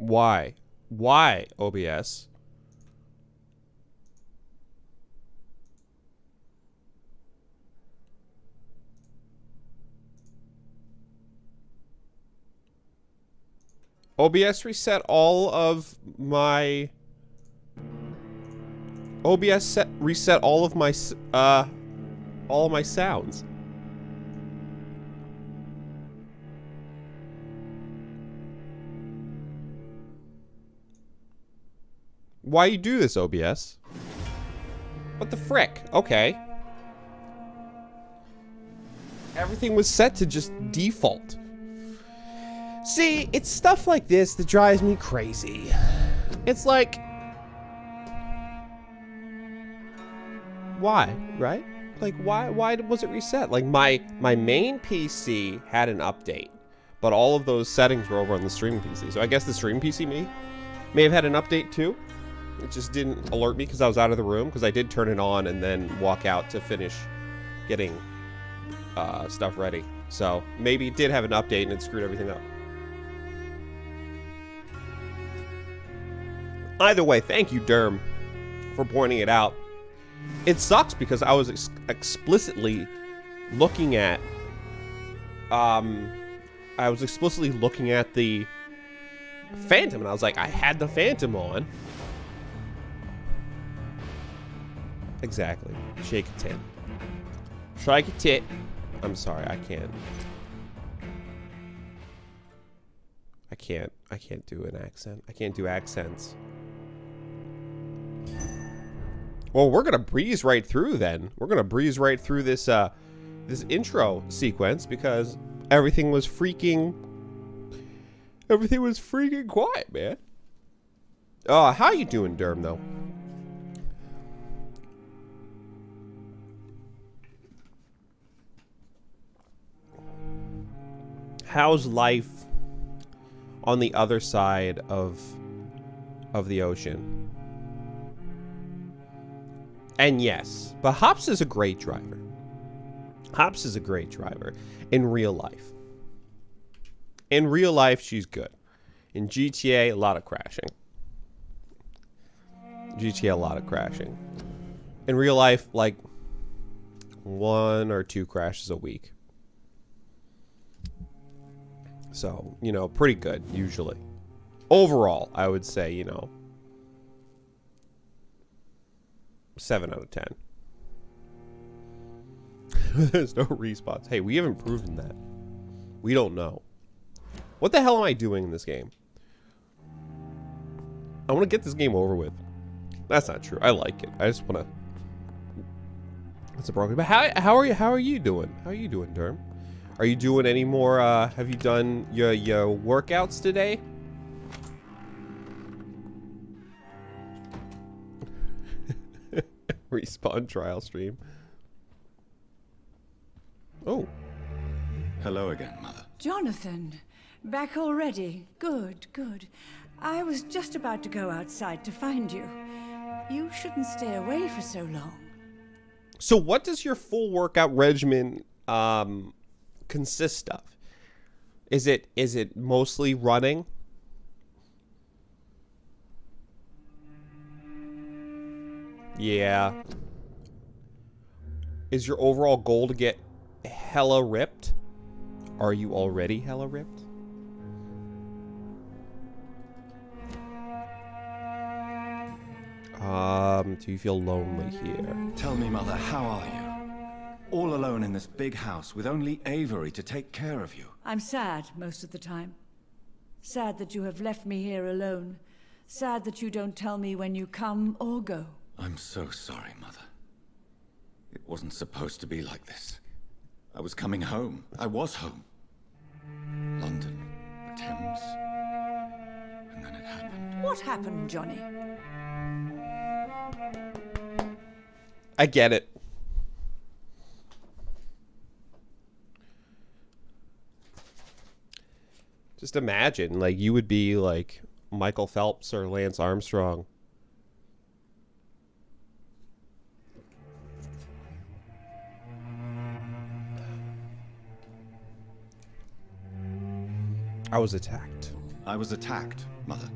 Why? Why, OBS? OBS reset all of my... reset all of my sounds. Why you do this, OBS? What the frick? Okay. Everything was set to just default. See, it's stuff like this that drives me crazy. It's like... why, right? Like, why was it reset? Like, my main PC had an update, but all of those settings were over on the streaming PC. So I guess the streaming PC may have had an update too. It just didn't alert me because I was out of the room, because I did turn it on and then walk out to finish getting stuff ready. So maybe it did have an update and it screwed everything up. Either way, thank you, Derm, for pointing it out. It sucks because I was explicitly looking at the Phantom, and I was like, I had the Phantom on. Exactly. Shake a tit. Shake a tit. I'm sorry, I can't do an accent. I can't do accents. Well, we're gonna breeze right through then. We're gonna breeze right through this this intro sequence because everything was freaking Everything was freaking quiet, man. How you doing, Derm, though? How's life on the other side of the ocean? And yes, but Hops is a great driver. Hops is a great driver in real life. In real life, she's good. In GTA, a lot of crashing. GTA, a lot of crashing. In real life, like 1 or 2 crashes a week. So, you know, pretty good, usually. Overall, I would say, you know, 7 out of 10. There's no respawns. Hey, we haven't proven that. We don't know. What the hell am I doing in this game? I want to get this game over with. That's not true. I like it. I just want to... That's a broken... But how are you doing? How are you doing, Derm? Are you doing any more, have you done your workouts today? Respawn trial stream. Oh. Hello again, Mother. Jonathan, back already? Good, good. I was just about to go outside to find you. You shouldn't stay away for so long. So what does your full workout regimen, consist of? Is it mostly running? Yeah. Is your overall goal to get hella ripped? Are you already hella ripped? Do you feel lonely here? Tell me, Mother, how are you? All alone in this big house with only Avery to take care of you. I'm sad most of the time. Sad that you have left me here alone. Sad that you don't tell me when you come or go. I'm so sorry, Mother. It wasn't supposed to be like this. I was coming home. I was home. London, the Thames. And then it happened. What happened, Johnny? I get it. Just imagine, like, you would be like Michael Phelps or Lance Armstrong. I was attacked. I was attacked, Mother.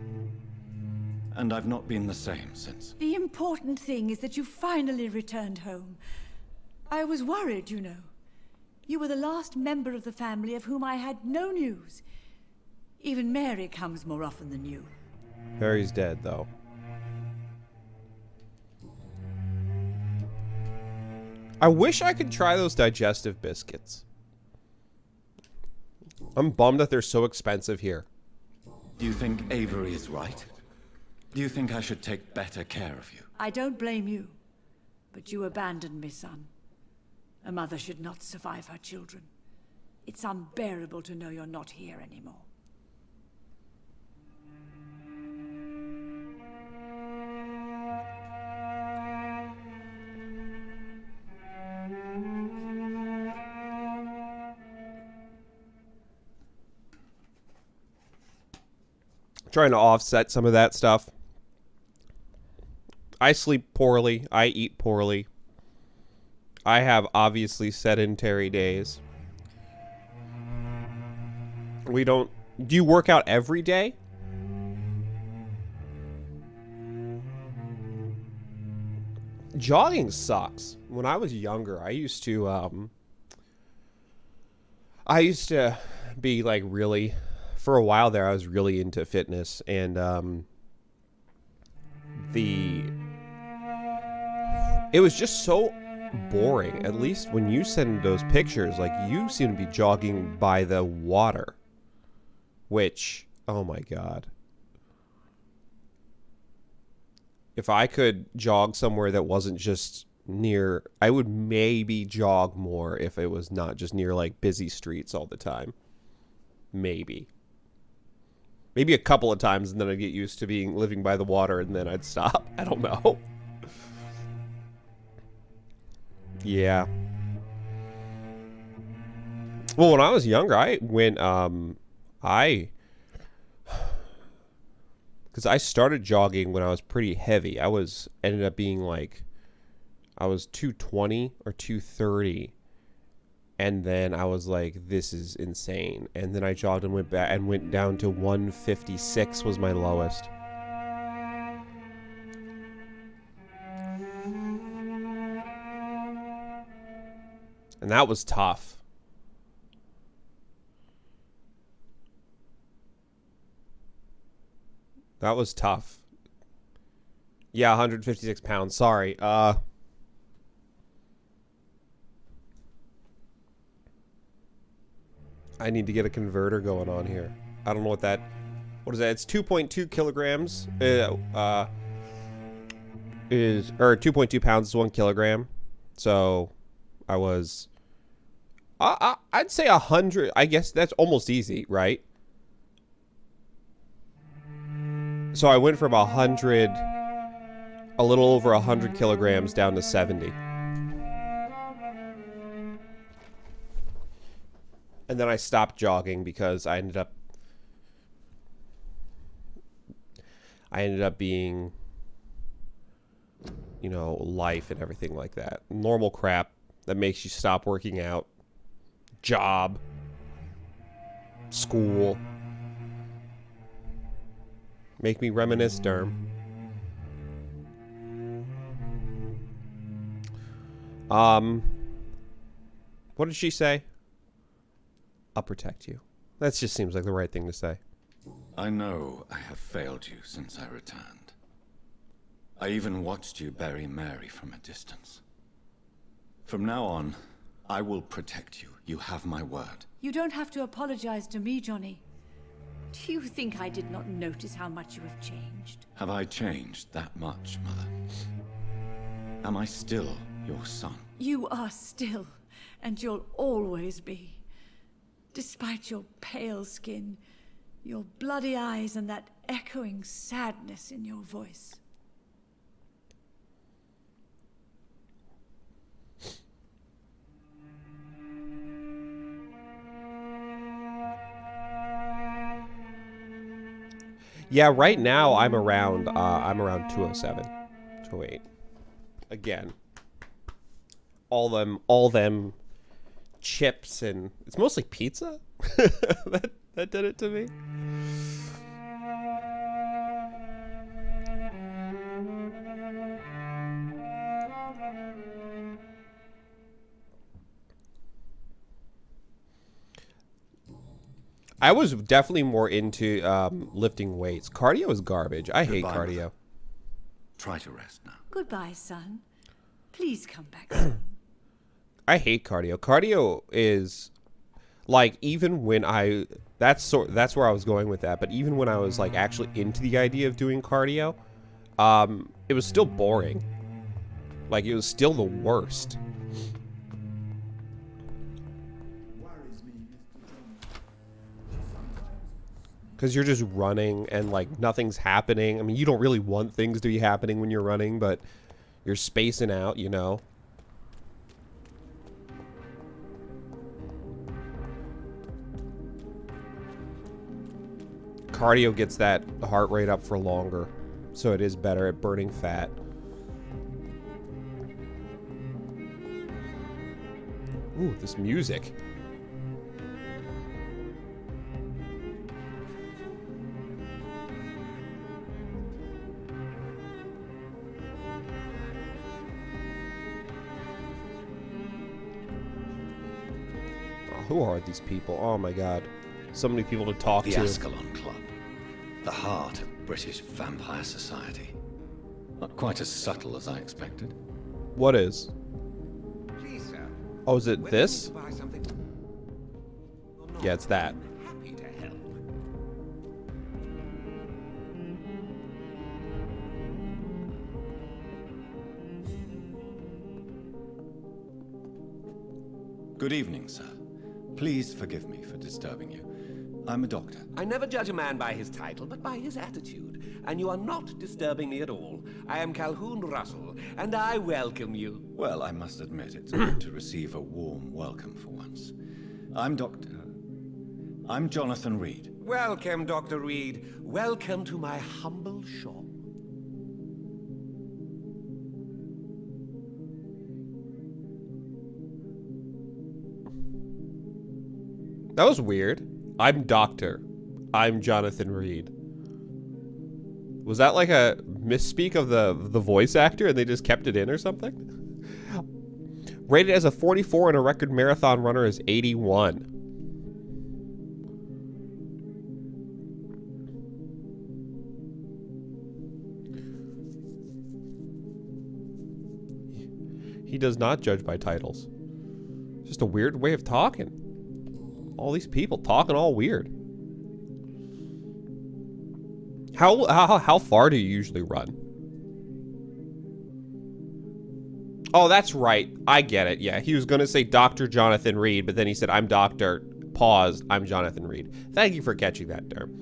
And I've not been the same since. The important thing is that you finally returned home. I was worried, you know. You were the last member of the family of whom I had no news. Even Mary comes more often than you. Mary's dead, though. I wish I could try those digestive biscuits. I'm bummed that they're so expensive here. Do you think Avery is right? Do you think I should take better care of you? I don't blame you, but you abandoned me, son. A mother should not survive her children. It's unbearable to know you're not here anymore. Trying to offset some of that stuff. I sleep poorly. I eat poorly. I have obviously sedentary days. We don't... Do you work out every day? Jogging sucks. When I was younger, I used to be like really... For a while there, I was really into fitness, and it was just so boring. At least when you send those pictures, like, you seem to be jogging by the water, which, oh my god. If I could jog somewhere that wasn't just near, I would maybe jog more if it was not just near like busy streets all the time. Maybe. Maybe a couple of times, and then I'd get used to living by the water, and then I'd stop. I don't know. Yeah. Well, when I was younger, I went, because I started jogging when I was pretty heavy. Ended up being like, I was 220 or 230. And then I was like, this is insane. And then I jogged and went back and went down to 156 was my lowest. And that was tough. That was tough. Yeah, 156 pounds. Sorry. I need to get a converter going on here. I don't know what is that? It's 2.2 kilograms. Or 2.2 pounds is 1 kilogram. So I was, I'd say 100. I guess that's almost easy, right? So I went from 100, a little over 100 kilograms down to 70. And then I stopped jogging because I ended up being, you know, life and everything like that. Normal crap that makes you stop working out. Job. School. Make me reminisce, Derm. What did she say? I'll protect you. That just seems like the right thing to say. I know I have failed you since I returned. I even watched you bury Mary from a distance. From now on, I will protect you. You have my word. You don't have to apologize to me, Johnny. Do you think I did not notice how much you have changed? Have I changed that much, Mother? Am I still your son? You are still, and you'll always be. Despite your pale skin, your bloody eyes, and that echoing sadness in your voice. Yeah, right now I'm around 207, 208. Again, all them chips, and it's mostly pizza that did it to me. I was definitely more into lifting weights. Cardio is garbage. I hate Goodbye, cardio. Mother. Try to rest now. Goodbye, son. Please come back soon. I hate cardio. Cardio is like, even when that's where I was going with that. But even when I was like actually into the idea of doing cardio, it was still boring. Like, it was still the worst. Because you're just running and like nothing's happening. I mean, you don't really want things to be happening when you're running, but you're spacing out, you know. Cardio gets that heart rate up for longer, so it is better at burning fat. Ooh, this music. Who are these people? Oh my god. So many people to talk The to. Ascalon Club. The heart of British vampire society. Not quite as subtle as I expected. What is? Please, sir. Oh, is it When this? you buy something or not, Yeah, it's that. I'm happy to help. Good evening, sir. Please forgive me for disturbing you. I'm a doctor. I never judge a man by his title, but by his attitude. And you are not disturbing me at all. I am Calhoun Russell, and I welcome you. Well, I must admit it's good to receive a warm welcome for once. I'm Jonathan Reed. Welcome, Dr. Reed. Welcome to my humble shop. That was weird. I'm Jonathan Reed. Was that like a misspeak of the voice actor and they just kept it in or something? Rated as a 44 and a record marathon runner is 81. He does not judge by titles. Just a weird way of talking. All these people talking all weird. How far do you usually run? Oh, that's right. I get it. Yeah, he was going to say Dr. Jonathan Reed, but then he said, I'm Dr. Pause. I'm Jonathan Reed. Thank you for catching that, Derm.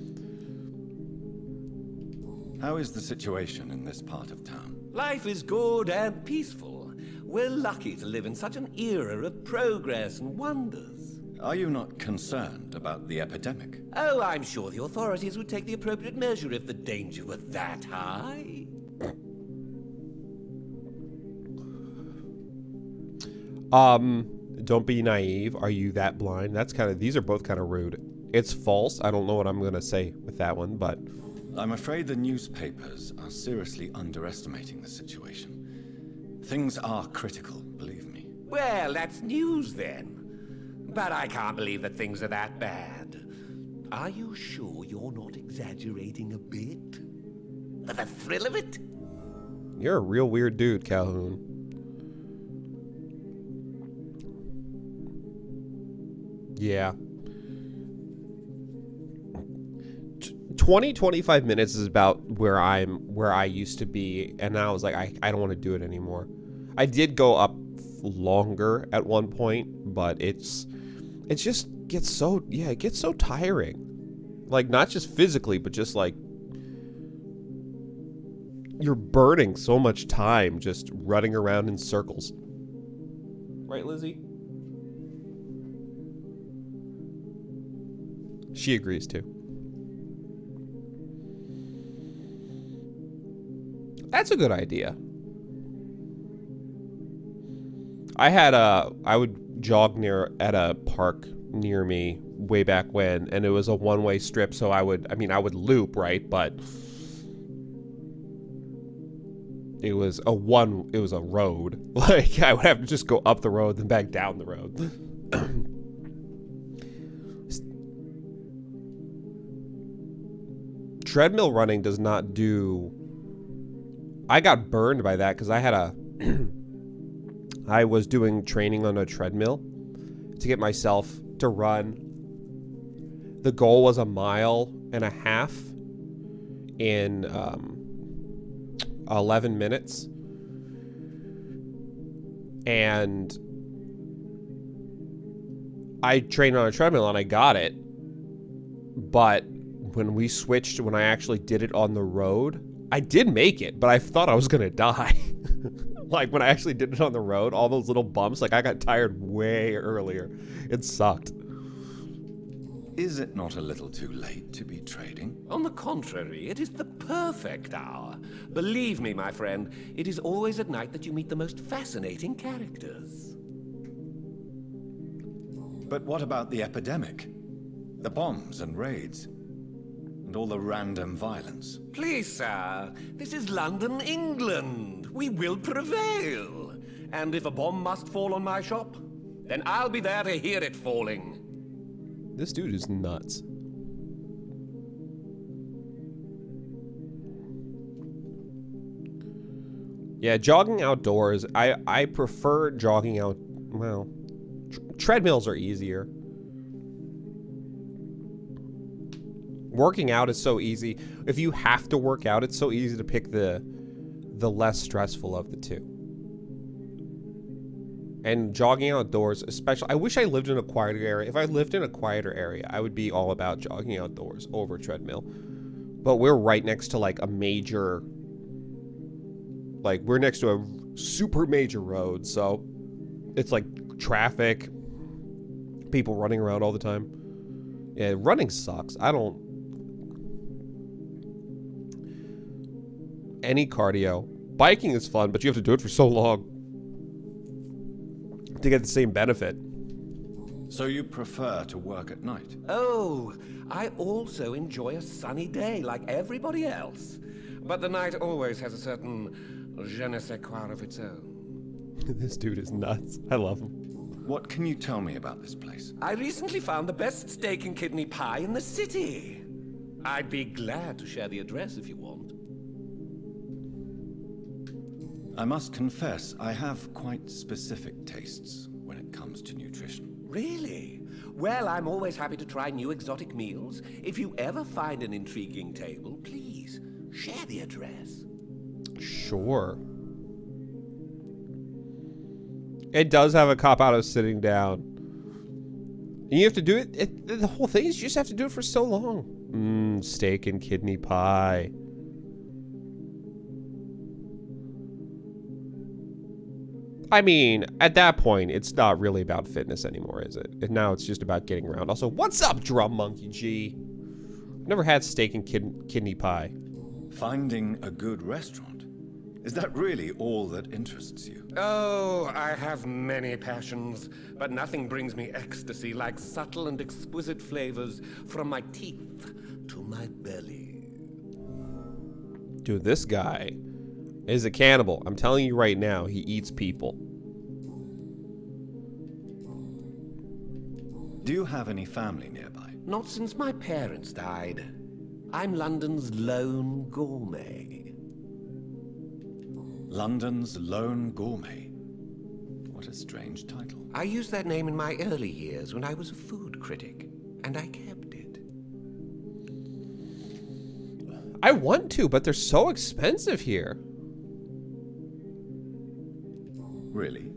How is the situation in this part of town? Life is good and peaceful. We're lucky to live in such an era of progress and wonders. Are you not concerned about the epidemic? Oh, I'm sure the authorities would take the appropriate measure if the danger were that high. Don't be naive. Are you that blind? These are both kind of rude. It's false. I don't know what I'm going to say with that one, but... I'm afraid the newspapers are seriously underestimating the situation. Things are critical, believe me. Well, that's news then. But I can't believe that things are that bad. Are you sure you're not exaggerating a bit? For the thrill of it? You're a real weird dude, Calhoun. Yeah. 25 minutes is about where I used to be, and now I was like, I don't want to do it anymore. I did go up longer at one point, but it just gets so, yeah, it gets so tiring. Like, not just physically, but just like you're burning so much time just running around in circles. Right, Lizzie? She agrees too. That's a good idea. I would jog at a park near me way back when, and it was a one-way strip, so I would loop, right? But it was a road. Like, I would have to just go up the road, then back down the road. Treadmill running does not do... I got burned by that because I was doing training on a treadmill to get myself to run. The goal was 1.5 miles in 11 minutes. And I trained on a treadmill and I got it. But when I actually did it on the road, I did make it, but I thought I was going to die. Like, when I actually did it on the road, all those little bumps, like, I got tired way earlier. It sucked. Is it not a little too late to be trading? On the contrary, it is the perfect hour. Believe me, my friend, it is always at night that you meet the most fascinating characters. But what about the epidemic? The bombs and raids? And all the random violence? Please, sir, this is London, England. We will prevail. And if a bomb must fall on my shop, then I'll be there to hear it falling. This dude is nuts. Yeah, jogging outdoors. I prefer jogging out. Well, treadmills are easier. Working out is so easy. If you have to work out, it's so easy to pick the less stressful of the two. And jogging outdoors, especially, I wish I lived in a quieter area. If I lived in a quieter area, I would be all about jogging outdoors over treadmill. But we're right next to like a major, like we're next to a super major road. So it's like traffic, people running around all the time. Yeah, running sucks. Any cardio. Biking is fun, but you have to do it for so long to get the same benefit. So you prefer to work at night? Oh, I also enjoy a sunny day like everybody else. But the night always has a certain je ne sais quoi of its own. This dude is nuts. I love him. What can you tell me about this place? I recently found the best steak and kidney pie in the city. I'd be glad to share the address if you want. I must confess, I have quite specific tastes when it comes to nutrition. Really? Well, I'm always happy to try new exotic meals. If you ever find an intriguing table, please share the address. Sure. It does have a cop out of sitting down. And you have to do it. The whole thing is you just have to do it for so long. Steak and kidney pie. I mean, at that point, it's not really about fitness anymore, is it? And now it's just about getting around. Also, what's up, Drum Monkey G? I've never had steak and kidney pie. Finding a good restaurant? Is that really all that interests you? Oh, I have many passions, but nothing brings me ecstasy like subtle and exquisite flavors from my teeth to my belly. Dude, this guy is a cannibal. I'm telling you right now, he eats people. Do you have any family nearby? Not since my parents died. I'm London's lone gourmet. London's lone gourmet? What a strange title. I used that name in my early years when I was a food critic, and I kept it. I want to, but they're so expensive here. Really?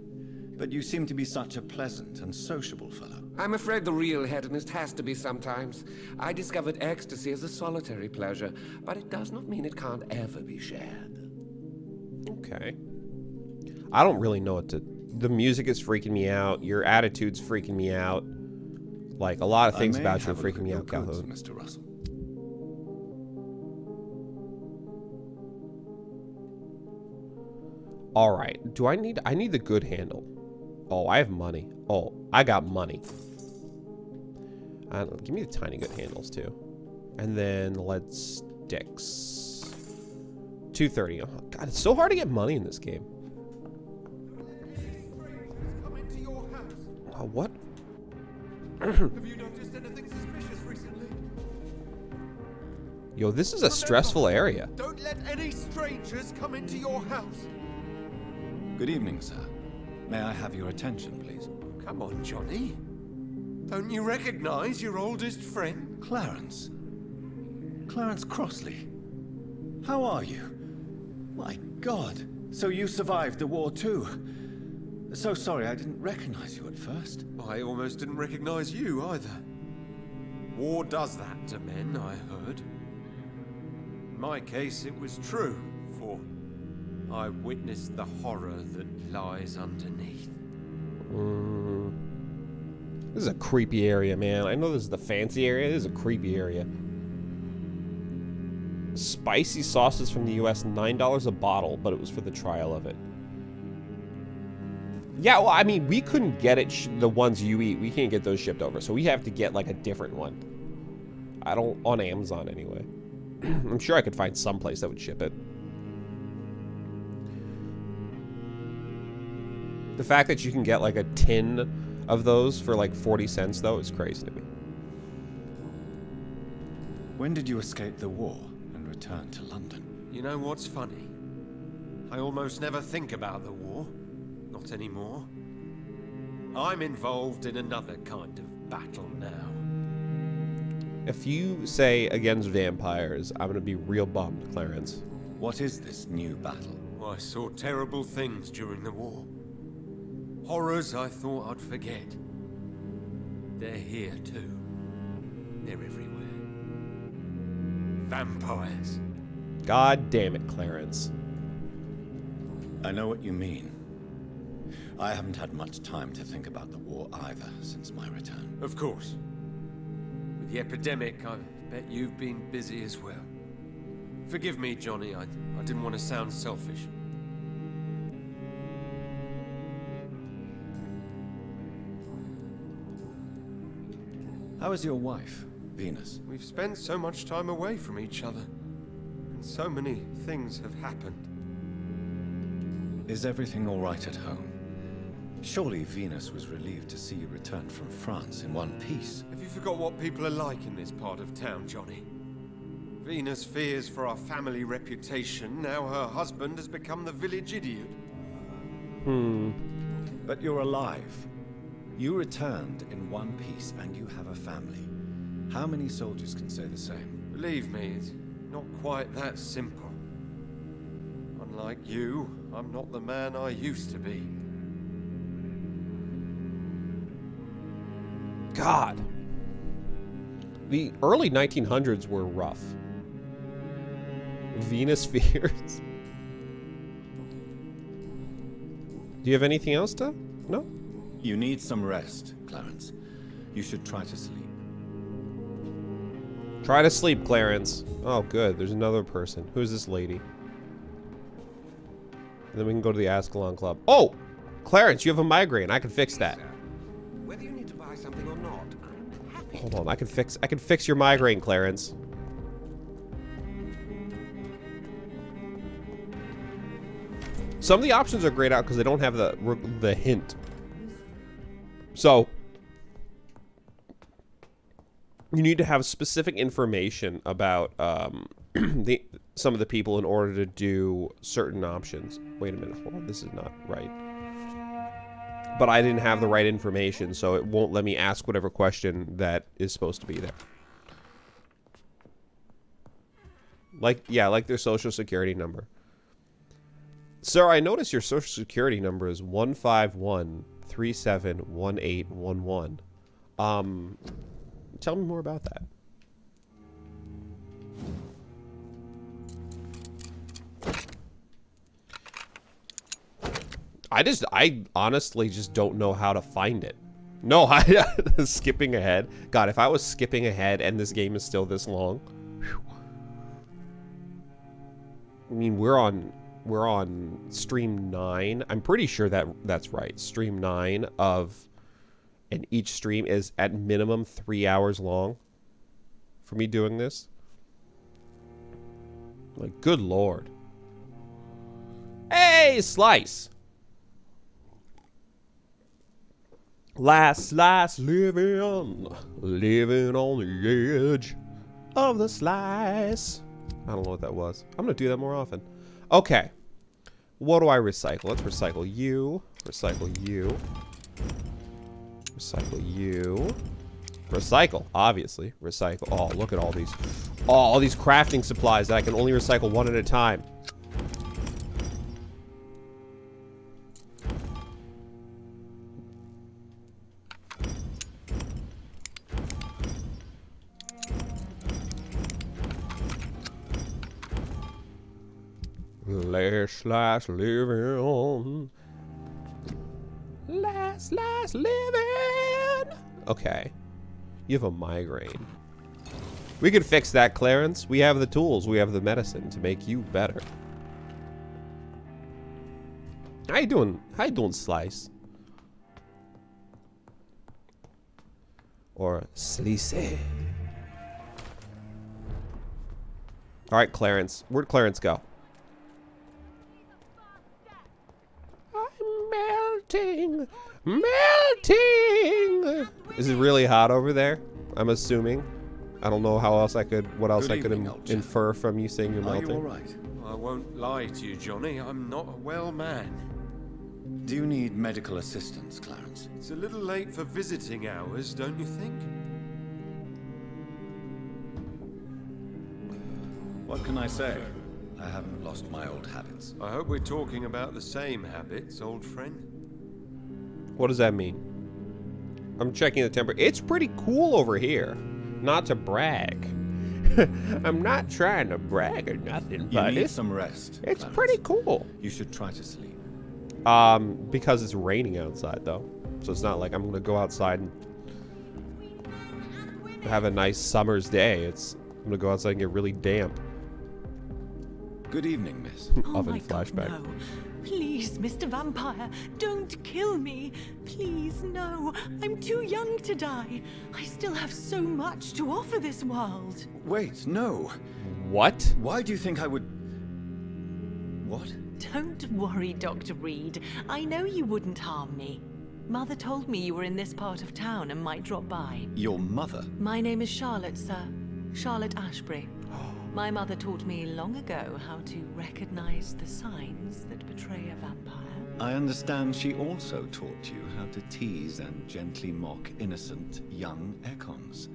But you seem to be such a pleasant and sociable fellow. I'm afraid the real hedonist has to be sometimes. I discovered ecstasy as a solitary pleasure, but it does not mean it can't ever be shared. Okay. I don't really know what to... The music is freaking me out. Your attitude's freaking me out. Like, a lot of things about you are freaking me out, Calhoun. Mr. Russell. All right. I need the good handle. Oh, I have money. Oh, I got money. Give me the tiny good handles too. And then let's sticks. 230. Oh God, it's so hard to get money in this game. Oh, what? Have you noticed anything suspicious recently? Yo, this is a stressful area. Don't let any strangers come into your house. Good evening, sir. May I have your attention, please? Come on, Johnny. Don't you recognize your oldest friend? Clarence. Clarence Crossley. How are you? My God. So you survived the war too. So sorry I didn't recognize you at first. I almost didn't recognize you either. War does that to men, I heard. In my case, it was true, for I witnessed the horror that lies underneath. This is a creepy area, man. I know this is the fancy area. This is a creepy area. Spicy sauces from the US, $9 a bottle, but it was for the trial of it. Yeah, well, I mean, we couldn't get it, the ones you eat. We can't get those shipped over, so we have to get, like, a different one. On Amazon, anyway. I'm sure I could find some place that would ship it. The fact that you can get, like, a tin of those for, like, 40 cents, though, is crazy to me. When did you escape the war and return to London? You know what's funny? I almost never think about the war. Not anymore. I'm involved in another kind of battle now. If you say against vampires, I'm gonna be real bummed, Clarence. What is this new battle? I saw terrible things during the war. Horrors I thought I'd forget. They're here too. They're everywhere. Vampires. God damn it, Clarence. I know what you mean. I haven't had much time to think about the war either since my return. Of course. With the epidemic, I bet you've been busy as well. Forgive me, Johnny. I didn't want to sound selfish. How is your wife, Venus? We've spent so much time away from each other, and so many things have happened. Is everything all right at home? Surely Venus was relieved to see you return from France in one piece. Have you forgot what people are like in this part of town, Johnny? Venus fears for our family reputation. Now her husband has become the village idiot. But you're alive. You returned in one piece and you have a family. How many soldiers can say the same? Believe me, it's not quite that simple. Unlike you, I'm not the man I used to be. God. The early 1900s were rough. Venus fears. Do you have anything else to? No? You need some rest, Clarence. You should try to sleep. Try to sleep, Clarence. Oh, good. There's another person. Who's this lady? And then we can go to the Ascalon Club. Oh! Clarence, you have a migraine. I can fix that. Whether you need to buy something or not, I'm happy. Hold on. I can fix your migraine, Clarence. Some of the options are grayed out because they don't have the hint. So you need to have specific information about some of the people in order to do certain options. Wait a minute, hold on, this is not right. But I didn't have the right information, so it won't let me ask whatever question that is supposed to be there. Like their social security number. Sir, I notice your social security number is 151371811. Tell me more about that. I honestly just don't know how to find it. No, skipping ahead. God, if I was skipping ahead and this game is still this long. Whew. I mean, we're on stream 9. I'm pretty sure that's right. Stream 9 and each stream is at minimum 3 hours long for me doing this. Like, good Lord. Hey, Slice. Last slice living on the edge of the slice. I don't know what that was. I'm gonna do that more often. Okay. What do I recycle? Let's recycle you. Recycle you. Recycle you. Recycle, obviously. Recycle. Oh, look at all these. Oh, all these crafting supplies that I can only recycle one at a time. Last living on. Last living. Okay. You have a migraine. We can fix that, Clarence. We have the tools. We have the medicine to make you better. How you doing? How you doing, Slice? Or Slice. All right, Clarence. Where'd Clarence go? I'm melting. Melting. Is it really hot over there? I'm assuming. I don't know how else I could, what else I could infer from you saying you're melting. Are you all right? I won't lie to you, Johnny. I'm not a well man. Do you need medical assistance, Clarence? It's a little late for visiting hours, don't you think? What can I say? I haven't lost my old habits. I hope we're talking about the same habits, old friend. What does that mean? I'm checking the temperature. It's pretty cool over here. Not to brag. I'm not trying to brag or nothing, but You need some rest. it's Clarence. pretty cool. You should try to sleep. Because it's raining outside, though. So it's not like I'm going to go outside and have a nice summer's day. I'm going to go outside and get really damp. Good evening, miss. Oh Oven my flashback. God, no. Please, Mr. Vampire, don't kill me. Please, no. I'm too young to die. I still have so much to offer this world. Wait, no. What? Why do you think I would... What? Don't worry, Dr. Reed. I know you wouldn't harm me. Mother told me you were in this part of town and might drop by. Your mother? My name is Charlotte, sir. Charlotte Ashbury. My mother taught me long ago how to recognize the signs that betray a vampire. I understand she also taught you how to tease and gently mock innocent young Econs.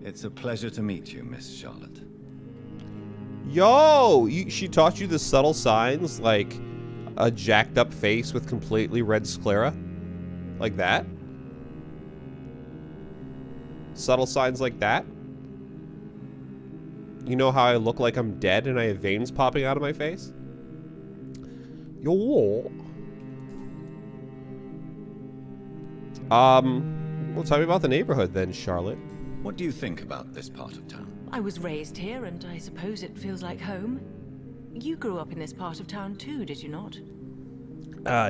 It's a pleasure to meet you, Miss Charlotte. Yo! She taught you the subtle signs, like a jacked up face with completely red sclera? Like that? Subtle signs like that? You know how I look like I'm dead and I have veins popping out of my face? Yo. Well, tell me about the neighborhood then, Charlotte. What do you think about this part of town? I was raised here, and I suppose it feels like home. You grew up in this part of town too, did you not?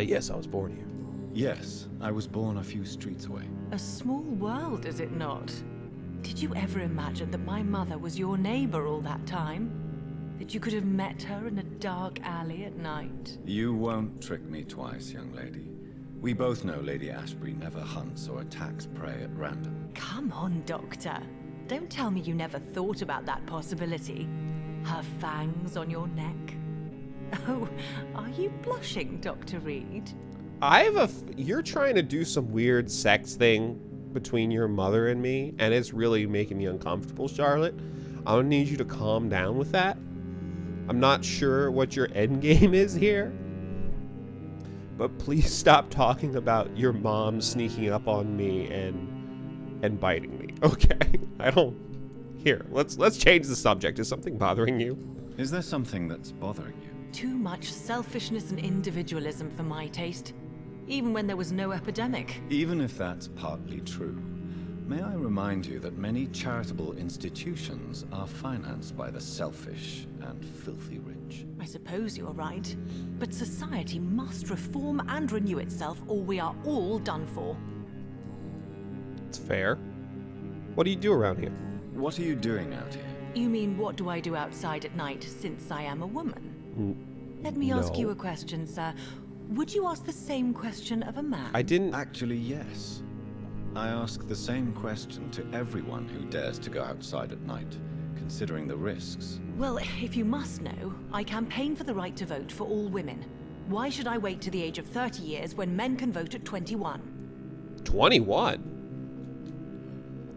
Yes, I was born here. Yes, I was born a few streets away. A small world, is it not? Did you ever imagine that my mother was your neighbor all that time? That you could have met her in a dark alley at night? You won't trick me twice, young lady. We both know Lady Ashbury never hunts or attacks prey at random. Come on, Doctor. Don't tell me you never thought about that possibility. Her fangs on your neck. Oh, are you blushing, Dr. Reed? You're trying to do some weird sex thing between your mother and me, and it's really making me uncomfortable, Charlotte. I'm gonna need you to calm down with that. I'm not sure what your end game is here, but please stop talking about your mom sneaking up on me and biting me. Okay? Here, let's change the subject. Is something bothering you? Is there something that's bothering you? Too much selfishness and individualism for my taste. Even when there was no epidemic. Even if that's partly true, may I remind you that many charitable institutions are financed by the selfish and filthy rich. I suppose you're right. But society must reform and renew itself, or we are all done for. It's fair. What do you do around here? What are you doing out here? You mean, what do I do outside at night, since I am a woman? Let me ask no. you a question, sir. Would you ask the same question of a man? I didn't. Actually, yes. I ask the same question to everyone who dares to go outside at night, considering the risks. Well, if you must know, I campaign for the right to vote for all women. Why should I wait to the age of 30 years when men can vote at 21? 21?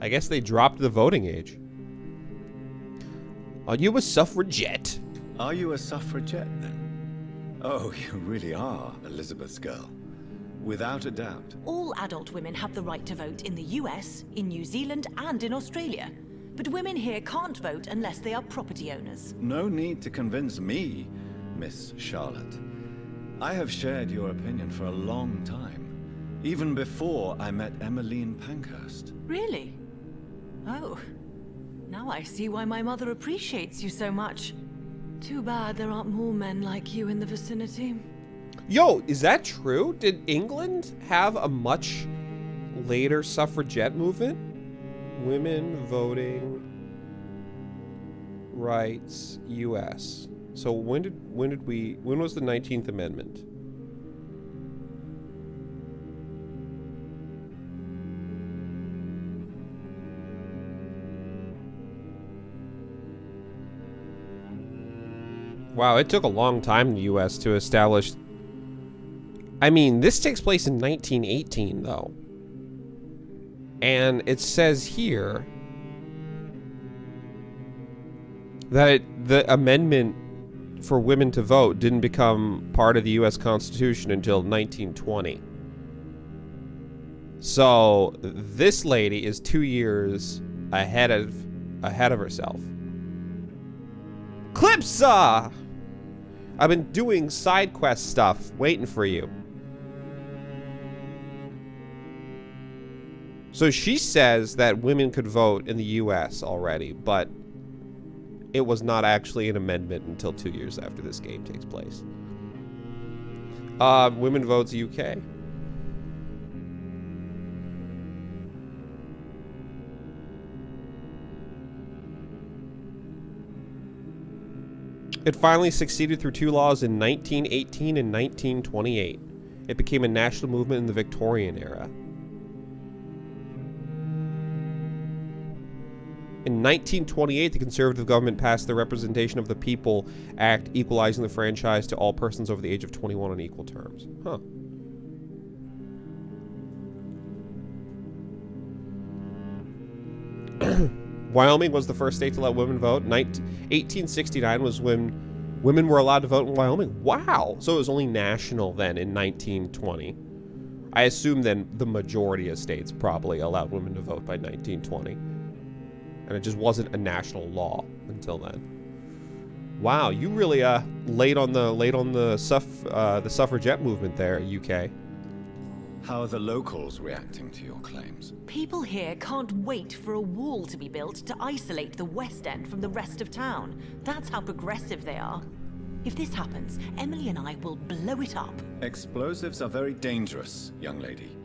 I guess they dropped the voting age. Are you a suffragette? Are you a suffragette, then? Oh, you really are Elizabeth's girl. Without a doubt. All adult women have the right to vote in the US, in New Zealand, and in Australia. But women here can't vote unless they are property owners. No need to convince me, Miss Charlotte. I have shared your opinion for a long time, even before I met Emmeline Pankhurst. Really? Oh. Now I see why my mother appreciates you so much. Too bad there aren't more men like you in the vicinity. Yo, is that true? Did England have a much later suffragette movement? Women voting rights, U.S. So when was the 19th Amendment? Wow, it took a long time in the U.S. to establish... I mean, this takes place in 1918, though. And it says here that the amendment for women to vote didn't become part of the U.S. Constitution until 1920. So this lady is 2 years ahead of herself. Clipsa! I've been doing side quest stuff, waiting for you. So she says that women could vote in the US already, but it was not actually an amendment until 2 years after this game takes place. Women votes UK. It finally succeeded through 2 laws in 1918 and 1928. It became a national movement in the Victorian era. In 1928, the Conservative government passed the Representation of the People Act, equalizing the franchise to all persons over the age of 21 on equal terms. Huh. Wyoming was the first state to let women vote. 1869 was when women were allowed to vote in Wyoming. Wow! So it was only national then in 1920. I assume then the majority of states probably allowed women to vote by 1920. And it just wasn't a national law until then. Wow, you really laid on the suffragette movement there, UK. How are the locals reacting to your claims? People here can't wait for a wall to be built to isolate the West End from the rest of town. That's how progressive they are. If this happens, Emily and I will blow it up. Explosives are very dangerous, young lady.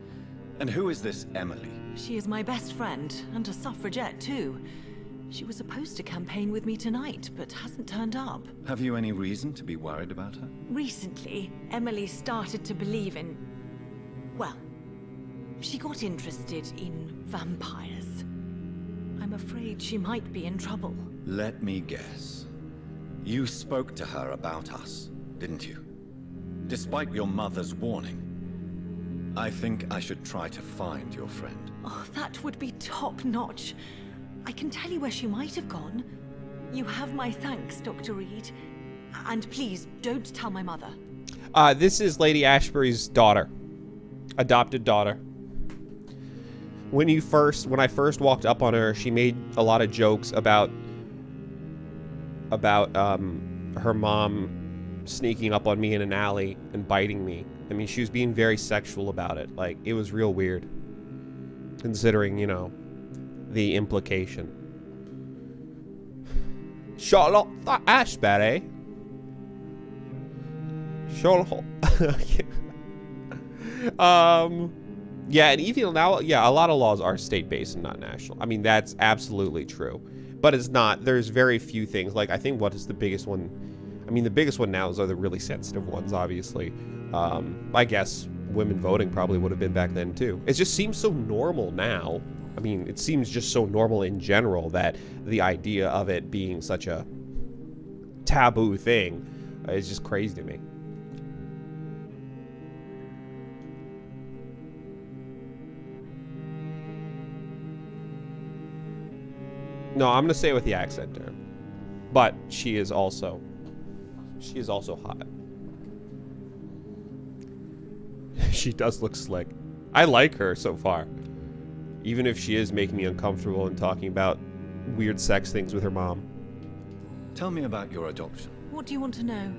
And who is this Emily? She is my best friend, and a suffragette too. She was supposed to campaign with me tonight, but hasn't turned up. Have you any reason to be worried about her? Recently, Emily started to believe in... well, she got interested in vampires. I'm afraid she might be in trouble. Let me guess. You spoke to her about us, didn't you? Despite your mother's warning. I think I should try to find your friend. Oh, that would be top-notch. I can tell you where she might have gone. You have my thanks, Dr. Reed. And please, don't tell my mother. This is Lady Ashbury's daughter. Adopted daughter. When I first walked up on her, she made a lot of jokes about her mom sneaking up on me in an alley and biting me. I mean, she was being very sexual about it. Like, it was real weird. Considering, you know, the implication. Charlotte Ashbury. Charlotte. Yeah, and even now, yeah, a lot of laws are state-based and not national. I mean, that's absolutely true. But it's not. There's very few things. Like, I think what is the biggest one? I mean, the biggest one now are the really sensitive ones, obviously. I guess women voting probably would have been back then, too. It just seems so normal now. I mean, it seems just so normal in general that the idea of it being such a taboo thing is just crazy to me. No, I'm gonna say it with the accent there. But she is also hot. She does look slick. I like her so far. Even if she is making me uncomfortable and talking about weird sex things with her mom. Tell me about your adoption. What do you want to know?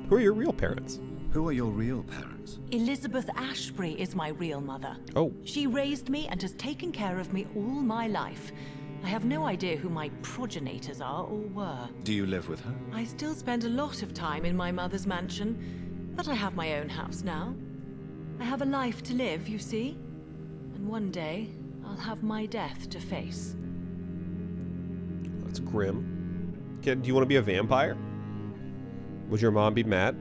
Who are your real parents? Who are your real parents? Elizabeth Ashbury is my real mother. Oh. She raised me and has taken care of me all my life. I have no idea who my progenitors are or were. Do you live with her? I still spend a lot of time in my mother's mansion, but I have my own house now. I have a life to live, you see? And one day, I'll have my death to face. That's grim. Do you want to be a vampire? Would your mom be mad?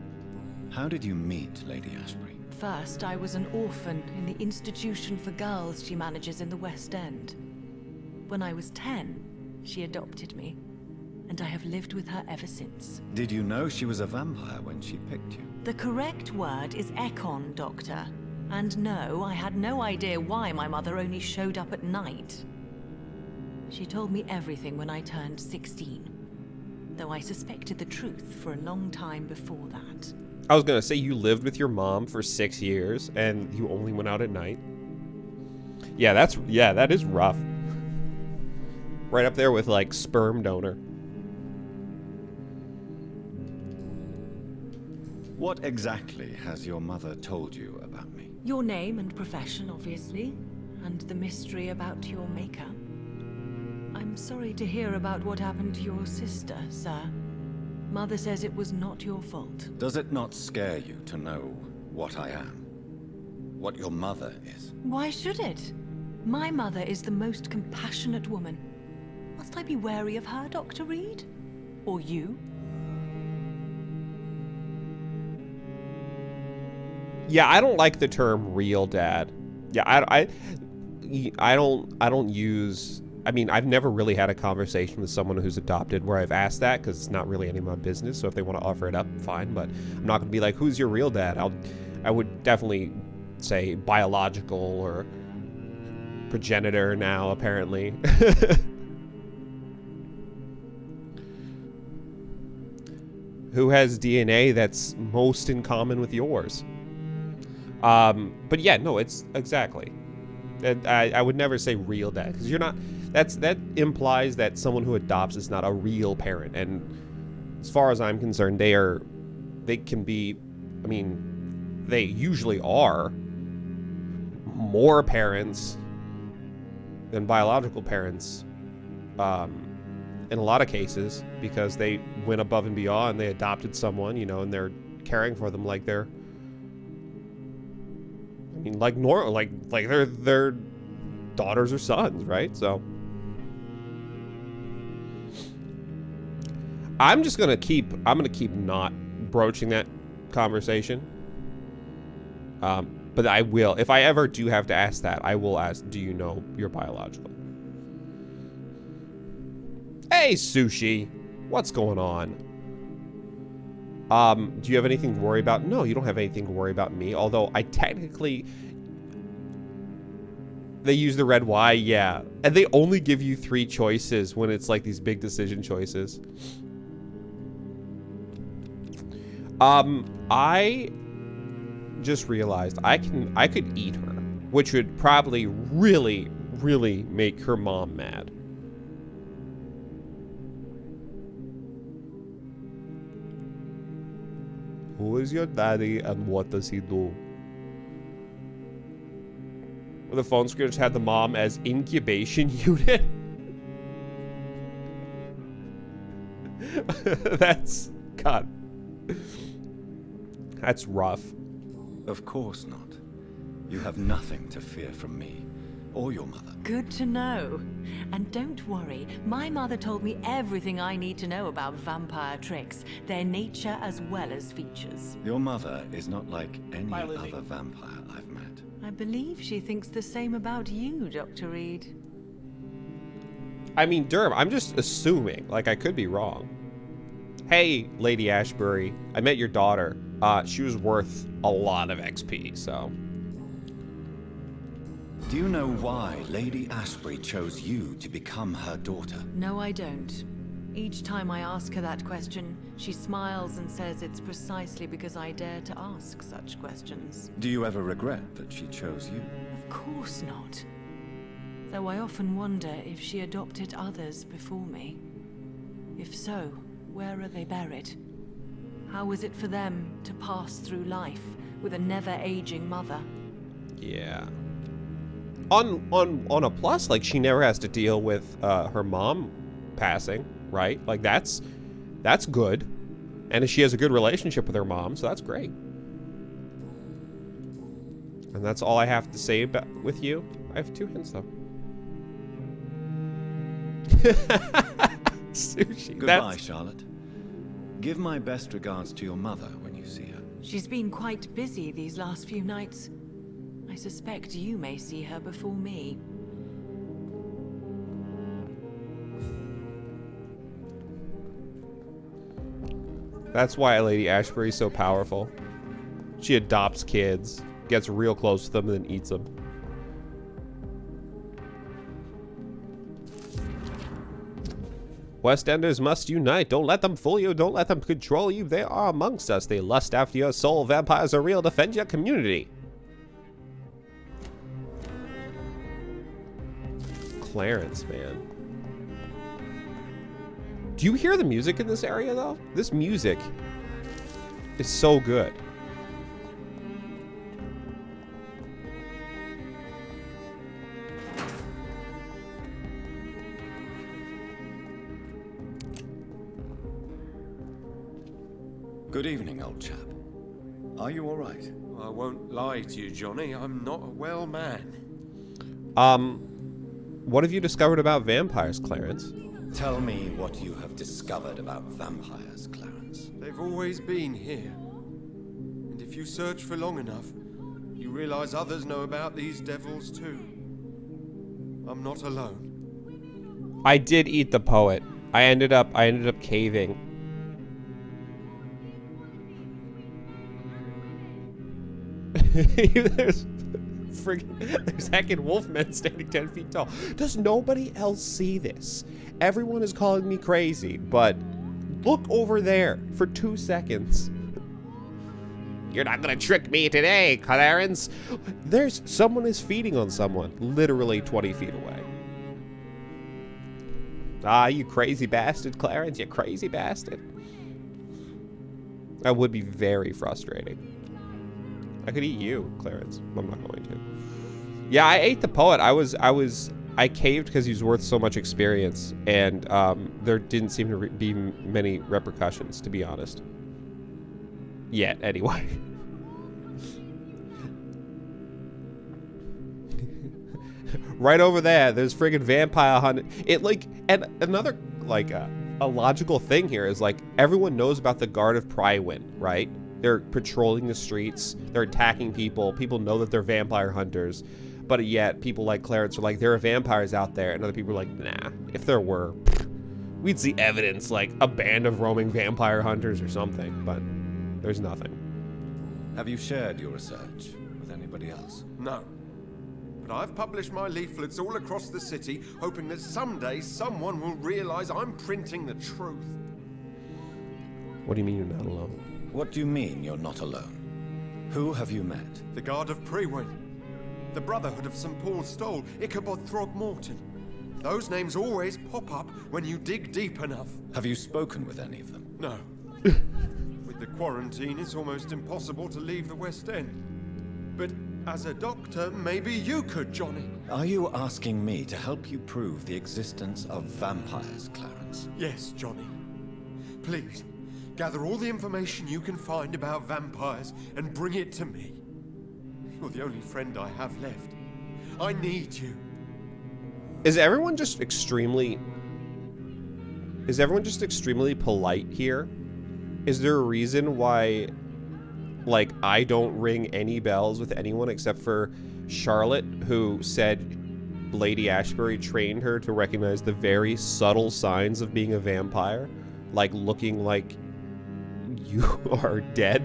How did you meet Lady Ashbury? First, I was an orphan in the institution for girls she manages in the West End. When I was 10, she adopted me, and I have lived with her ever since. Did you know she was a vampire when she picked you? The correct word is Ekon, Doctor. And no, I had no idea why my mother only showed up at night. She told me everything when I turned 16, though I suspected the truth for a long time before that. I was gonna say, you lived with your mom for 6 years and you only went out at night. Yeah, that is rough. Right up there with like sperm donor. What exactly has your mother told you about me? Your name and profession, obviously, and the mystery about your maker. I'm sorry to hear about what happened to your sister, sir. Mother says it was not your fault. Does it not scare you to know what I am? What your mother is? Why should it? My mother is the most compassionate woman. Must I be wary of her, Dr. Reed? Or you? Yeah, I don't like the term real dad. Yeah, I don't use. I mean, I've never really had a conversation with someone who's adopted where I've asked that, because it's not really any of my business. So if they want to offer it up, fine. But I'm not gonna be like, "Who's your real dad?" I would definitely say biological or progenitor now, apparently. Who has DNA that's most in common with yours? But yeah, no, it's exactly. I would never say real dad, because you're not. That implies that someone who adopts is not a real parent. And as far as I'm concerned, they can be. I mean, they usually are more parents than biological parents. In a lot of cases, because they went above and beyond. They adopted someone, and they're caring for them like they're. I mean, like normal, like they're daughters or sons, right? So I'm gonna keep not broaching that conversation. But I will, if I ever do have to ask that, I will ask, do you know your biological? Hey, Sushi, what's going on? Do you have anything to worry about? No, you don't have anything to worry about me. Although I technically, they use the red Y, yeah. And they only give you 3 choices when it's like these big decision choices. I just realized I could eat her, which would probably really, really make her mom mad. Who is your daddy and what does he do? Well, the phone screen just had the mom as incubation unit. God. That's rough. Of course not. You have nothing to fear from me or your mother. Good to know. And don't worry, my mother told me everything I need to know about vampire tricks, their nature as well as features. Your mother is not like any Bye, Lizzie. other vampire I've met. I believe she thinks the same about you, Dr. Reed. I mean, Durham, I'm just assuming. Like, I could be wrong. Hey, Lady Ashbury, I met your daughter. She was worth a lot of XP, so... Do you know why Lady Ashbury chose you to become her daughter? No, I don't. Each time I ask her that question, she smiles and says it's precisely because I dare to ask such questions. Do you ever regret that she chose you? Of course not. Though I often wonder if she adopted others before me. If so, where are they buried? How is it for them to pass through life with a never-aging mother? Yeah. On a plus, like, she never has to deal with her mom passing, right? Like, that's good. And she has a good relationship with her mom, so that's great. And that's all I have to say about with you. I have 2 hints, though. Sushi. Goodbye, Charlotte. Give my best regards to your mother when you see her. She's been quite busy these last few nights. I suspect you may see her before me. That's why Lady Ashbury's so powerful. She adopts kids, gets real close to them, and then eats them. West Enders must unite. Don't let them fool you. Don't let them control you. They are amongst us. They lust after your soul. Vampires are real. Defend your community. Clarence, man. Do you hear the music in this area, though? This music is so good. Good evening, old chap. Are you all right? I won't lie to you, Johnny. I'm not a well man. What have you discovered about vampires, Clarence? Tell me what you have discovered about vampires, Clarence. They've always been here. And if you search for long enough, you realize others know about these devils too. I'm not alone. I did eat the poet. I ended up caving. There's heckin' wolfmen standing 10 feet tall. Does nobody else see this? Everyone is calling me crazy, but look over there for 2 seconds. You're not gonna trick me today, Clarence. Someone is feeding on someone, literally 20 feet away. Ah, you crazy bastard, Clarence, you crazy bastard. That would be very frustrating. I could eat you, Clarence. I'm not going to. Yeah, I ate the poet. I caved because he was worth so much experience, and there didn't seem to be many repercussions, to be honest. Yet, anyway. Right over there's friggin' vampire hunting. And another, a logical thing here is, everyone knows about the Guard of Prywin, right? They're patrolling the streets. They're attacking people. People know that they're vampire hunters. But yet, people like Clarence are like, there are vampires out there. And other people are like, nah. If there were, we'd see evidence, like a band of roaming vampire hunters or something. But there's nothing. Have you shared your research with anybody else? No. But I've published my leaflets all across the city, hoping that someday someone will realize I'm printing the truth. What do you mean you're not alone? What do you mean you're not alone? Who have you met? The Guard of Prywin, the Brotherhood of St. Paul's Stole, Ichabod Throgmorton. Those names always pop up when you dig deep enough. Have you spoken with any of them? No. With the quarantine, it's almost impossible to leave the West End. But as a doctor, maybe you could, Johnny. Are you asking me to help you prove the existence of vampires, Clarence? Yes, Johnny. Please. Gather all the information you can find about vampires and bring it to me. You're the only friend I have left. I need you. Is everyone just extremely polite here? Is there a reason why, I don't ring any bells with anyone except for Charlotte, who said Lady Ashbury trained her to recognize the very subtle signs of being a vampire? Like looking like you are dead?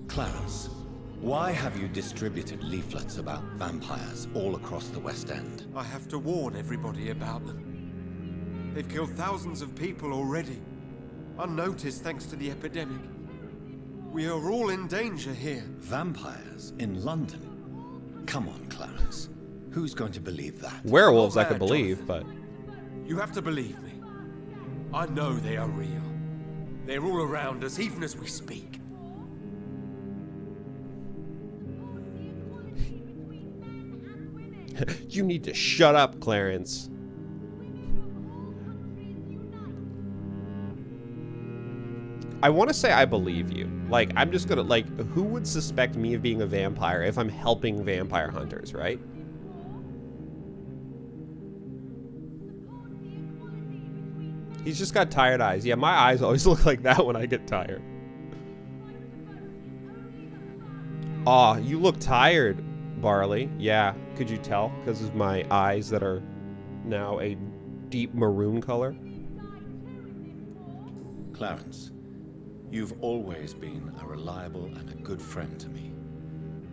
Clarence, why have you distributed leaflets about vampires all across the West End? I have to warn everybody about them. They've killed thousands of people already, unnoticed thanks to the epidemic. We are all in danger here. Vampires in London? Come on, Clarence. Who's going to believe that? Werewolves Not I could bad, believe, Jonathan. You have to believe me. I know they are real. They're all around us, even as we speak. but you need to shut up, Clarence. I want to say I believe you. I'm just gonna, who would suspect me of being a vampire if I'm helping vampire hunters, right? He's just got tired eyes. Yeah, my eyes always look like that when I get tired. Aw, you look tired, Barley. Yeah, could you tell? Because of my eyes that are now a deep maroon color. Clarence, you've always been a reliable and a good friend to me.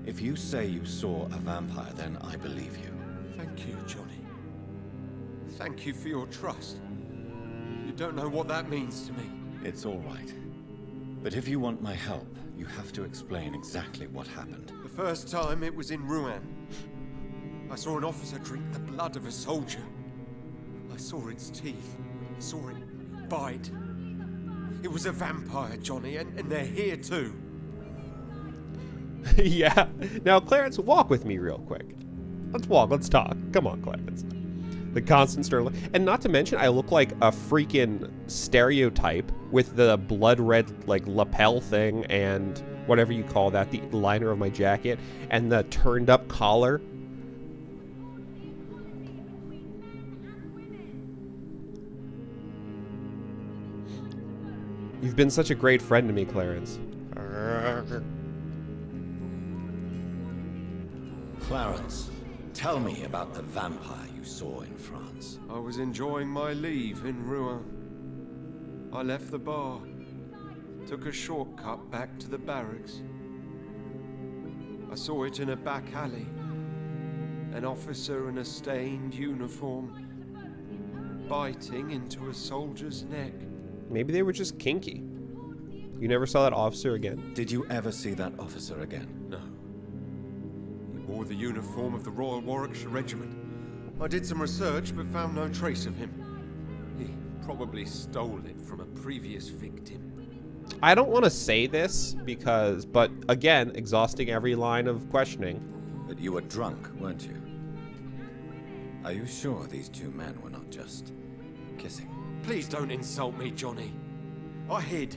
If you say you saw a vampire, then I believe you. Thank you, Johnny. Thank you for your trust. You don't know what that means to me. It's all right. But if you want my help, you have to explain exactly what happened. The first time it was in Rouen. I saw an officer drink the blood of a soldier. I saw its teeth. Saw it bite. It was a vampire, Johnny, and they're here too. Yeah. Now, Clarence, walk with me real quick. Let's walk. Let's talk. Come on, Clarence. The constant sterling. And not to mention, I look like a freaking stereotype with the blood red, like, lapel thing and whatever you call that, the liner of my jacket, and the turned up collar. You've been such a great friend to me, Clarence. Clarence, tell me about the vampire you saw in France. I was enjoying my leave in Rouen. I left the bar, took a shortcut back to the barracks. I saw it in a back alley. An officer in a stained uniform, biting into a soldier's neck. Maybe they were just kinky. You never saw that officer again. Did you ever see that officer again? No. He wore the uniform of the Royal Warwickshire Regiment. I did some research, but found no trace of him. He probably stole it from a previous victim. I don't want to say this but again, exhausting every line of questioning. But you were drunk, weren't you? Are you sure these two men were not just kissing? Please don't insult me, Johnny. I hid,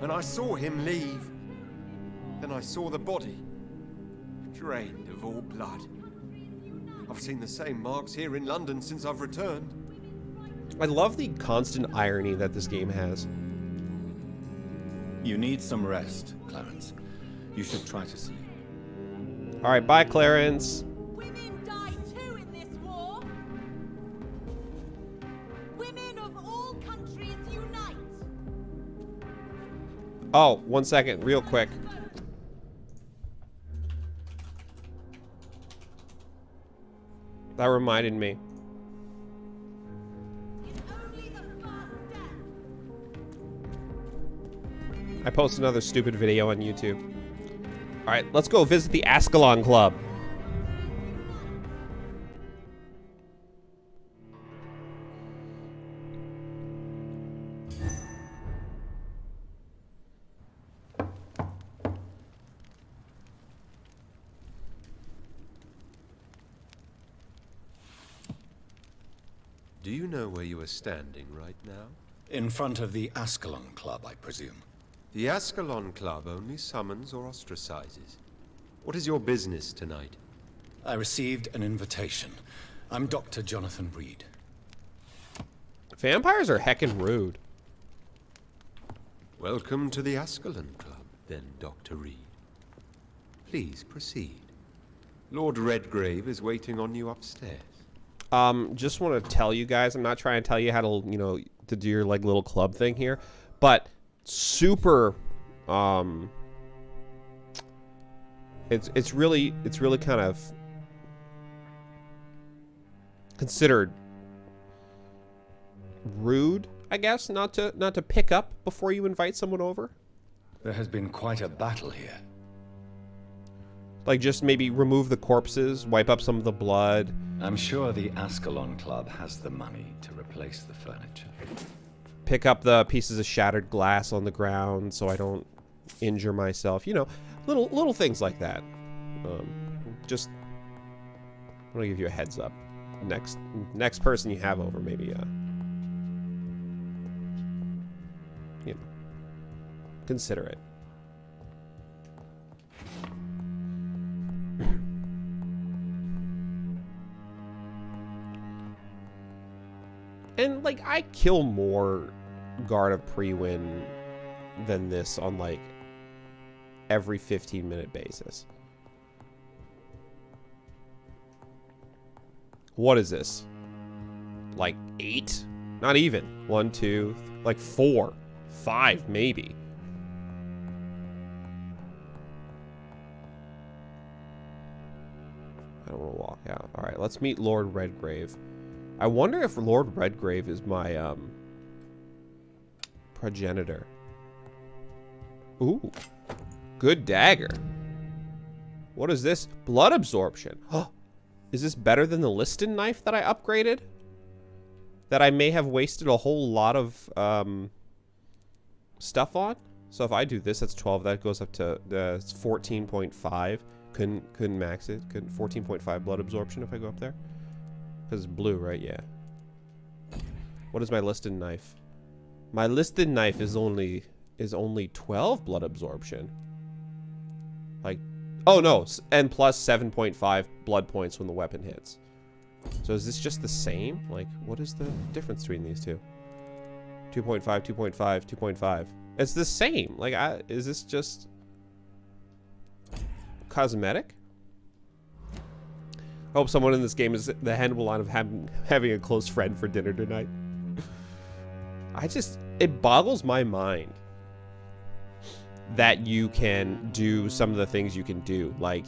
and I saw him leave. Then I saw the body, drained of all blood. I've seen the same marks here in London since I've returned. I love the constant irony that this game has. You need some rest, Clarence. You should try to sleep. All right, bye, Clarence. Women die too in this war. Women of all countries unite. Oh, 1 second, real quick. That reminded me. It's only the first step. I posted another stupid video on YouTube. All right, let's go visit the Ascalon Club. Do you know where you are standing right now? In front of the Ascalon Club, I presume. The Ascalon Club only summons or ostracizes. What is your business tonight? I received an invitation. I'm Dr. Jonathan Reed. Vampires are heckin' rude. Welcome to the Ascalon Club, then, Dr. Reed. Please proceed. Lord Redgrave is waiting on you upstairs. Just want to tell you guys, I'm not trying to tell you how to, to do your like little club thing here, but super, it's really kind of considered rude, I guess, not to pick up before you invite someone over. There has been quite a battle here. Like, just maybe remove the corpses, wipe up some of the blood. I'm sure the Ascalon Club has the money to replace the furniture. Pick up the pieces of shattered glass on the ground so I don't injure myself. Little things like that. Just, I'm gonna give you a heads up. Next person you have over, maybe, consider it. And, like, I kill more Guard of Pre-Win than this on, like, every 15-minute basis. What is this? Like, 8? Not even. 1, 2, like 4. 5, maybe. we'll walk out. All right, let's meet Lord Redgrave. I wonder if Lord Redgrave is my progenitor. Ooh, good dagger. What is this? Blood absorption. Oh, is this better than the Liston knife that I upgraded? That I may have wasted a whole lot of stuff on. So if I do this, that's 12. That goes up to 14.5. Couldn't max it. Couldn't 14.5 blood absorption if I go up there. Because it's blue, right? Yeah. What is my Liston knife? My Liston knife is only 12 blood absorption. Like, oh no, and plus 7.5 blood points when the weapon hits. So is this just the same? Like, what is the difference between these two? 2.5, 2.5, 2.5. It's the same. Like, is this just cosmetic? I hope someone in this game is the handle line of having a close friend for dinner tonight. It boggles my mind that you can do some of the things you can do, like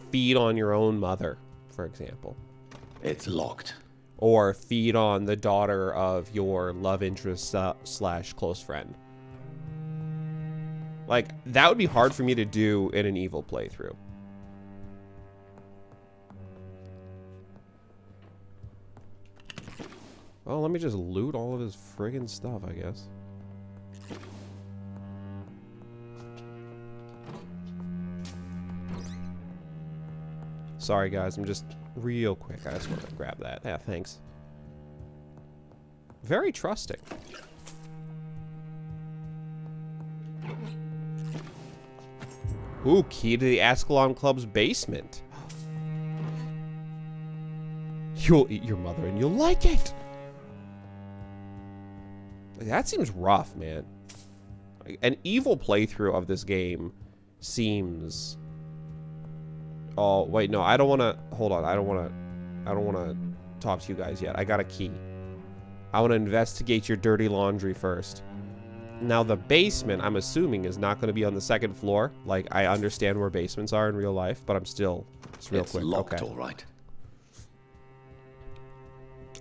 feed on your own mother, for example. It's locked. Or feed on the daughter of your love interest slash close friend. Like, that would be hard for me to do in an evil playthrough. Well, let me just loot all of his friggin' stuff, I guess. Sorry, guys. I'm just real quick. I just want to grab that. Yeah, thanks. Very trusting. Ooh, key to the Ascalon Club's basement. You'll eat your mother and you'll like it. That seems rough, man. An evil playthrough of this game seems... Oh, wait, no, I don't want to... Hold on, I don't want to talk to you guys yet. I got a key. I want to investigate your dirty laundry first. Now, the basement, I'm assuming, is not going to be on the second floor. Like, I understand where basements are in real life, but I'm still... It's real quick. Locked, okay. All right.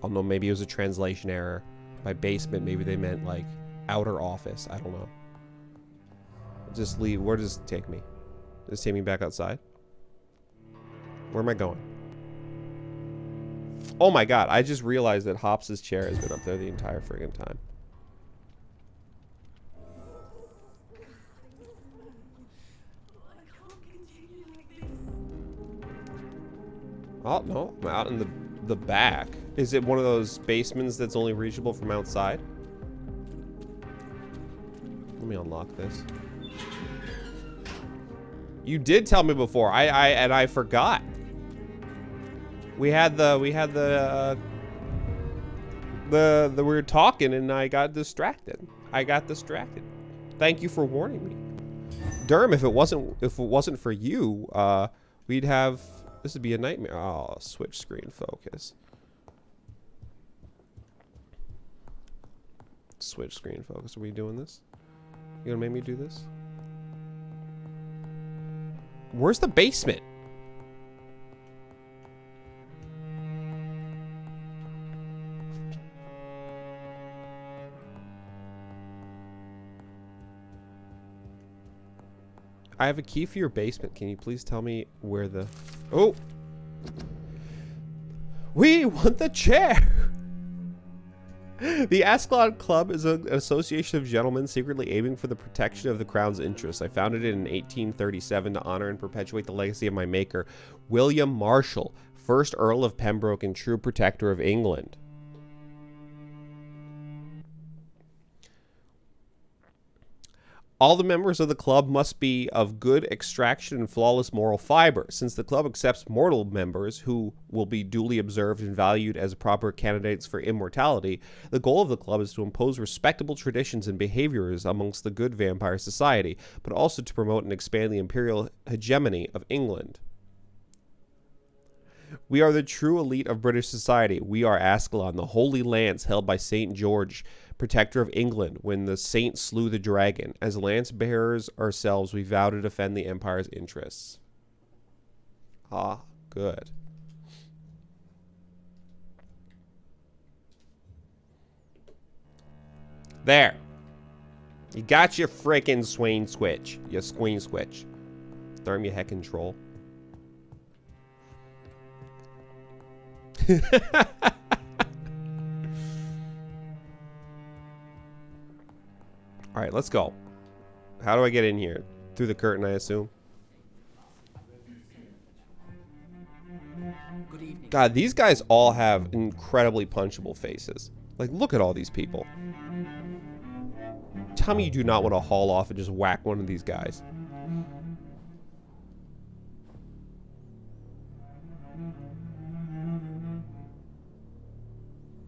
I'll know, maybe it was a translation error. By basement, maybe they meant, like, outer office. I don't know. Just leave. Where does it take me? Does it take me back outside? Where am I going? Oh my god, I just realized that Hops' chair has been up there the entire friggin' time. Oh, no. I'm out in the back. Is it one of those basements that's only reachable from outside? Let me unlock this. You did tell me before. I forgot. We were talking and I got distracted. Thank you for warning me. Durham, if it wasn't for you, we'd have... This would be a nightmare. Oh, switch screen focus. Switch screen focus. Are we doing this? You gonna make me do this? Where's the basement? I have a key for your basement. Can you please tell me where the... Oh! We want the chair! The Ascalon Club is an association of gentlemen secretly aiming for the protection of the crown's interests. I founded it in 1837 to honor and perpetuate the legacy of my maker, William Marshall, 1st Earl of Pembroke and true protector of England. All the members of the club must be of good extraction and flawless moral fiber. Since the club accepts mortal members who will be duly observed and valued as proper candidates for immortality, the goal of the club is to impose respectable traditions and behaviors amongst the good vampire society, but also to promote and expand the imperial hegemony of England. We are the true elite of British society. We are Ascalon, the holy lance held by St. George, protector of England, when the saint slew the dragon. As lance bearers ourselves, we vow to defend the Empire's interests. Ah, good. There. You got your frickin' Swain Switch. Your Squeen Switch. Therm your heckin' troll. Alright, let's go. How do I get in here? Through the curtain, I assume. God, these guys all have incredibly punchable faces. Like, look at all these people. Tell me you do not want to haul off and just whack one of these guys.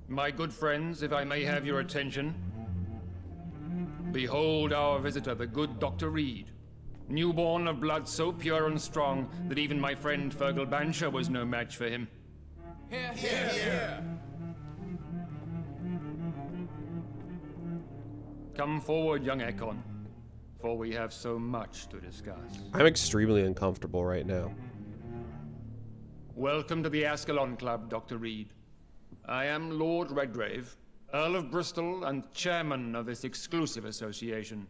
My good friends, if I may have your attention. Behold our visitor, the good Dr. Reed. Newborn of blood so pure and strong that even my friend Fergal Bansher was no match for him. Here, here, here. Come forward, young Ekon, for we have so much to discuss. I'm extremely uncomfortable right now. Welcome to the Ascalon Club, Dr. Reed. I am Lord Redgrave, Earl of Bristol and chairman of this exclusive association.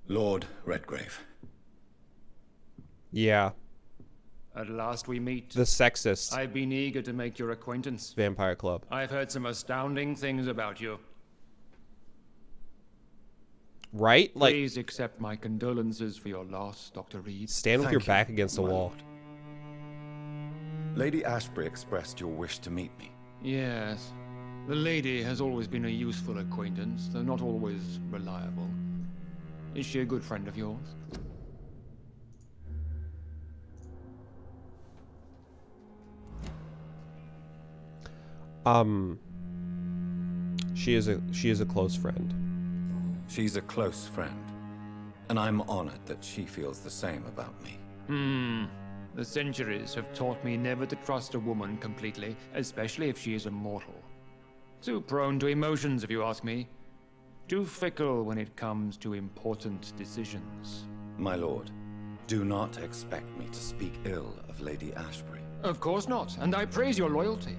Lord Redgrave. Yeah. At last we meet. The sexist I've been eager to make your acquaintance. vampire club. I've heard some astounding things about you. Right? Like, Please accept my condolences for your loss, Dr. Reed. stand with Thank your you, back against the my wall. lord. Lady Ashbury expressed your wish to meet me. Yes. The lady has always been a useful acquaintance, though not always reliable. Is she a good friend of yours? She is a close friend. She's a close friend, and I'm honored that she feels the same about me. The centuries have taught me never to trust a woman completely, especially if she is a mortal. Too prone to emotions, if you ask me. Too fickle when it comes to important decisions. My lord, do not expect me to speak ill of Lady Ashbury. Of course not, and I praise your loyalty.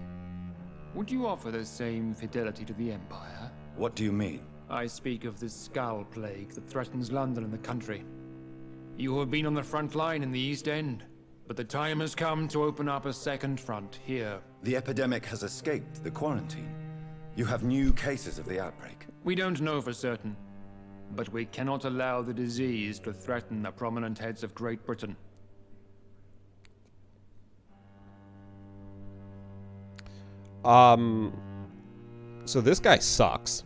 Would you offer the same fidelity to the Empire? What do you mean? I speak of the Skull Plague that threatens London and the country. You have been on the front line in the East End, but the time has come to open up a second front here. The epidemic has escaped the quarantine. You have new cases of the outbreak. We don't know for certain, but we cannot allow the disease to threaten the prominent heads of Great Britain. So this guy sucks.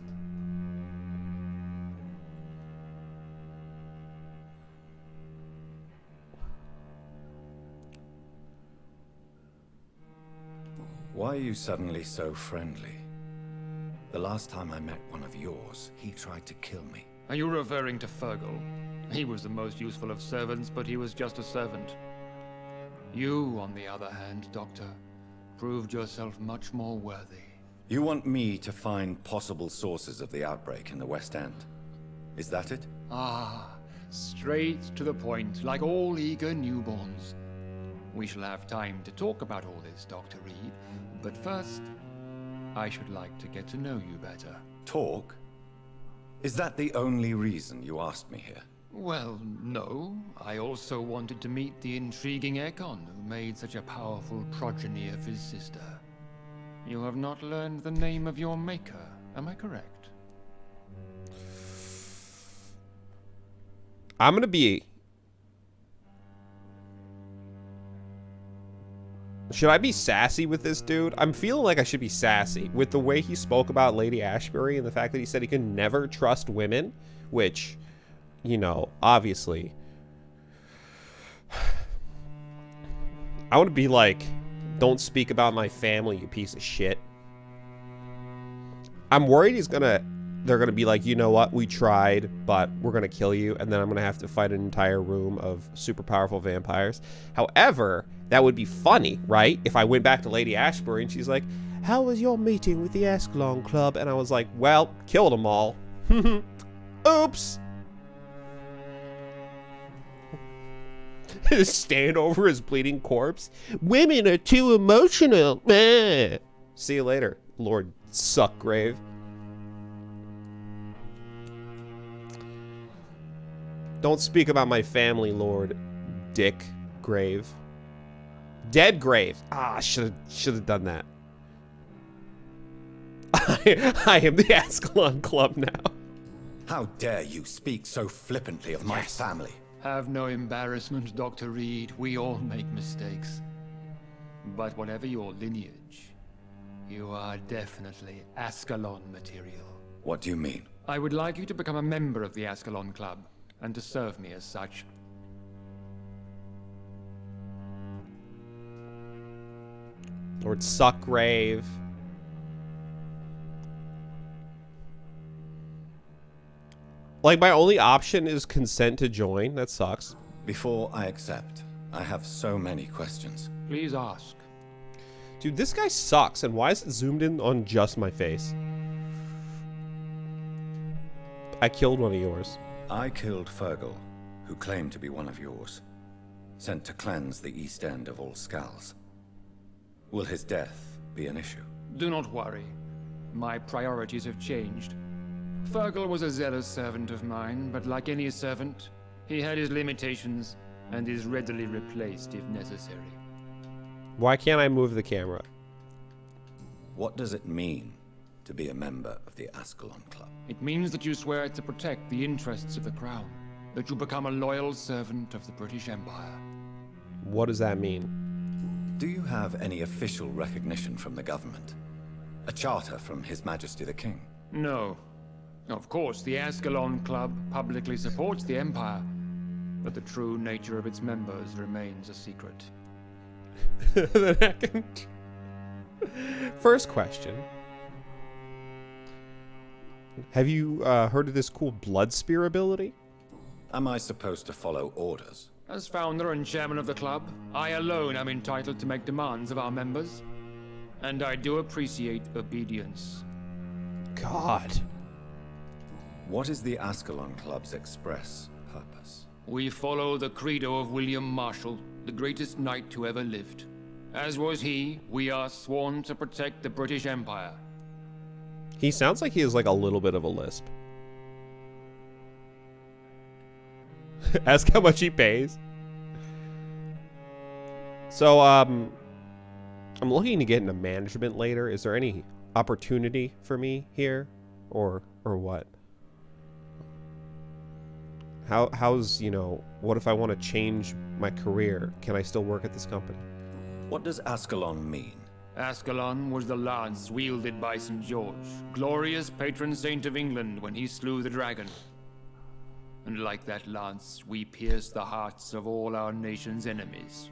Why are you suddenly so friendly? The last time I met one of yours, he tried to kill me. Are you referring to Fergal? He was the most useful of servants, but he was just a servant. You, on the other hand, Doctor, proved yourself much more worthy. You want me to find possible sources of the outbreak in the West End? Is that it? Ah, straight to the point, like all eager newborns. We shall have time to talk about all this, Dr. Reed, but first, I should like to get to know you better. Talk? Is that the only reason you asked me here? Well, no. I also wanted to meet the intriguing Ekon, who made such a powerful progeny of his sister. You have not learned the name of your maker, am I correct? I'm gonna be... Should I be sassy with this dude? I'm feeling like I should be sassy with the way he spoke about Lady Ashbury and the fact that he said he could never trust women, which, you know, obviously. I want to be like, don't speak about my family, you piece of shit. I'm worried they're gonna be like, you know what, we tried, but we're gonna kill you, and then I'm gonna have to fight an entire room of super powerful vampires. However, that would be funny, right? If I went back to Lady Ashbury and she's like, how was your meeting with the Ascalon Club? And I was like, well, killed them all. Oops. Stand over his bleeding corpse. Women are too emotional. See you later, Lord Suckgrave. Don't speak about my family, Lord Dick Grave. Dead Grave. Ah, should have done that. I am the Ascalon Club now. How dare you speak so flippantly of my family? Have no embarrassment, Dr. Reed. We all make mistakes. But whatever your lineage, you are definitely Ascalon material. What do you mean? I would like you to become a member of the Ascalon Club, and to serve me as such. Lord Suckgrave. Like, my only option is consent to join. That sucks. Before I accept, I have so many questions. Please ask. Dude, this guy sucks, and why is it zoomed in on just my face? I killed one of yours. I killed Fergal, who claimed to be one of yours. Sent to cleanse the East End of all Skulls. Will his death be an issue? Do not worry. My priorities have changed. Fergal was a zealous servant of mine, but like any servant, he had his limitations and is readily replaced if necessary. Why can't I move the camera? What does it mean to be a member of the Ascalon Club? It means that you swear to protect the interests of the Crown, that you become a loyal servant of the British Empire. What does that mean? Do you have any official recognition from the government? A charter from His Majesty the King? No. Of course, the Ascalon Club publicly supports the Empire, but the true nature of its members remains a secret. First question. Have you heard of this cool blood spear ability? Am I supposed to follow orders? As founder and chairman of the club, I alone am entitled to make demands of our members. And I do appreciate obedience. God. What is the Ascalon Club's express purpose? We follow the credo of William Marshall, the greatest knight who ever lived. As was he, we are sworn to protect the British Empire. He sounds like he has like a little bit of a lisp. Ask how much he pays. So, I'm looking to get into management later. Is there any opportunity for me here, or what? How's, you know, what if I want to change my career? Can I still work at this company? What does Ascalon mean? Ascalon was the lance wielded by St. George, glorious patron saint of England when he slew the dragon. And like that lance, we pierce the hearts of all our nation's enemies.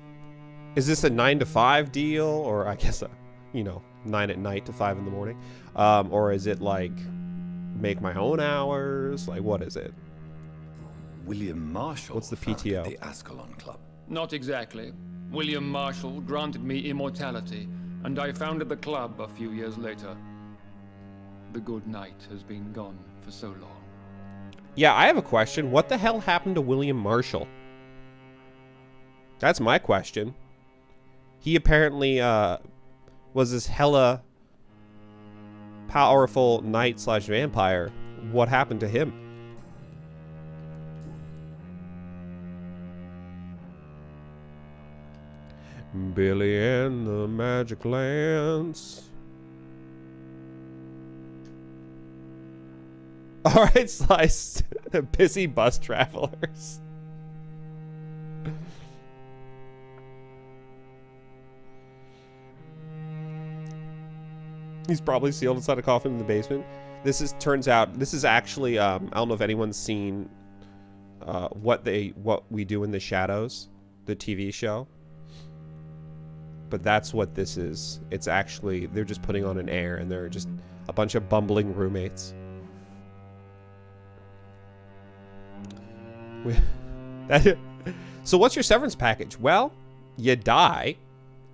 Is this a 9 to 5 deal, or I guess 9 at night to 5 in the morning, or is it like make my own hours? Like, what is it? William Marshall. What's the founded PTO? The Ascalon Club. Not exactly. William Marshall granted me immortality, and I founded the club a few years later. The good knight has been gone for so long. Yeah, I have a question. What the hell happened to William Marshall? That's my question. He apparently was this hella powerful knight / vampire. What happened to him? Billy and the Magic Lance. Alright, Slice. Busy bus travelers. He's probably sealed inside a coffin in the basement. This turns out, this is actually, I don't know if anyone's seen What We Do in the Shadows, the TV show. But that's what this is. It's actually, they're just putting on an air, and they're just a bunch of bumbling roommates. So what's your severance package? Well, you die.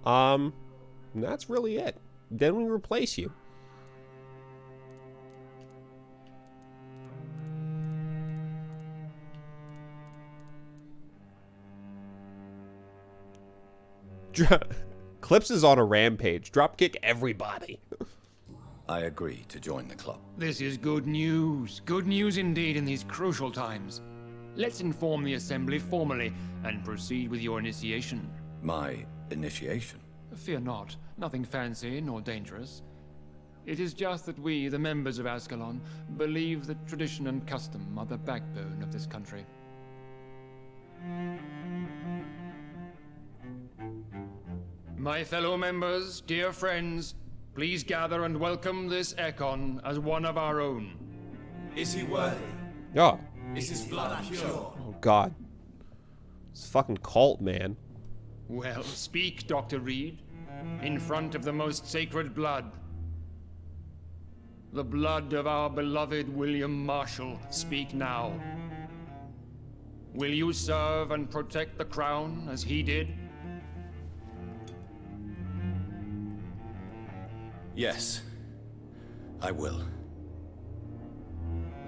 That's really it. Then we replace you. Clips is on a rampage. Dropkick everybody. I agree to join the club. This is good news. Good news indeed in these crucial times. Let's inform the assembly formally and proceed with your initiation. My initiation? Fear not. Nothing fancy nor dangerous. It is just that we, the members of Ascalon, believe that tradition and custom are the backbone of this country. My fellow members, dear friends, please gather and welcome this Ekon as one of our own. Is he worthy? Oh. Is his blood pure? Oh, God. It's a fucking cult, man. Well, speak, Dr. Reed, in front of the most sacred blood. The blood of our beloved William Marshall. Speak now. Will you serve and protect the crown as he did? Yes, I will.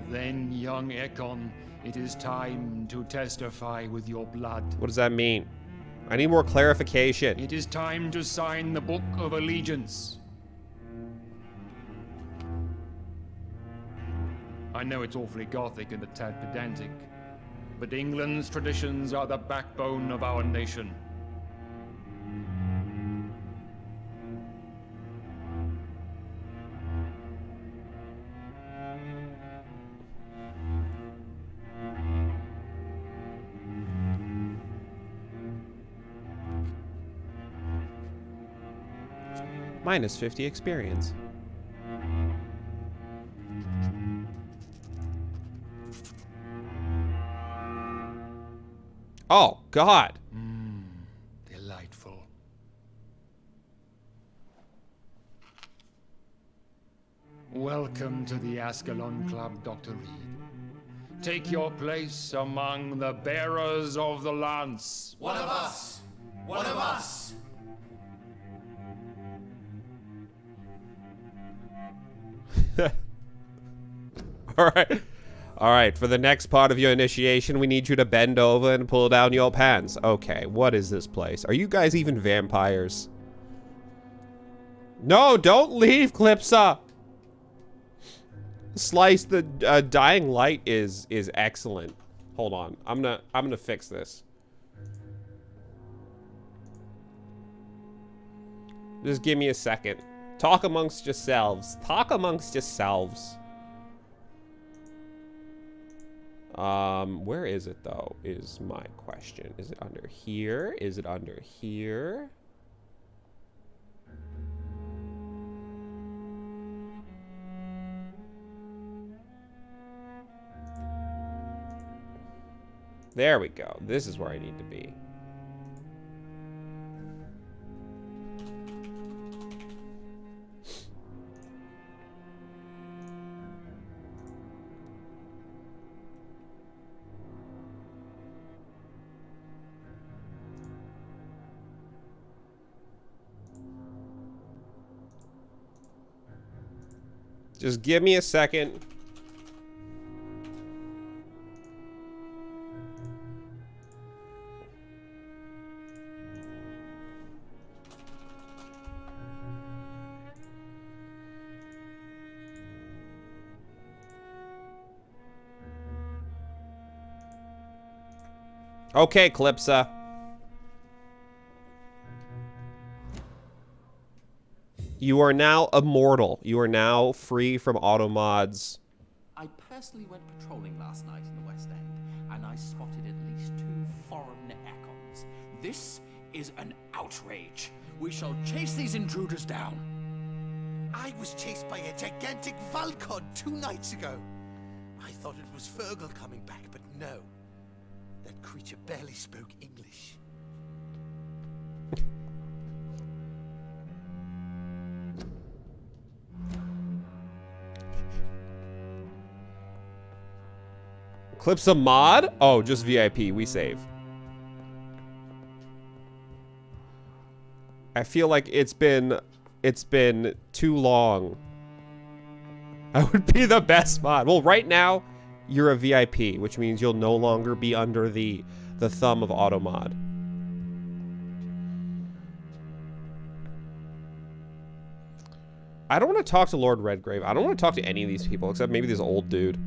Then, young Ekon, it is time to testify with your blood. What does that mean? I need more clarification. It is time to sign the Book of Allegiance. I know it's awfully gothic and a tad pedantic, but England's traditions are the backbone of our nation. Minus 50 experience. Oh, God. Delightful. Welcome to the Ascalon Club, Dr. Reed. Take your place among the bearers of the lance. One of us! One of us! All right. All right, for the next part of your initiation, we need you to bend over and pull down your pants. Okay, what is this place? Are you guys even vampires? No, don't leave, Clipsa. Slice, the dying light is excellent. Hold on. I'm gonna fix this. Just give me a second. Talk amongst yourselves. Talk amongst yourselves. Where is it though, is my question. Is it under here? Is it under here? There we go. This is where I need to be. Just give me a second. Okay, Calypsa. You are now immortal. You are now free from auto mods. I personally went patrolling last night in the West End, and I spotted at least 2 foreign Ekons. This is an outrage. We shall chase these intruders down. I was chased by a gigantic Valcod 2 nights ago. I thought it was Fergal coming back, but no. That creature barely spoke English. Clips a mod? Oh, just VIP. We save. I feel like it's been too long. I would be the best mod. Well, right now, you're a VIP, which means you'll no longer be under the thumb of Automod. I don't want to talk to Lord Redgrave. I don't want to talk to any of these people, except maybe this old dude.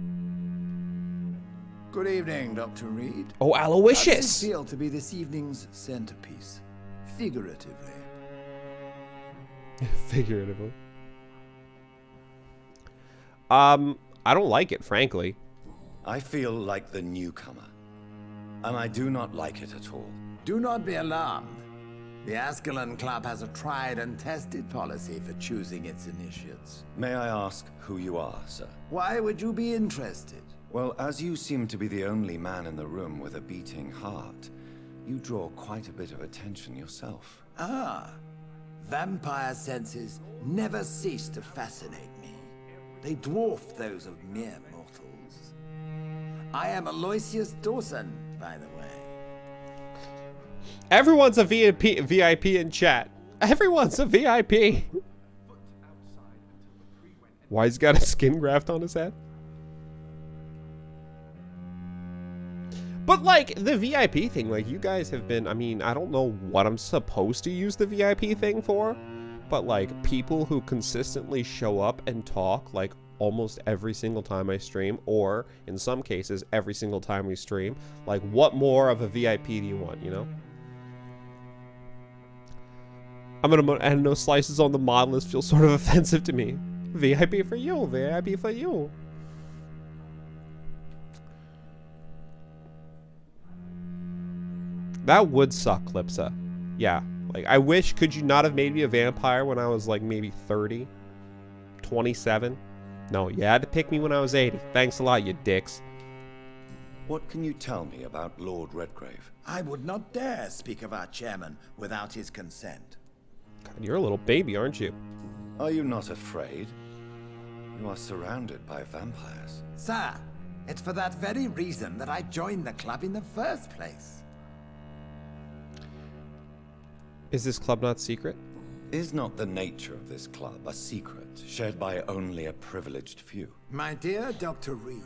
Good evening, Dr. Reed. Oh, How Aloysius! does it feel to be this evening's centerpiece? Figuratively. Figuratively. I don't like it, frankly. I feel like the newcomer, and I do not like it at all. Do not be alarmed. The Ascalon Club has a tried and tested policy for choosing its initiates. May I ask who you are, sir? Why would you be interested? Well, as you seem to be the only man in the room with a beating heart, you draw quite a bit of attention yourself. Ah, vampire senses never cease to fascinate me. They dwarf those of mere mortals. I am Aloysius Dawson, by the way. Everyone's a VIP in chat. Everyone's a VIP. Why he's got a skin graft on his head? But like the VIP thing, like you guys have been, I mean, I don't know what I'm supposed to use the VIP thing for, but like people who consistently show up and talk like almost every single time I stream, or in some cases every single time we stream, like what more of a VIP do you want, you know? I'm gonna and no slices on the mod list feels sort of offensive to me. VIP for you, VIP for you. That would suck, Lipsa. Yeah. Like, I wish, could you not have made me a vampire when I was, like, maybe 30? 27? No, you had to pick me when I was 80. Thanks a lot, you dicks. What can you tell me about Lord Redgrave? I would not dare speak of our chairman without his consent. God, you're a little baby, aren't you? Are you not afraid? You are surrounded by vampires. Sir, it's for that very reason that I joined the club in the first place. Is this club not secret? Is not the nature of this club a secret shared by only a privileged few? My dear Dr. Reed,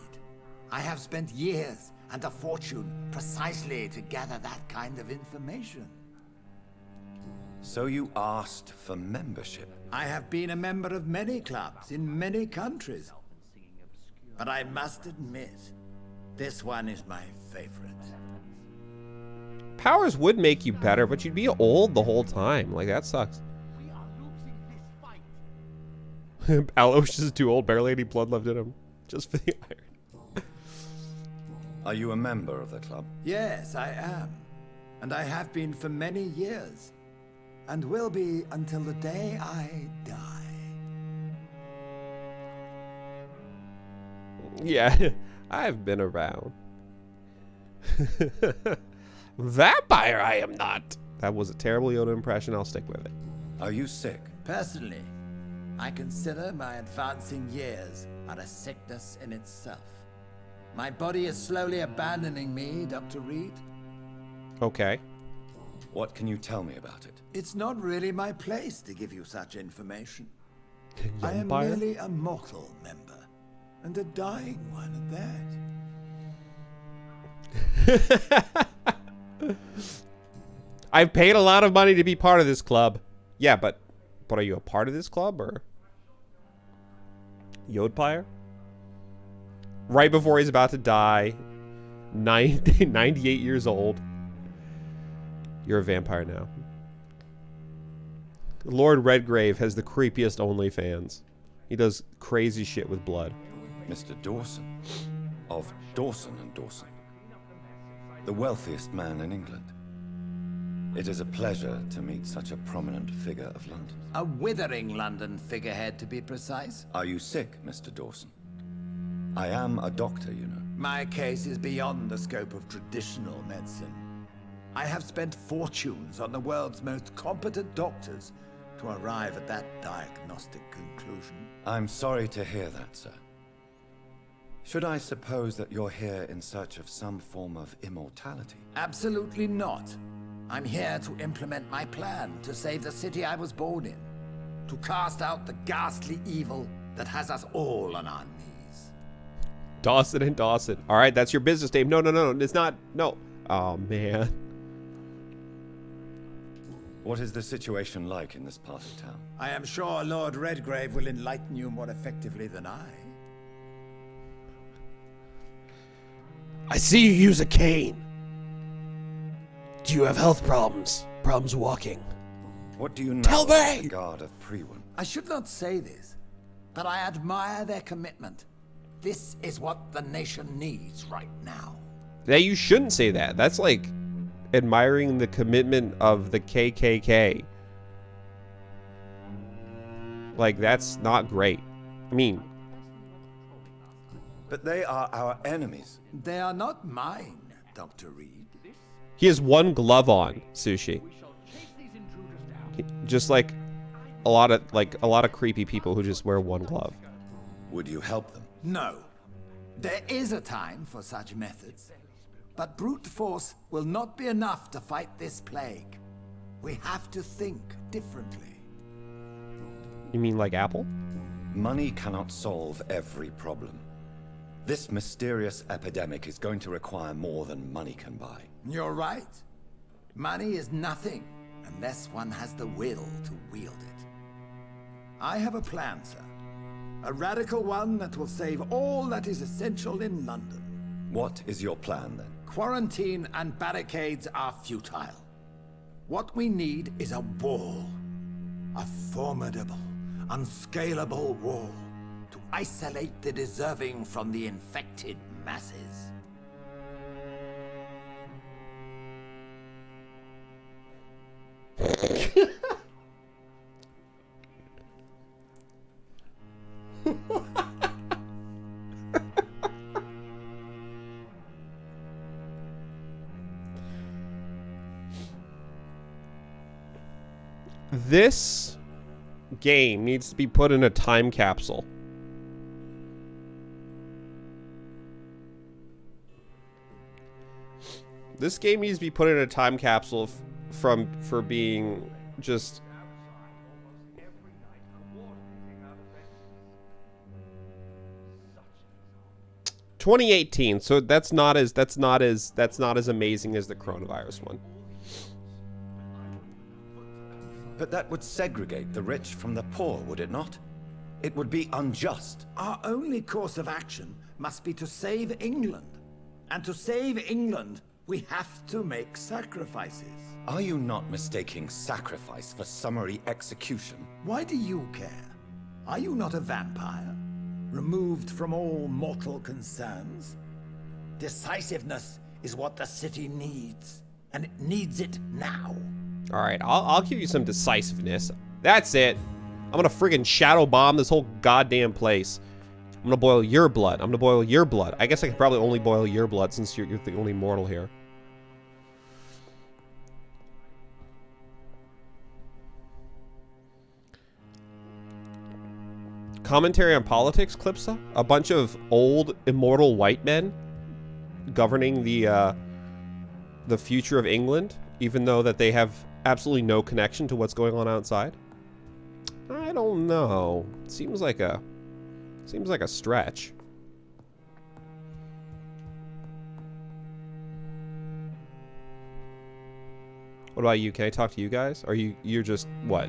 I have spent years and a fortune precisely to gather that kind of information. So you asked for membership? I have been a member of many clubs in many countries. But I must admit, this one is my favorite. Powers would make you better, but you'd be old the whole time. Like, that sucks. Aloysius is too old, barely any blood left in him. Just for the iron. Are you a member of the club? Yes, I am. And I have been for many years. And will be until the day I die. Yeah, I've been around. Vampire, I am not. That was a terrible Yoda impression. I'll stick with it. Are you sick? Personally, I consider my advancing years are a sickness in itself. My body is slowly abandoning me, Dr. Reed. Okay. What can you tell me about it? It's not really my place to give you such information. I am Vampire? merely a mortal member, and a dying one at that. I've paid a lot of money to be part of this club. Yeah, but are you a part of this club, or? Yodpire? Right before he's about to die. 98 years old. You're a vampire now. Lord Redgrave has the creepiest OnlyFans. He does crazy shit with blood. Mr. Dawson, of Dawson and Dawson, the wealthiest man in England. It is a pleasure to meet such a prominent figure of London. A withering London figurehead, to be precise. Are you sick, Mr. Dawson? I am a doctor, you know. My case is beyond the scope of traditional medicine. I have spent fortunes on the world's most competent doctors to arrive at that diagnostic conclusion. I'm sorry to hear that, sir. Should I suppose that you're here in search of some form of immortality? Absolutely not. I'm here to implement my plan to save the city I was born in. To cast out the ghastly evil that has us all on our knees. Dawson and Dawson. All right, that's your business name. No, it's not. No. Oh, man. What is the situation like in this part of town? I am sure Lord Redgrave will enlighten you more effectively than I. I see you use a cane. Do you have health problems? Problems walking? What do you know Tell about me! the Guard of Priwen? I should not say this, but I admire their commitment. This is what the nation needs right now. Yeah, you shouldn't say that. That's like admiring the commitment of the KKK. Like, that's not great. I mean... But they are our enemies. They are not mine, Dr. Reed. He has one glove on, Sushi. Just like a lot of creepy people who just wear one glove. Would you help them? No. There is a time for such methods. But brute force will not be enough to fight this plague. We have to think differently. You mean like Apple? Money cannot solve every problem. This mysterious epidemic is going to require more than money can buy. You're right. Money is nothing unless one has the will to wield it. I have a plan, sir. A radical one that will save all that is essential in London. What is your plan, then? Quarantine and barricades are futile. What we need is a wall. A formidable, unscalable wall to isolate the deserving from the infected masses. This game needs to be put in a time capsule. This game needs to be put in a time capsule for being just 2018. So that's not as amazing as the coronavirus one. But that would segregate the rich from the poor, would it not? It would be unjust. Our only course of action must be to save England. And to save England, we have to make sacrifices. Are you not mistaking sacrifice for summary execution? Why do you care? Are you not a vampire? Removed from all mortal concerns? Decisiveness is what the city needs. And it needs it now. Alright, I'll give you some decisiveness. That's it. I'm gonna friggin' shadow bomb this whole goddamn place. I'm gonna boil your blood. I'm gonna boil your blood. I guess I could probably only boil your blood since you're the only mortal here. Commentary on politics, Clipsa? A bunch of old, immortal white men governing the future of England, even though that they have absolutely no connection to what's going on outside? I don't know. Seems like a stretch. What about you? Can I talk to you guys? Are you're just what?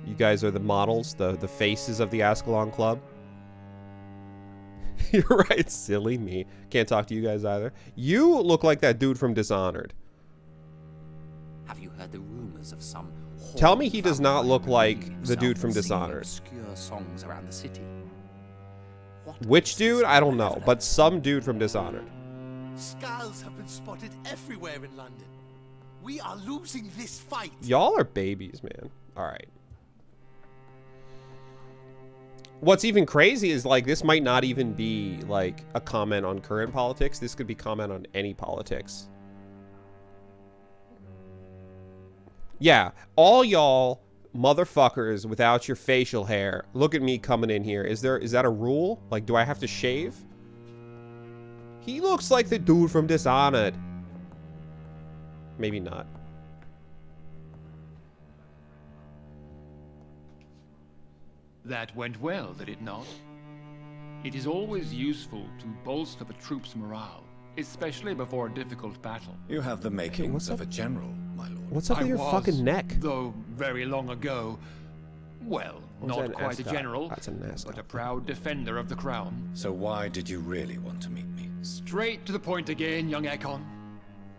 You guys are the models, the faces of the Ascalon Club? You're right, silly me. Can't talk to you guys either. You look like that dude from Dishonored. Have you heard the rumors of some? Tell me he does not look like the dude from Dishonored. Obscure songs around the city. Which dude? I don't know, but some dude from Dishonored. Skulls have been spotted everywhere in London. We are losing this fight. Y'all are babies, man. All right. What's even crazy is, like, this might not even be, like, a comment on current politics. This could be comment on any politics. Yeah, all y'all motherfuckers without your facial hair, look at me coming in here. Is that a rule? Like, do I have to shave? He looks like the dude from Dishonored. Maybe not. That went well, did it not? It is always useful to bolster the troops' morale, especially before a difficult battle. You have the makings of a general, my lord. What's up with your fucking neck? Though very long ago, well, not quite a general, That's an ascot. but a proud defender of the crown. So why did you really want to meet me? Straight to the point again, young Ekon.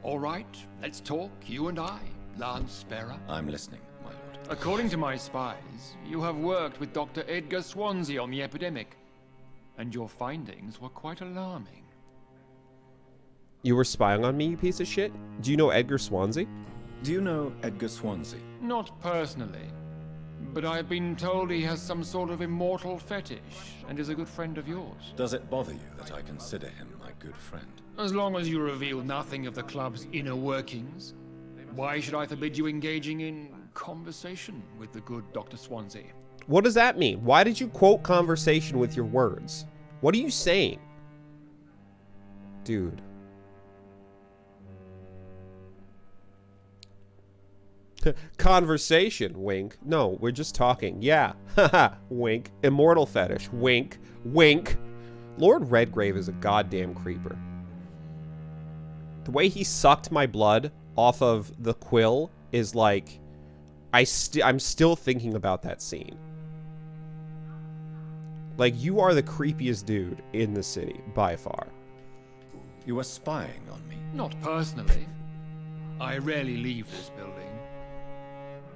All right, let's talk, you and I, Lance Sparrow. I'm listening, my lord. According to my spies, you have worked with Dr. Edgar Swansea on the epidemic, and your findings were quite alarming. You were spying on me, you piece of shit? Do you know Edgar Swansea? Do you know Edgar Swansea? Not personally, but I've been told he has some sort of immortal fetish and is a good friend of yours. Does it bother you that I consider him my good friend? As long as you reveal nothing of the club's inner workings, why should I forbid you engaging in conversation with the good Dr. Swansea? What does that mean? Why did you quote conversation with your words? What are you saying? Dude. Conversation, wink. No, we're just talking. Yeah, haha, wink. Immortal fetish, wink, wink. Lord Redgrave is a goddamn creeper. The way he sucked my blood off of the quill is like, I'm still thinking about that scene. Like, you are the creepiest dude in the city, by far. You are spying on me? Not personally. I rarely leave this building.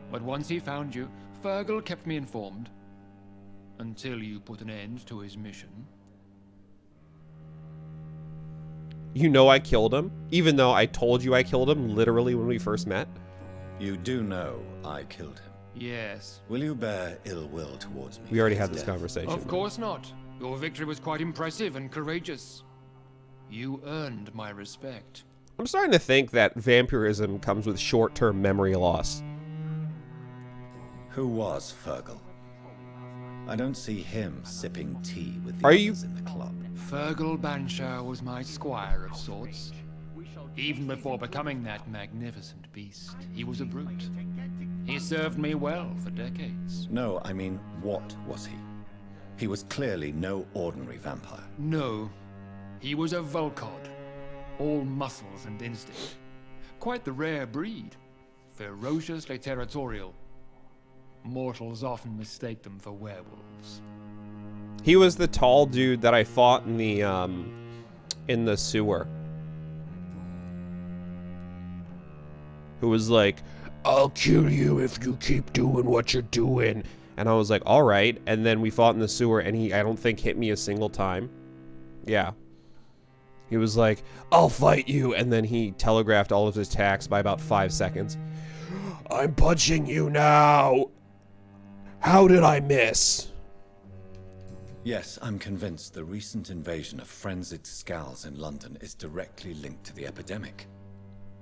But once he found you, Fergal kept me informed. Until you put an end to his mission. You know I killed him, even though I told you I killed him literally when we first met? You do know I killed him? Yes. Will you bear ill will towards me? We already had this conversation. Of course not. Your victory was quite impressive and courageous. You earned my respect. I'm starting to think that vampirism comes with short-term memory loss. Who was Fergal? I don't see him sipping tea with the Are others in the club. Fergal Banshire was my squire of sorts. Even before becoming that magnificent beast, he was a brute. He served me well for decades. No, I mean, what was he? He was clearly no ordinary vampire. No, he was a Volcod. All muscles and instinct. Quite the rare breed. Ferociously territorial. Mortals often mistake them for werewolves. He was the tall dude that I fought in the sewer. Who was like, I'll kill you if you keep doing what you're doing. And I was like, all right. And then we fought in the sewer and he, I don't think, hit me a single time. Yeah. He was like, I'll fight you. And then he telegraphed all of his attacks by about 5 seconds. I'm punching you now. How did I miss? Yes, I'm convinced the recent invasion of frenzied scowls in London is directly linked to the epidemic.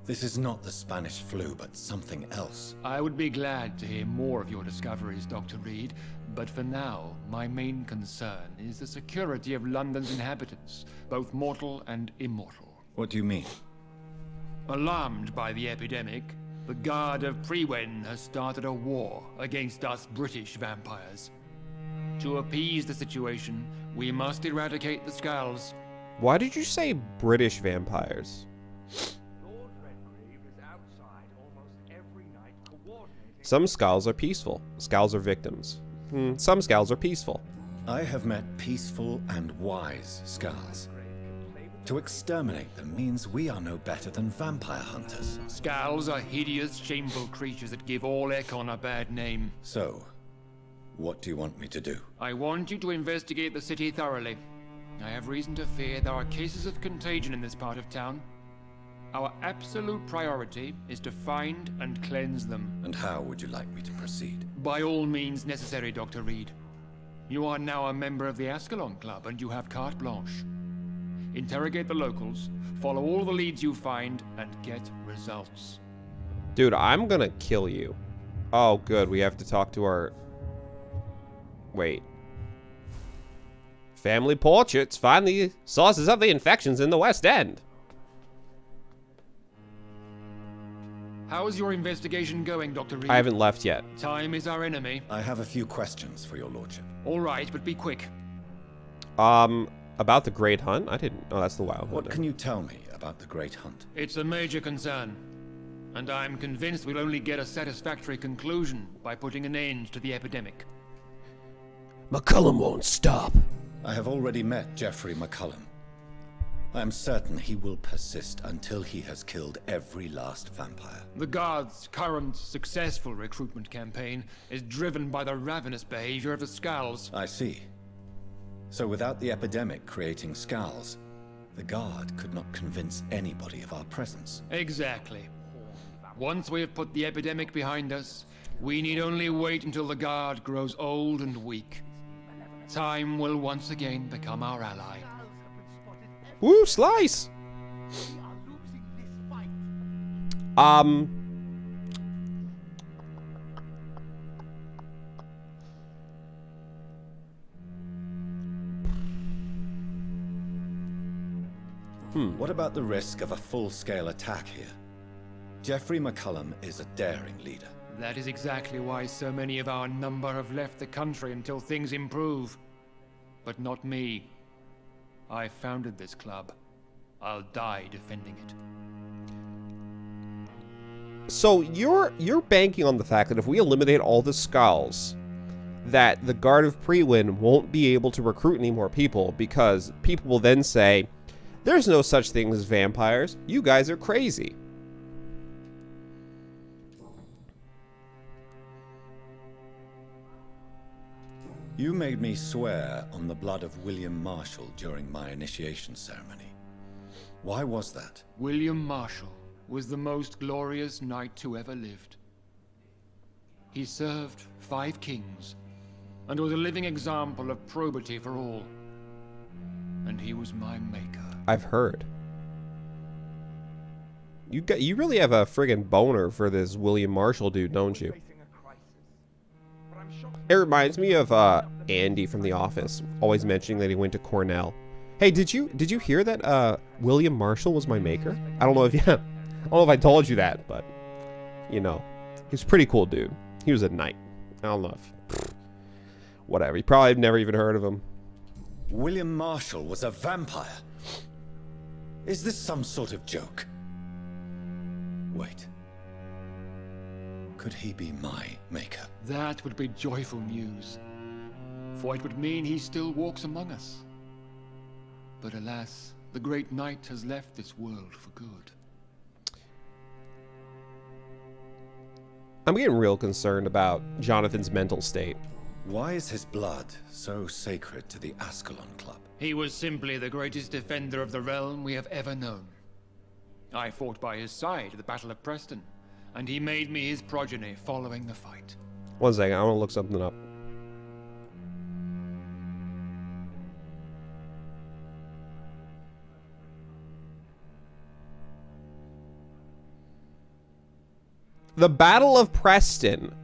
This is not the Spanish flu, but something else. I would be glad to hear more of your discoveries, Dr. Reed, but for now, my main concern is the security of London's inhabitants, both mortal and immortal. What do you mean? Alarmed by the epidemic, the Guard of Prewen has started a war against us British vampires. To appease the situation, we must eradicate the Scowls. Why did you say British vampires? Some Scowls are peaceful. Scowls are victims. Some Scowls are peaceful. I have met peaceful and wise Scowls. To exterminate them means we are no better than vampire hunters. Scowls are hideous, shameful creatures that give all Ekon a bad name. So, what do you want me to do? I want you to investigate the city thoroughly. I have reason to fear there are cases of contagion in this part of town. Our absolute priority is to find and cleanse them. And how would you like me to proceed? By all means necessary, Dr. Reed. You are now a member of the Ascalon Club and you have carte blanche. Interrogate the locals, follow all the leads you find, and get results. Dude, I'm gonna kill you. Oh, good. We have to talk to our... Wait. Family portraits find the sources of the infections in the West End. How is your investigation going, Dr. Reed? I haven't left yet. Time is our enemy. I have a few questions for your lordship. All right, but be quick. About the Great Hunt? I didn't... Oh, that's the Wild Hunt. What can you tell me about the Great Hunt? It's a major concern. And I'm convinced we'll only get a satisfactory conclusion by putting an end to the epidemic. McCullum won't stop. I have already met Geoffrey McCullum. I am certain he will persist until he has killed every last vampire. The Guard's current successful recruitment campaign is driven by the ravenous behavior of the Skulls. I see. So without the epidemic creating Skulls, the Guard could not convince anybody of our presence. Exactly. Once we have put the epidemic behind us, we need only wait until the Guard grows old and weak. Time will once again become our ally. Woo, slice! What about the risk of a full-scale attack here? Jeffrey McCullum is a daring leader. That is exactly why so many of our number have left the country until things improve. But not me. I founded this club. I'll die defending it. So you're banking on the fact that if we eliminate all the Skulls, that the Guard of Prewin won't be able to recruit any more people, because people will then say, there's no such thing as vampires. You guys are crazy. You made me swear on the blood of William Marshall during my initiation ceremony. Why was that? William Marshall was the most glorious knight who ever lived. He served 5 kings, and was a living example of probity for all. And he was my maker. I've heard. You really have a friggin' boner for this William Marshall dude, don't you? It reminds me of Andy from The Office, always mentioning that he went to Cornell. Hey, did you hear that William Marshall was my maker? I don't know if I told you that, but you know, he's a pretty cool dude. He was a knight. I don't know if whatever. You probably have never even heard of him. William Marshall was a vampire. Is this some sort of joke? Wait. Could he be my maker? That would be joyful news, for it would mean he still walks among us. But alas, the great knight has left this world for good. I'm getting real concerned about Jonathan's mental state. Why is his blood so sacred to the Ascalon Club? He was simply the greatest defender of the realm we have ever known. I fought by his side at the Battle of Preston, and he made me his progeny following the fight. One second, I want to look something up. The Battle of Preston.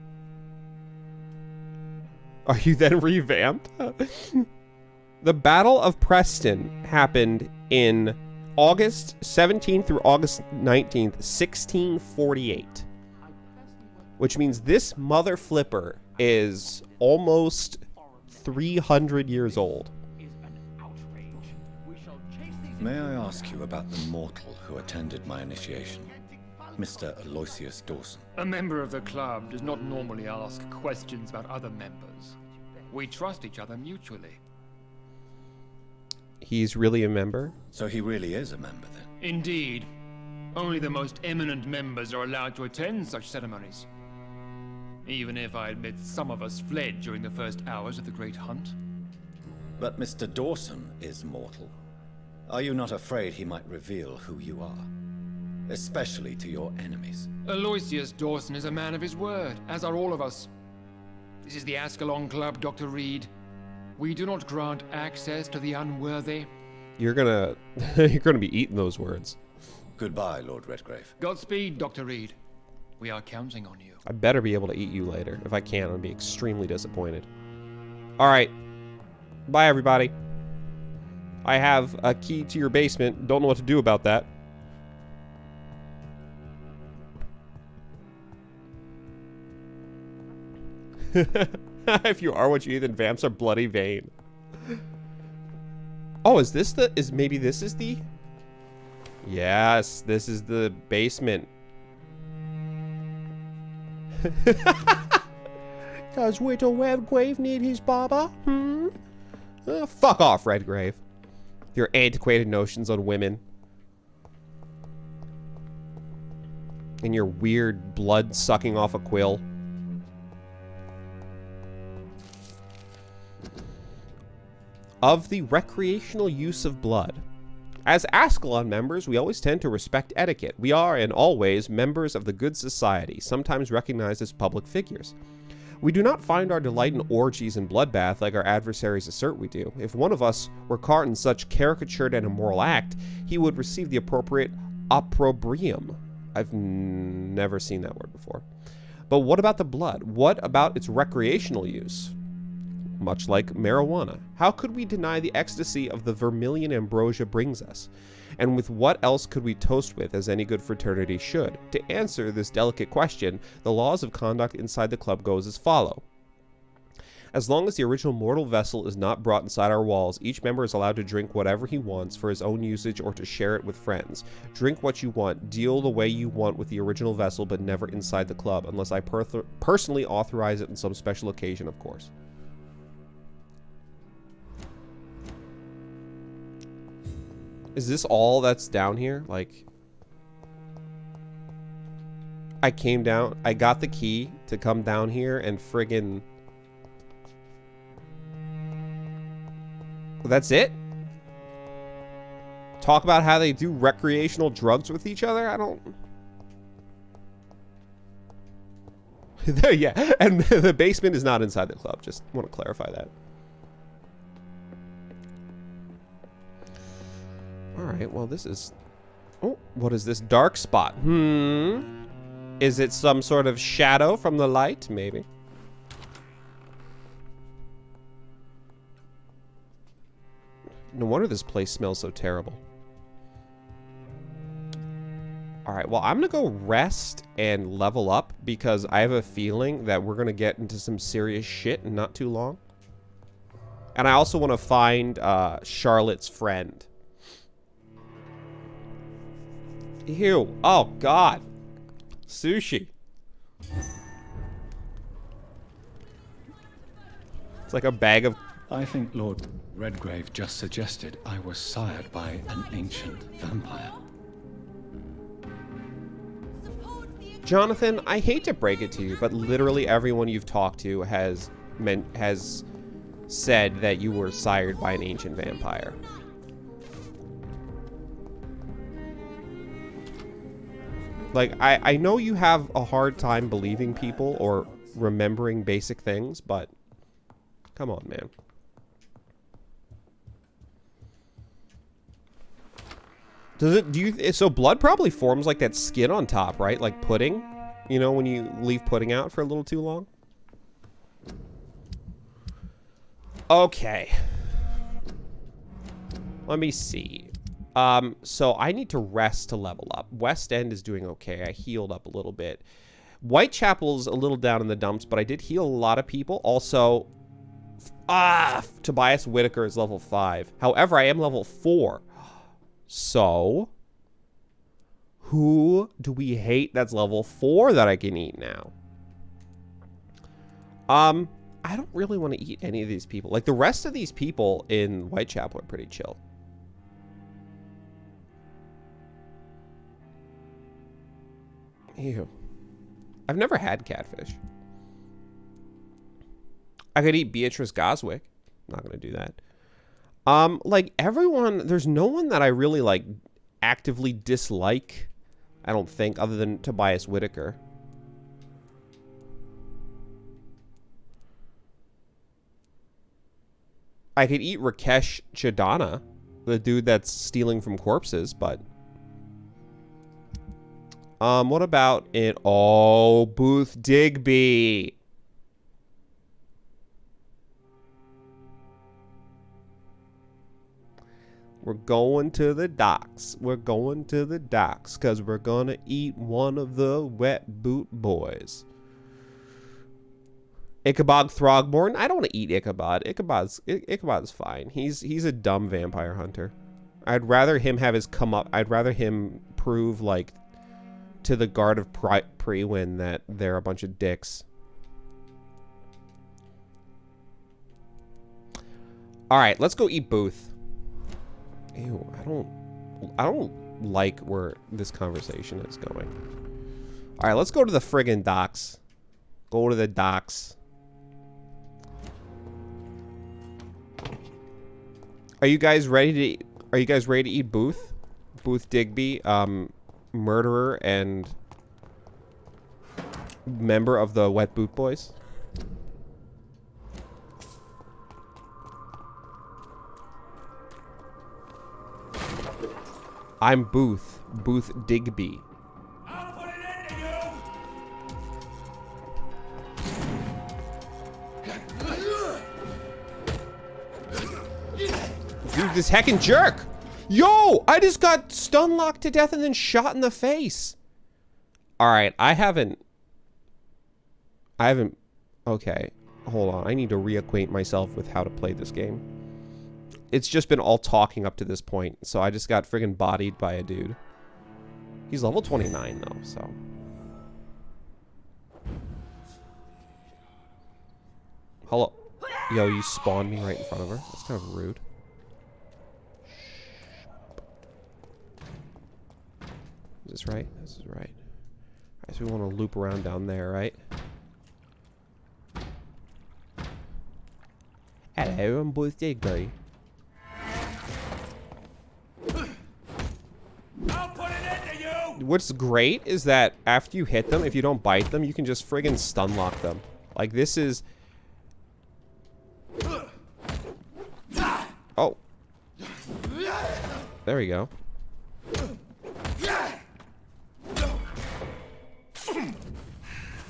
Are you then revamped? The Battle of Preston happened in August 17th through August 19th, 1648. Which means this mother flipper is almost 300 years old. May I ask you about the mortal who attended my initiation? Mr. Aloysius Dawson. A member of the club does not normally ask questions about other members. We trust each other mutually. He's really a member? So he really is a member then? Indeed. Only the most eminent members are allowed to attend such ceremonies. Even if I admit some of us fled during the first hours of the Great Hunt. But Mr. Dawson is mortal. Are you not afraid he might reveal who you are? Especially to your enemies. Aloysius Dawson is a man of his word, as are all of us. This is the Ascalon Club, Dr. Reed. We do not grant access to the unworthy. You're gonna be eating those words. Goodbye, Lord Redgrave. Godspeed, Dr. Reed. We are counting on you. I better be able to eat you later. If I can't, I'll be extremely disappointed. Alright. Bye, everybody. I have a key to your basement. Don't know what to do about that. If you are what you eat, then vamps are bloody vain. Oh, maybe this is the... Yes, this is the basement. Does Widow Redgrave need his barber? Fuck off, Redgrave. Your antiquated notions on women. And your weird blood sucking off a quill. Of the recreational use of blood. As Ascalon members, we always tend to respect etiquette. We are, and always, members of the good society, sometimes recognized as public figures. We do not find our delight in orgies and bloodbath like our adversaries assert we do. If one of us were caught in such caricatured and immoral act, he would receive the appropriate opprobrium. I've never seen that word before. But what about the blood? What about its recreational use? Much like marijuana. How could we deny the ecstasy of the vermilion ambrosia brings us? And with what else could we toast with, as any good fraternity should? To answer this delicate question, the laws of conduct inside the club goes as follow. As long as the original mortal vessel is not brought inside our walls, each member is allowed to drink whatever he wants for his own usage or to share it with friends. Drink what you want, deal the way you want with the original vessel, but never inside the club, unless I personally authorize it on some special occasion, of course. Is this all that's down here? Like, I came down, I got the key to come down here and friggin'... That's it? Talk about how they do recreational drugs with each other? I don't... There, yeah, and the basement is not inside the club. Just want to clarify that. Alright, well this is... Oh, what is this dark spot? Is it some sort of shadow from the light? Maybe. No wonder this place smells so terrible. Alright, well I'm gonna go rest and level up because I have a feeling that we're gonna get into some serious shit in not too long. And I also want to find Charlotte's friend. Ew. Oh, God. Sushi. It's like a bag of... I think Lord Redgrave just suggested I was sired by an ancient vampire. Jonathan, I hate to break it to you, but literally everyone you've talked to has said that you were sired by an ancient vampire. Like, I know you have a hard time believing people or remembering basic things, but come on, man. So blood probably forms like that skin on top, right? Like pudding, you know, when you leave pudding out for a little too long. Okay. Let me see. So I need to rest to level up. West End is doing okay. I healed up a little bit. Whitechapel's a little down in the dumps, but I did heal a lot of people. Also, Tobias Whitaker is level 5. However, I am level 4. So, who do we hate that's level 4 that I can eat now? I don't really want to eat any of these people. Like, the rest of these people in Whitechapel are pretty chill. Ew. I've never had catfish. I could eat Beatrice Goswick. I'm not going to do that. Like, everyone... There's no one that I really, like, actively dislike, I don't think, other than Tobias Whitaker. I could eat Rakesh Chidana, the dude that's stealing from corpses, but... what about it? Oh, Booth Digby. We're going to the docks. We're going to the docks because we're going to eat one of the wet boot boys. Ichabod Throgmorton. I don't want to eat Ichabod. Ichabod's fine. He's a dumb vampire hunter. I'd rather him have his come up. I'd rather him prove, like, to the guard of Prewin that they're a bunch of dicks. Alright, let's go eat Booth. Ew, I don't like where this conversation is going. All right, let's go to the friggin' docks. Go to the docks. Are you guys ready to eat Booth? Booth Digby, murderer and member of the Wet Boot Boys? I'm Booth Digby. I'll put it into you! Dude, this heckin' jerk! Yo! I just got stun locked to death and then shot in the face. Alright, I haven't... Okay, hold on. I need to reacquaint myself with how to play this game. It's just been all talking up to this point, so I just got friggin' bodied by a dude. He's level 29 though, so... Hello. Yo, you spawned me right in front of her. That's kind of rude. Is this right? This is right. Alright, so we want to loop around down there, right? Hello, I'm Booth Digby. I'll put it into you! What's great is that after you hit them, if you don't bite them, you can just friggin' stun lock them. Like, this is... Oh. There we go.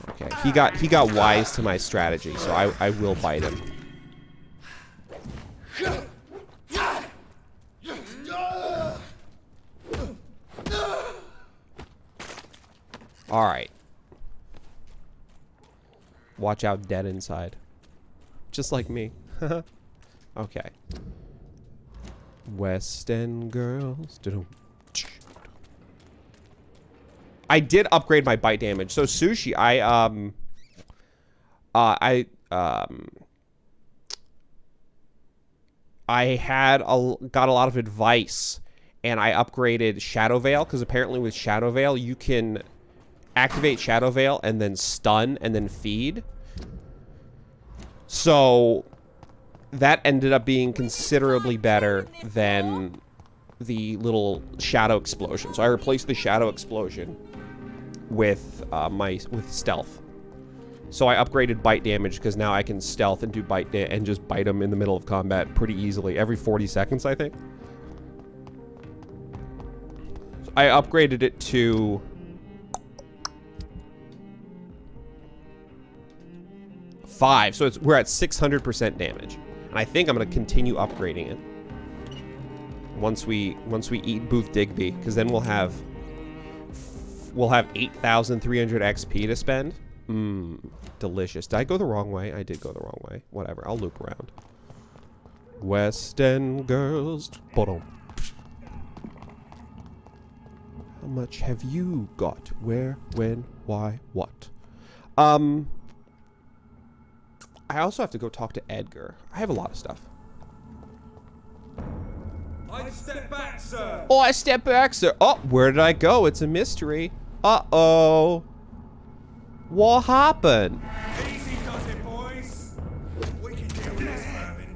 Okay, he got wise to my strategy, so I will bite him. All right. Watch out, dead inside. Just like me. Okay. West End girls. I did upgrade my bite damage. So Sushi, I got a lot of advice, and I upgraded Shadow Veil, because apparently with Shadow Veil you can activate Shadow Veil and then stun and then feed. So that ended up being considerably better than the little Shadow Explosion. So I replaced the Shadow Explosion with stealth. So I upgraded bite damage because now I can stealth and do bite and just bite them in the middle of combat pretty easily every 40 seconds, I think. So I upgraded it to 5, so we're at 600% damage, and I think I'm gonna continue upgrading it once we eat Booth Digby, because then we'll have 8,300 XP to spend. Delicious. Did I go the wrong way? I did go the wrong way. Whatever. I'll loop around. West End girls. How much have you got? Where? When? Why? What? I also have to go talk to Edgar. I have a lot of stuff. I step back, sir. Oh, I step back, sir. Oh, where did I go? It's a mystery. Uh-oh. What happened? Easy does it, boys. We can deal with this vermin.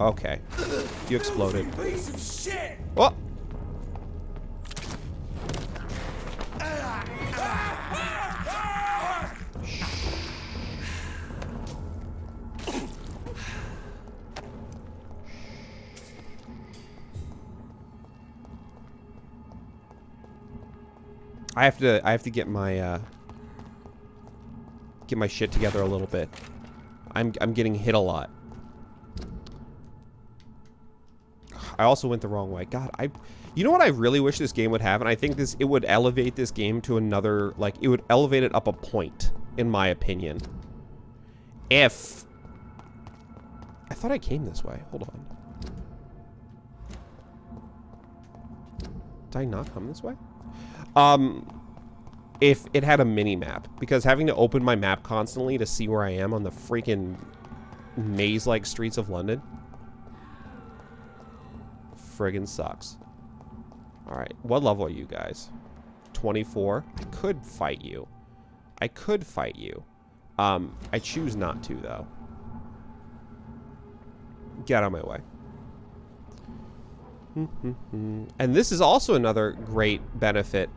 Okay. You exploded. You piece of shit. Oh. I have to get my shit together a little bit. I'm getting hit a lot. I also went the wrong way. God, you know what I really wish this game would have, and I think it would elevate this game to another, like, it would elevate it up a point, in my opinion. If I thought I came this way. Hold on. Did I not come this way? if it had a mini map, because having to open my map constantly to see where I am on the freaking maze-like streets of London friggin' sucks. Alright, what level are you guys? 24? I could fight you. I could fight you. I choose not to, though. Get out of my way. And this is also another great benefit.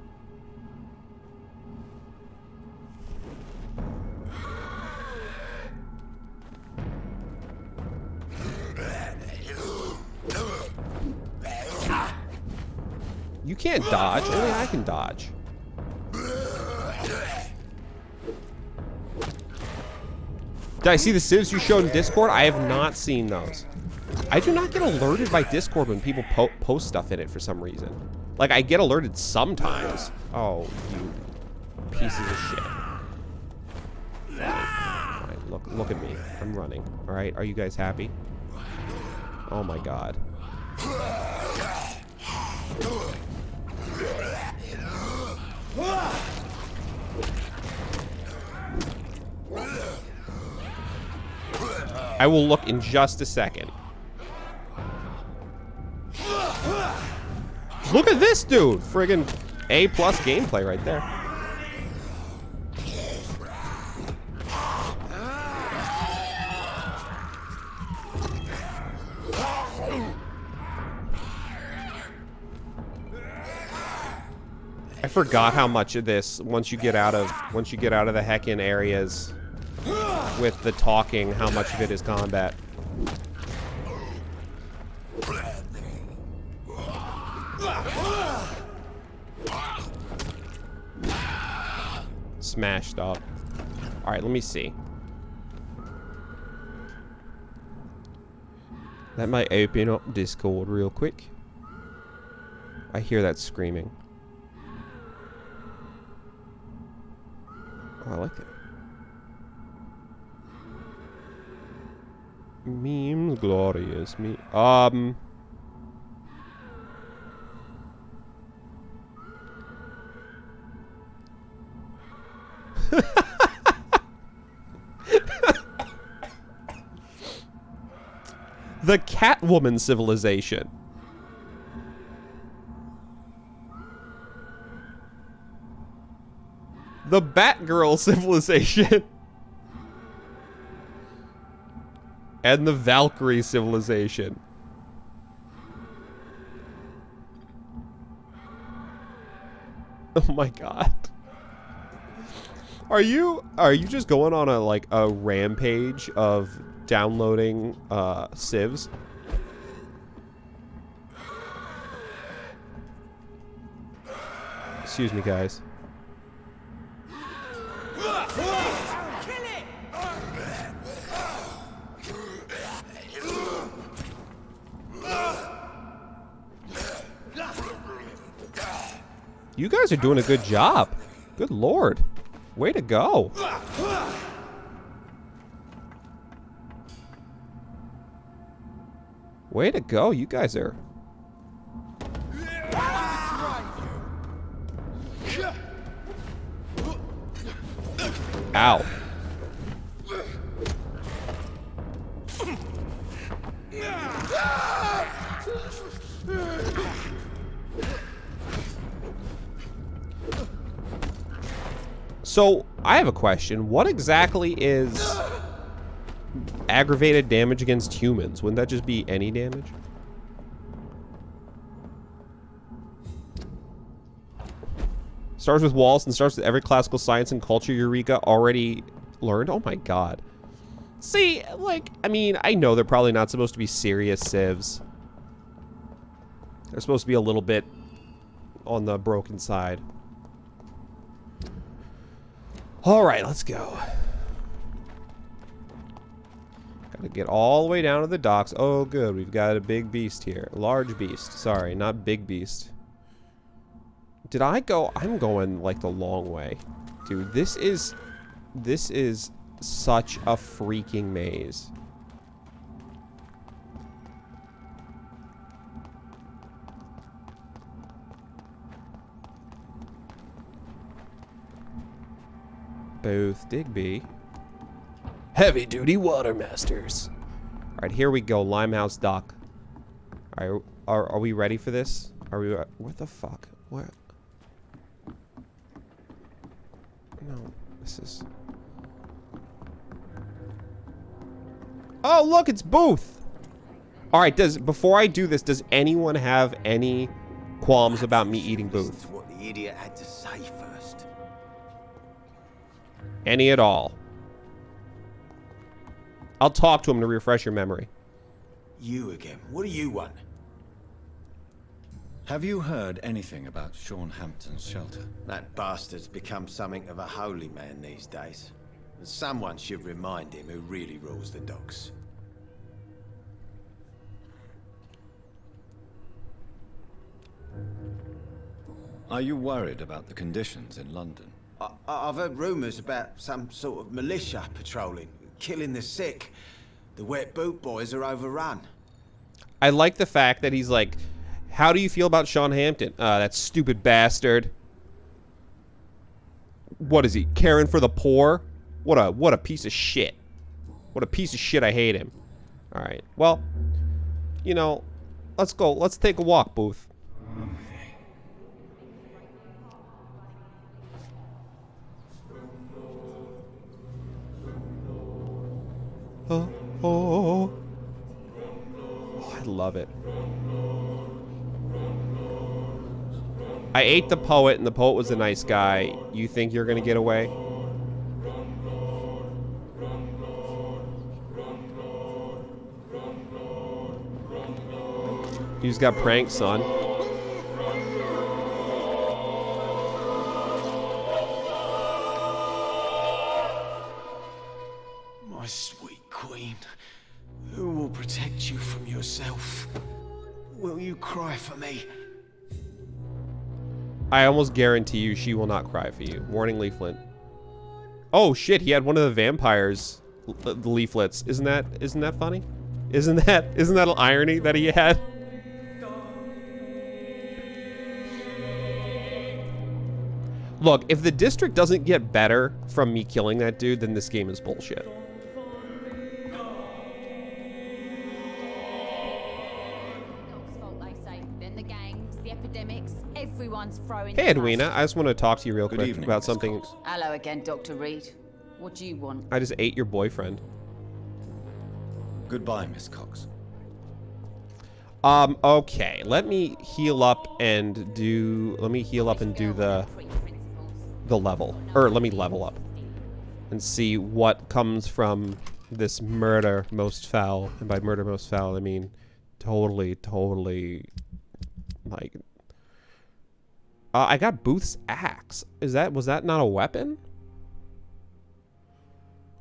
You can't dodge. Only I can dodge. Did I see the civs you showed in Discord? I have not seen those. I do not get alerted by Discord when people post stuff in it for some reason. Like, I get alerted sometimes. Oh, you pieces of shit. Fine. Look at me. I'm running. All right, are you guys happy? Oh my god. I will look in just a second. Look at this dude! Friggin' A+ gameplay right there. I forgot how much of this once you get out of the heckin' areas with the talking, how much of it is combat. Smashed up. Alright, let me see. That might open up Discord real quick. I hear that screaming. Oh, I like that. Memes glorious. The Catwoman civilization. The Batgirl civilization. And the Valkyrie civilization. Oh my god. Are you just going on a rampage of downloading civs? Excuse me, guys. You guys are doing a good job. Good lord. Way to go. Way to go. You guys are... Ow. So, I have a question. What exactly is aggravated damage against humans? Wouldn't that just be any damage? Starts with walls and starts with every classical science and culture Eureka already learned? Oh my god. See, like, I mean, I know they're probably not supposed to be serious civs. They're supposed to be a little bit on the broken side. Alright, let's go. Gotta get all the way down to the docks. Oh, good. We've got a big beast here. Large beast. Sorry, not big beast. Did I go? I'm going, like, the long way. Dude, this is such a freaking maze. Booth, Digby. Heavy duty watermasters. All right, here we go. Limehouse Dock. All right, are we ready for this? Are we? What the fuck? What? No, this is. Oh, look, it's Booth. All right, before I do this, does anyone have any qualms about me eating Booth? What the idiot had to say first. Any at all? I'll talk to him to refresh your memory. You again. What do you want? Have you heard anything about Sean Hampton's shelter? That bastard's become something of a holy man these days. And someone should remind him who really rules the docks. Are you worried about the conditions in London? I've heard rumours about some sort of militia patrolling, killing the sick. The wet boot boys are overrun. I like the fact that he's like, how do you feel about Sean Hampton? That stupid bastard. What is he, caring for the poor? What a piece of shit. What a piece of shit, I hate him. All right, well, you know, let's go. Let's take a walk, Booth. Oh, I love it. I ate the poet, and the poet was a nice guy. You think you're gonna get away? You just got pranked, son. My sweet queen, who will protect you from yourself? Will you cry for me? I almost guarantee you she will not cry for you. Warning leaflet. Oh shit, he had one of the vampires the leaflets. Isn't that funny? Isn't that an irony that he had? Look, if the district doesn't get better from me killing that dude, then this game is bullshit. Hey, Edwina, I just want to talk to you real quick about something. Hello again, Dr. Reed. What do you want? I just ate your boyfriend. Goodbye, Miss Cox. Okay. Let me heal up and do the level. Or let me level up. And see what comes from this murder most foul. And by murder most foul, I mean totally, like... I got Booth's axe. Was that not a weapon?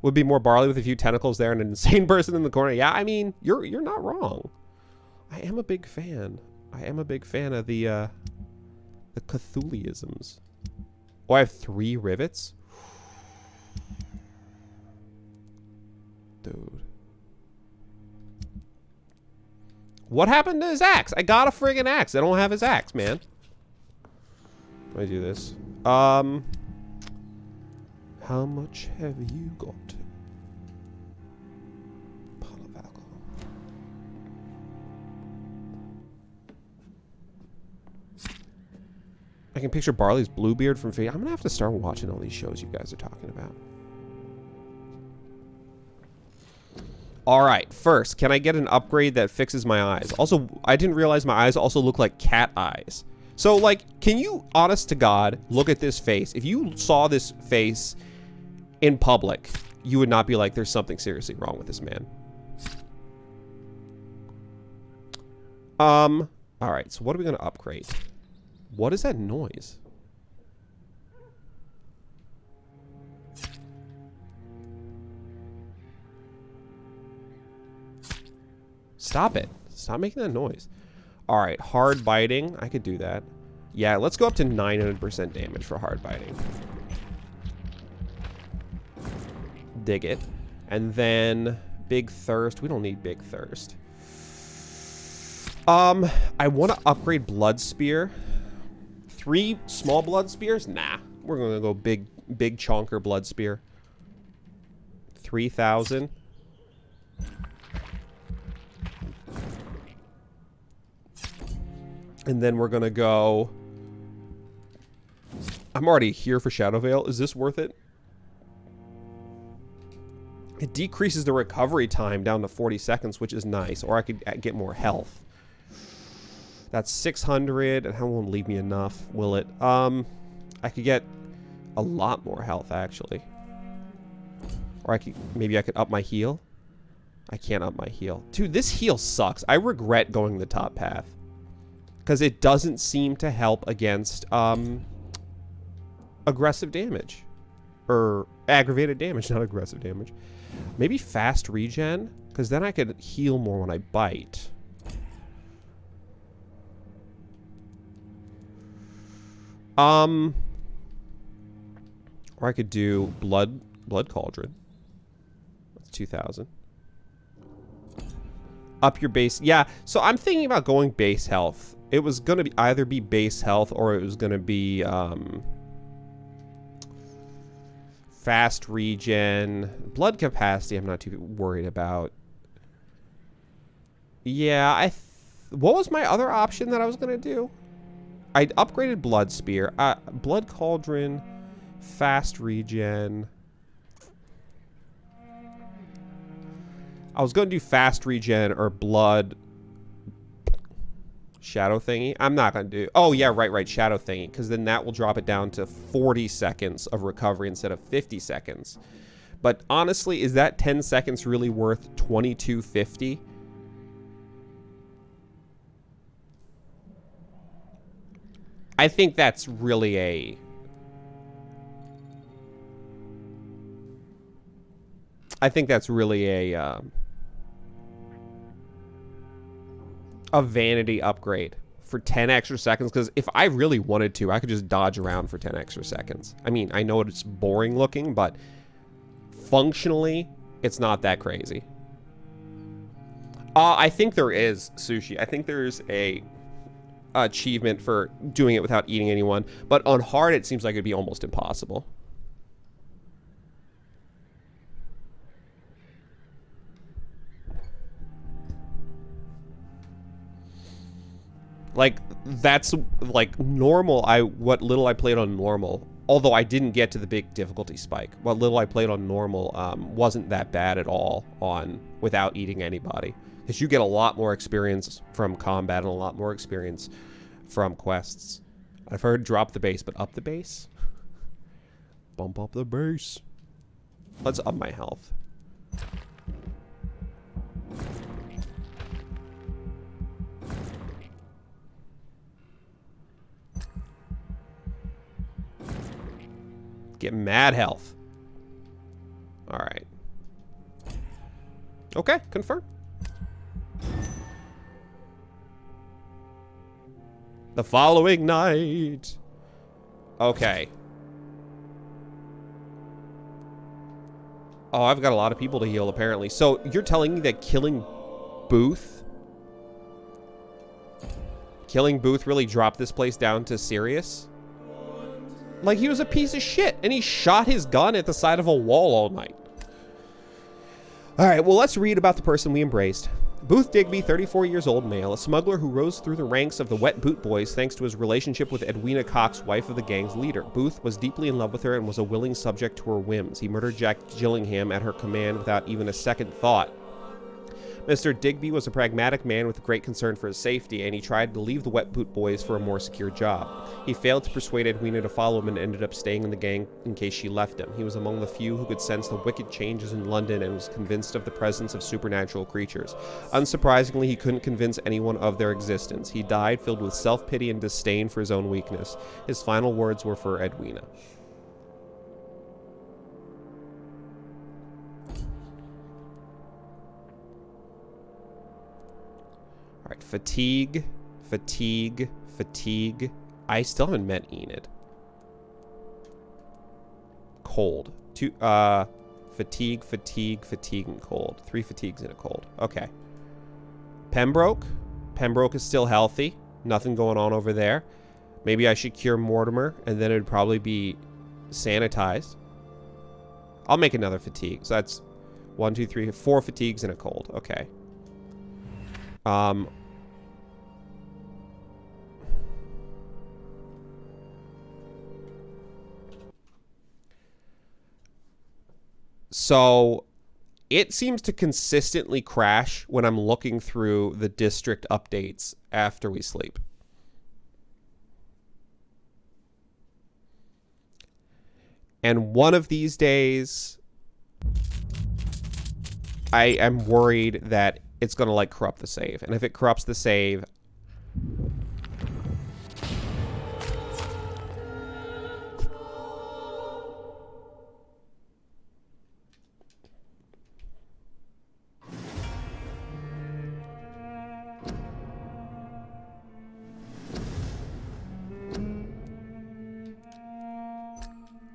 Would be more barley with a few tentacles there and an insane person in the corner. Yeah, I mean, you're not wrong. I am a big fan. I am a big fan of the Cthulhuisms. Oh, I have 3 rivets? Dude. What happened to his axe? I got a friggin' axe. I don't have his axe, man. Let me do this. How much have you got? Bottle of alcohol. I can picture Barley's Bluebeard from Fate. I'm gonna have to start watching all these shows you guys are talking about. Alright, first, can I get an upgrade that fixes my eyes? Also, I didn't realize my eyes also look like cat eyes. So, like, can you, honest to God, look at this face? If you saw this face in public, you would not be like, there's something seriously wrong with this man. Alright, so what are we going to upgrade? What is that noise? Stop it. Stop making that noise. Alright, hard biting. I could do that. Yeah, let's go up to 900% damage for hard biting. Dig it. And then big thirst. We don't need big thirst. I want to upgrade blood spear. 3 small blood spears? Nah. We're going to go big chonker blood spear. 3,000. And then we're going to go... I'm already here for Shadow Veil. Is this worth it? It decreases the recovery time down to 40 seconds, which is nice. Or I could get more health. That's 600, and that won't leave me enough, will it? I could get a lot more health, actually. Or maybe I could up my heal. I can't up my heal. Dude, this heal sucks. I regret going the top path. Because it doesn't seem to help against aggressive damage. Or aggravated damage, not aggressive damage. Maybe fast regen, because then I could heal more when I bite. Or I could do blood cauldron. That's 2,000. Up your base. Yeah, so I'm thinking about going base health. It was going to be either be base health or it was going to be fast regen. Blood capacity I'm not too worried about. Yeah, what was my other option that I was going to do? I upgraded blood spear. Blood cauldron, fast regen. I was going to do fast regen or blood shadow thingy. I'm not going to do... Oh, yeah, right. Shadow thingy. Because then that will drop it down to 40 seconds of recovery instead of 50 seconds. But honestly, is that 10 seconds really worth $22.50? I think that's really a... a vanity upgrade for 10 extra seconds, because if I really wanted to, I could just dodge around for 10 extra seconds. I mean, I know it's boring looking, but functionally, it's not that crazy. I think there is, Sushi. I think there's a achievement for doing it without eating anyone, but on hard, it seems like it'd be almost impossible. Like, that's, like, normal. What little I played on normal, although I didn't get to the big difficulty spike, what little I played on normal wasn't that bad at all on without eating anybody. Because you get a lot more experience from combat and a lot more experience from quests. I've heard drop the base, but up the base? Bump up the base. Let's up my health. Get mad health. Alright. Okay, confirm. The following night. Okay. Oh, I've got a lot of people to heal, apparently. So, you're telling me that killing Booth really dropped this place down to serious? Like, he was a piece of shit, and he shot his gun at the side of a wall all night. Alright, well, let's read about the person we embraced. Booth Digby, 34 years old, male, a smuggler who rose through the ranks of the Wet Boot Boys thanks to his relationship with Edwina Cox, wife of the gang's leader. Booth was deeply in love with her and was a willing subject to her whims. He murdered Jack Gillingham at her command without even a second thought. Mr. Digby was a pragmatic man with great concern for his safety, and he tried to leave the Wet Boot Boys for a more secure job. He failed to persuade Edwina to follow him and ended up staying in the gang in case she left him. He was among the few who could sense the wicked changes in London and was convinced of the presence of supernatural creatures. Unsurprisingly, he couldn't convince anyone of their existence. He died filled with self-pity and disdain for his own weakness. His final words were for Edwina. Alright, fatigue. I still haven't met Enid. Cold. Fatigue, and cold. 3 fatigues and a cold. Okay. Pembroke. Pembroke is still healthy. Nothing going on over there. Maybe I should cure Mortimer, and then it would probably be sanitized. I'll make another fatigue. So that's 1, 2, 3, 4 fatigues and a cold. Okay. So it seems to consistently crash when I'm looking through the district updates after we sleep. And one of these days, I am worried that it's going to like corrupt the save. And if it corrupts the save,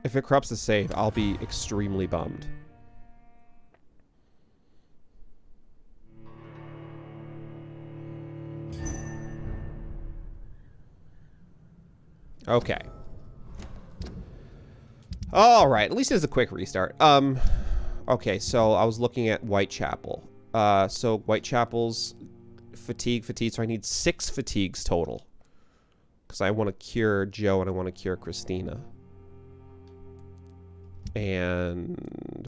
if it corrupts the save, I'll be extremely bummed. Okay. All right. At least it's a quick restart. Okay, so I was looking at Whitechapel. So Whitechapel's fatigue. So I need 6 fatigues total. Because I want to cure Joe and I want to cure Christina. And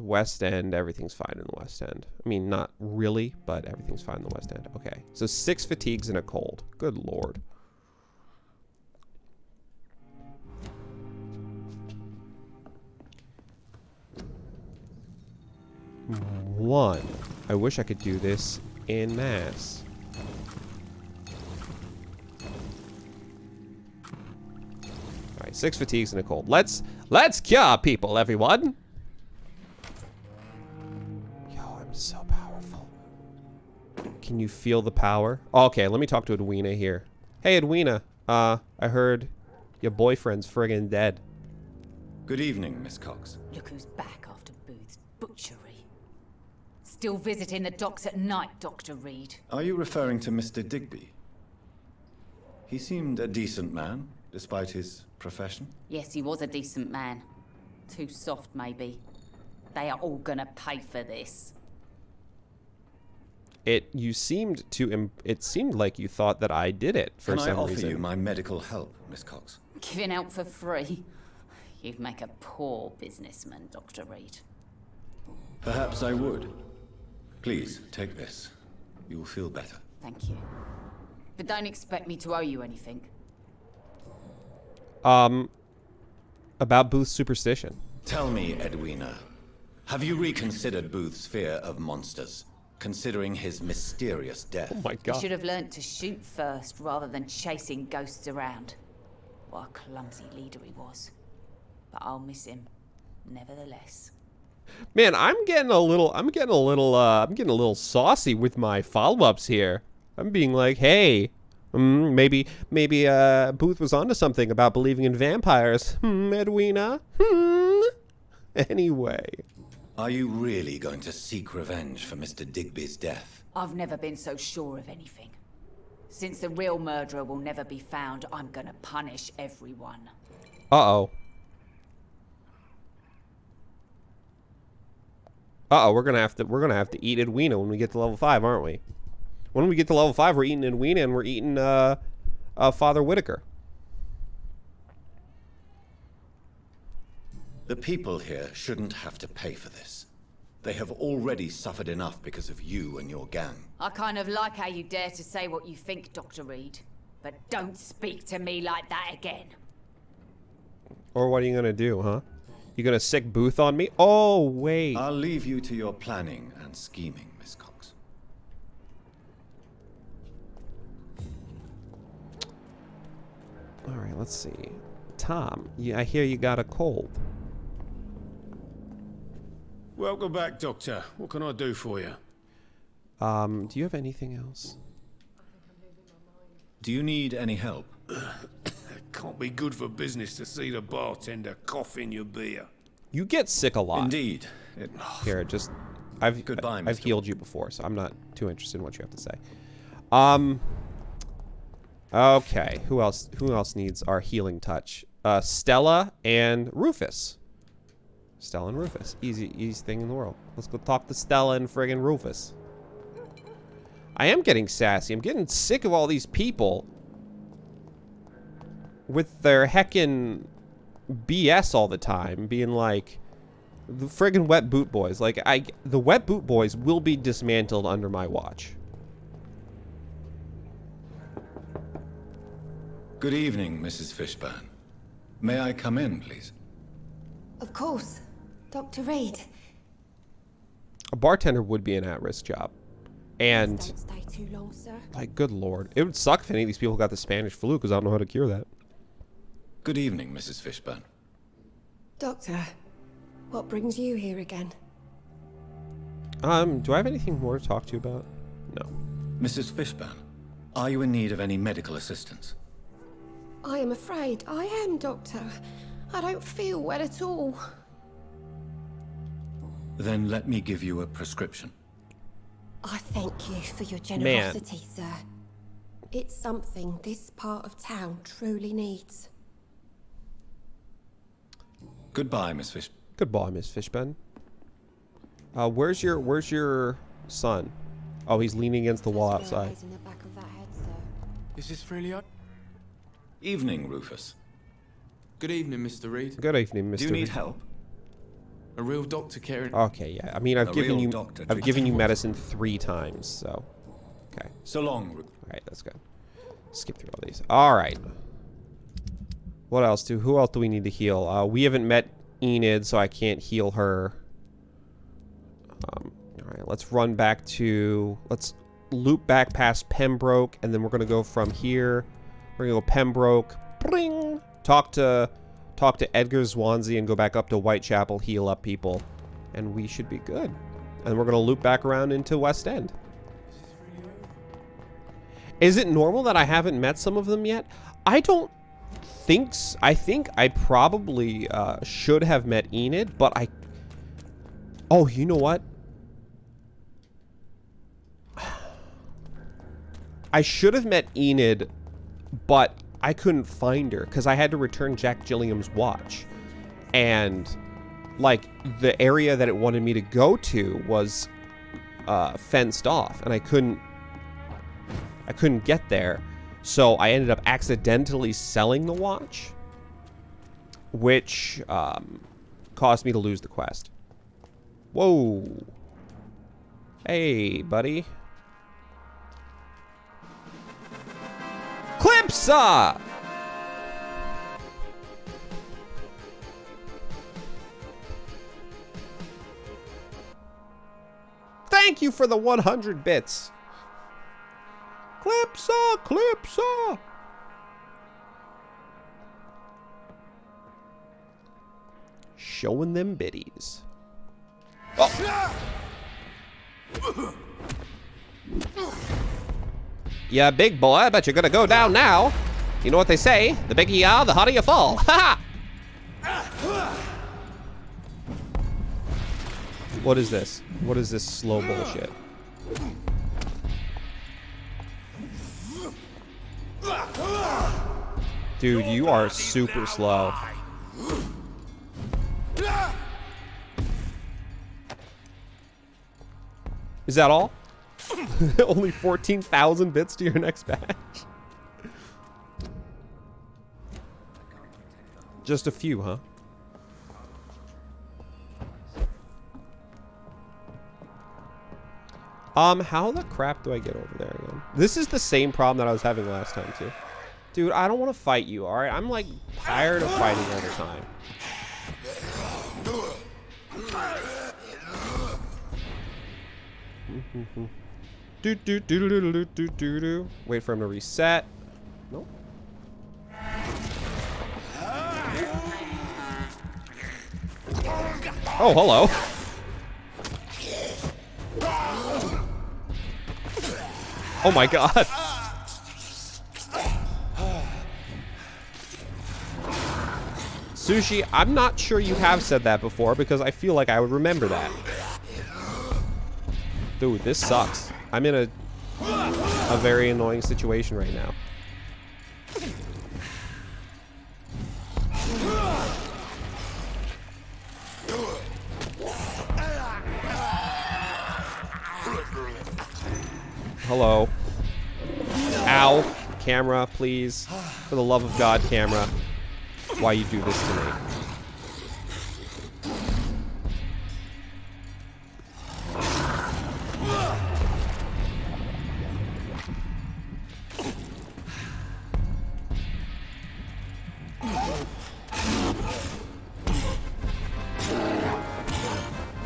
West End, everything's fine in the West End. I mean, not really, but everything's fine in the West End. Okay, so 6 fatigues and a cold. Good lord. One. I wish I could do this en masse. Alright, 6 fatigues and a cold. Let's cure people, everyone! Yo, I'm so powerful. Can you feel the power? Oh, okay, let me talk to Edwina here. Hey, Edwina. I heard your boyfriend's friggin' dead. Good evening, Miss Cox. Look who's back after Booth's butchery. Still visiting the docks at night, Dr. Reed. Are you referring to Mr. Digby? He seemed a decent man, despite his profession. Yes, he was a decent man. Too soft, maybe. They are all gonna pay for this. It seemed like you thought that I did it for some reason. Can I offer you my medical help, Miss Cox? Giving out for free? You'd make a poor businessman, Dr. Reed. Perhaps I would. Please, take this. You will feel better. Thank you. But don't expect me to owe you anything. About Booth's superstition. Tell me, Edwina, have you reconsidered Booth's fear of monsters, considering his mysterious death? Oh my god. You should have learnt to shoot first, rather than chasing ghosts around. What a clumsy leader he was. But I'll miss him, nevertheless. Man, I'm getting a little saucy with my follow-ups here. I'm being like, hey, maybe Booth was onto something about believing in vampires. Edwina. Anyway. Are you really going to seek revenge for Mr. Digby's death? I've never been so sure of anything. Since the real murderer will never be found, I'm gonna punish everyone. Uh-oh. We're gonna have to eat Edwina when we get to level 5, aren't we? When we get to level 5, we're eating Edwina and we're eating Father Whitaker. The people here shouldn't have to pay for this. They have already suffered enough because of you and your gang. I kind of like how you dare to say what you think, Dr. Reed. But don't speak to me like that again. Or what are you gonna do, huh? You gonna sick Booth on me? Oh, wait. I'll leave you to your planning and scheming, Miss Cox. All right, let's see. Tom, I hear you got a cold. Welcome back, Doctor. What can I do for you? Do you have anything else? Do you need any help? It can't be good for business to see the bartender cough in your beer. You get sick a lot. Indeed. Here, just I've healed you before, so I'm not too interested in what you have to say. Okay, who else needs our healing touch? Stella and Rufus. Stella and Rufus. Easiest thing in the world. Let's go talk to Stella and friggin' Rufus. I am getting sassy. I'm getting sick of all these people with their heckin' BS all the time, being like, the friggin' wet boot boys. Like, the wet boot boys will be dismantled under my watch. Good evening, Mrs. Fishburne. May I come in, please? Of course. Dr. Reed. A bartender would be an at-risk job. And, Don't stay too long, sir. like, good lord. It would suck if any of these people got the Spanish flu, because I don't know how to cure that. Good evening, Mrs. Fishburne. Doctor, what brings you here again? Do I have anything more to talk to you about? No. Mrs. Fishburne, are you in need of any medical assistance? I am afraid I am, Doctor. I don't feel well at all. Then let me give you a prescription. I thank you for your generosity, sir. It's something this part of town truly needs. Goodbye, Miss Fish. Goodbye, Miss Fishburne. Where's your son? Oh, he's leaning against the wall outside. In the back of that head, sir. Is this really on? Evening, Rufus. Good evening, Mr. Reed. Good evening, Mr. Do you need Reed. help? A real doctor caring. Okay, yeah. I mean, I've given you medicine 3 times, so. Okay. So long, Rufus. All right, that's good. Skip through all these. All right. What else? Who else do we need to heal? We haven't met Enid, so I can't heal her. All right, let's run back to. Let's loop back past Pembroke, and then we're gonna go from here. We're gonna go Pembroke. Bring. Talk to Edgar Swansea and go back up to Whitechapel, heal up people, and we should be good. And we're gonna loop back around into West End. Is it normal that I haven't met some of them yet? I don't think so. I think I probably should have met Enid, but I... Oh, you know what? I should have met Enid, but I couldn't find her because I had to return Jack Gilliam's watch. And, like, the area that it wanted me to go to was fenced off, and I couldn't get there. So I ended up accidentally selling the watch, which caused me to lose the quest. Whoa. Hey, buddy. Clipsa! Thank you for the 100 bits. Clipsa, Clipsa. Showing them biddies. Oh. Yeah, big boy, I bet you're gonna go down now. You know what they say, the bigger you are, the harder you fall. Ha ha! What is this? What is this slow bullshit? Dude, you are super slow. Is that all? Only 14,000 bits to your next batch? Just a few, huh? How the crap do I get over there again? This is the same problem that I was having last time, too. Dude, I don't want to fight you, alright? I'm, like, tired of fighting all the time. Wait for him to reset. Nope. Oh, hello. Oh my god. Sushi, I'm not sure you have said that before because I feel like I would remember that. Dude, this sucks. I'm in a very annoying situation right now. Hello. Ow. Camera, please. For the love of God, camera. Why you do this to me?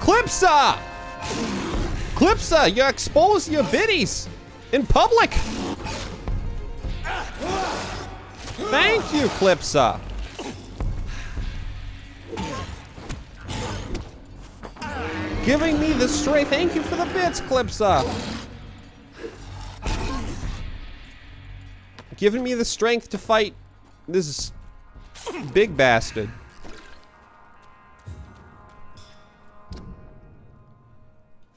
Clipsa! Clipsa, you expose your biddies in public. Thank you, Clipsa. Giving me the strength. Thank you for the bits, Clipsa. Giving me the strength to fight this big bastard.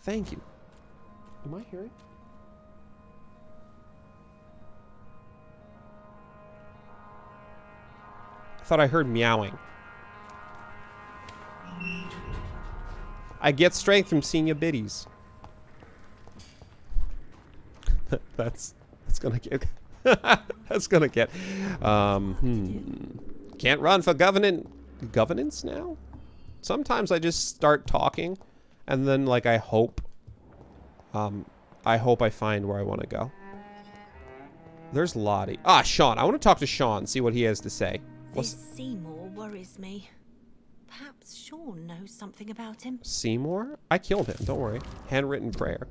Thank you. Am I hearing? I thought I heard meowing. I get strength from seeing your biddies. that's gonna get that's gonna get can't run for governance now. Sometimes I just start talking and then like I hope I find where I want to go. There's Lottie. Ah, Sean. I want to talk to Sean, see what he has to say. This Seymour worries me. Perhaps Sean knows something about him. Seymour? I killed him, don't worry. Handwritten prayer.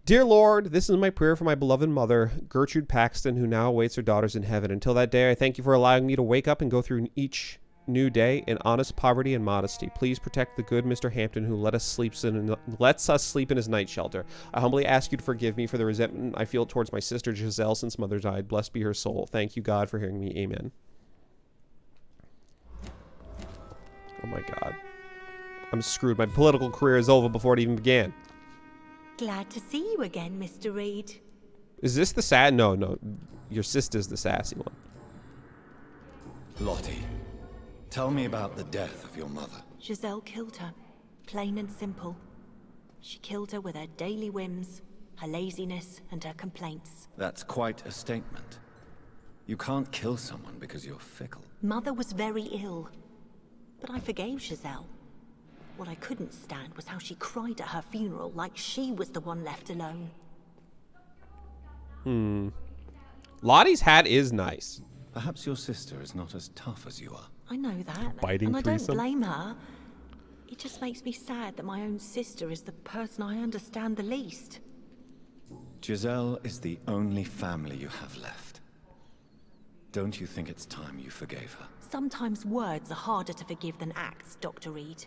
Dear Lord, this is my prayer for my beloved mother, Gertrude Paxton, who now awaits her daughters in heaven. Until that day, I thank you for allowing me to wake up and go through each new day in honest poverty and modesty. Please protect the good Mr. Hampton, who lets us sleep in his night shelter. I humbly ask you to forgive me for the resentment I feel towards my sister Giselle since mother died. Blessed be her soul. Thank you, God, for hearing me. Amen. Oh my God. I'm screwed. My political career is over before it even began. Glad to see you again, Mr. Reed. Is this the sad? No. Your sister's the sassy one. Lottie, tell me about the death of your mother. Giselle killed her. Plain and simple. She killed her with her daily whims, her laziness, and her complaints. That's quite a statement. You can't kill someone because you're fickle. Mother was very ill. But I forgave Giselle. What I couldn't stand was how she cried at her funeral like she was the one left alone. Lottie's hat is nice. Perhaps your sister is not as tough as you are. I know that, Biting and I don't threesome? blame her. It just makes me sad that my own sister is the person I understand the least. Giselle is the only family you have left. Don't you think it's time you forgave her? Sometimes words are harder to forgive than acts, Dr. Reed.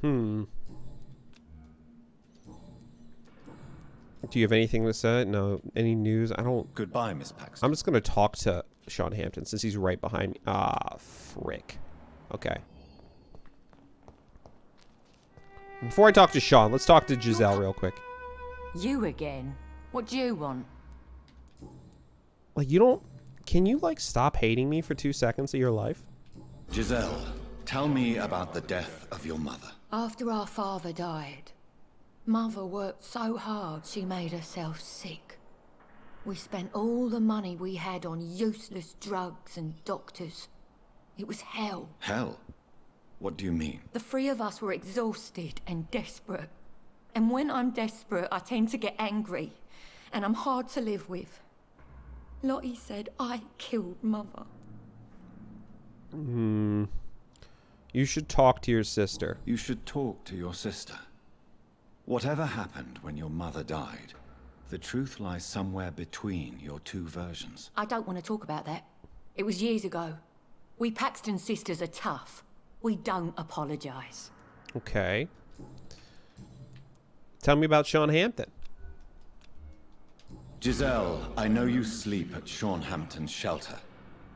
Do you have anything to say? No. Any news? I don't. Goodbye, Miss Paxton. I'm just going to talk to Sean Hampton since he's right behind me. Ah, frick. Okay. Before I talk to Sean, let's talk to Giselle real quick. You again? What do you want? Like, you don't... Can you, like, stop hating me for 2 seconds of your life? Giselle, tell me about the death of your mother. After our father died, Mother worked so hard she made herself sick. We spent all the money we had on useless drugs and doctors. It was hell. Hell? What do you mean? The three of us were exhausted and desperate. And when I'm desperate, I tend to get angry. And I'm hard to live with. Lottie said I killed Mother. You should talk to your sister. You should talk to your sister. Whatever happened when your mother died, the truth lies somewhere between your two versions. I don't want to talk about that. It was years ago. We Paxton sisters are tough. We don't apologize. Okay. Tell me about Sean Hampton. Giselle, I know you sleep at Sean Hampton's shelter.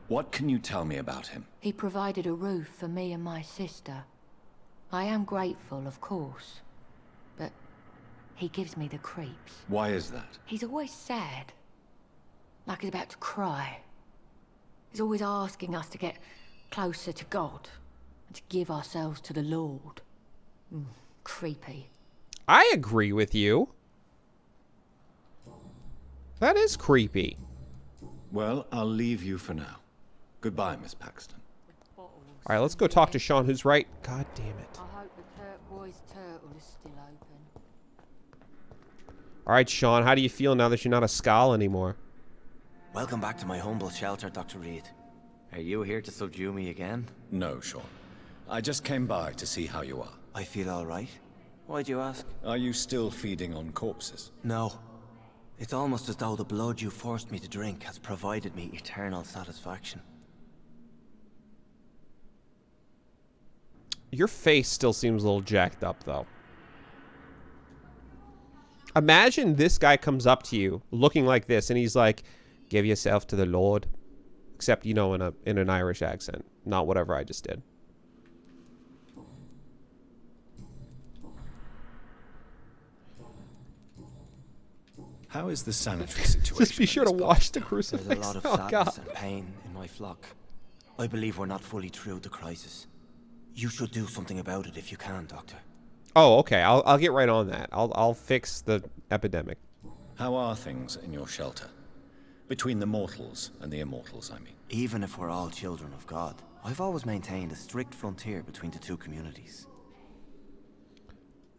What can you tell me about him? He provided a roof for me and my sister. I am grateful, of course. But he gives me the creeps. Why is that? He's always sad. Like he's about to cry. He's always asking us to get closer to God. And to give ourselves to the Lord. Creepy. I agree with you. That is creepy. Well, I'll leave you for now. Goodbye, Miss Paxton. All right, let's go talk to Sean, who's right. God damn it. I hope the turquoise turtle is still open. All right, Sean, how do you feel now that you're not a Skull anymore? Welcome back to my humble shelter, Dr. Reed. Are you here to subdue me again? No, Sean. I just came by to see how you are. I feel all right. Why'd you ask? Are you still feeding on corpses? No. It's almost as though the blood you forced me to drink has provided me eternal satisfaction. Your face still seems a little jacked up, though. Imagine this guy comes up to you looking like this, and he's like, give yourself to the Lord. Except, you know, in an Irish accent. Not whatever I just did. How is the sanitary situation? Just be sure to wash the crucifix. There's a lot of Oh, sadness God. and pain in my flock. I believe we're not fully through the crisis. You should do something about it if you can, Doctor. Oh, okay. I'll get right on that. I'll fix the epidemic. How are things in your shelter? Between the mortals and the immortals, I mean. Even if we're all children of God, I've always maintained a strict frontier between the two communities.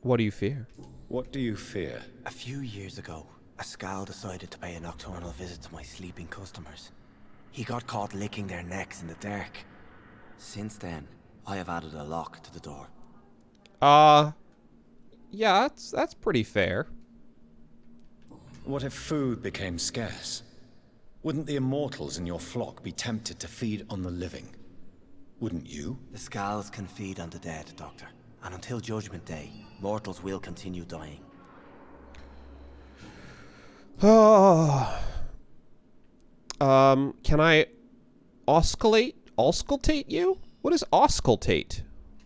What do you fear? What do you fear? A few years ago, a Skull decided to pay a nocturnal visit to my sleeping customers. He got caught licking their necks in the dark. Since then, I have added a lock to the door. Yeah, that's pretty fair. What if food became scarce? Wouldn't the immortals in your flock be tempted to feed on the living? Wouldn't you? The Skulls can feed on the dead, Doctor. And until Judgment Day, mortals will continue dying. Oh. Can I auscultate you? What is auscultate?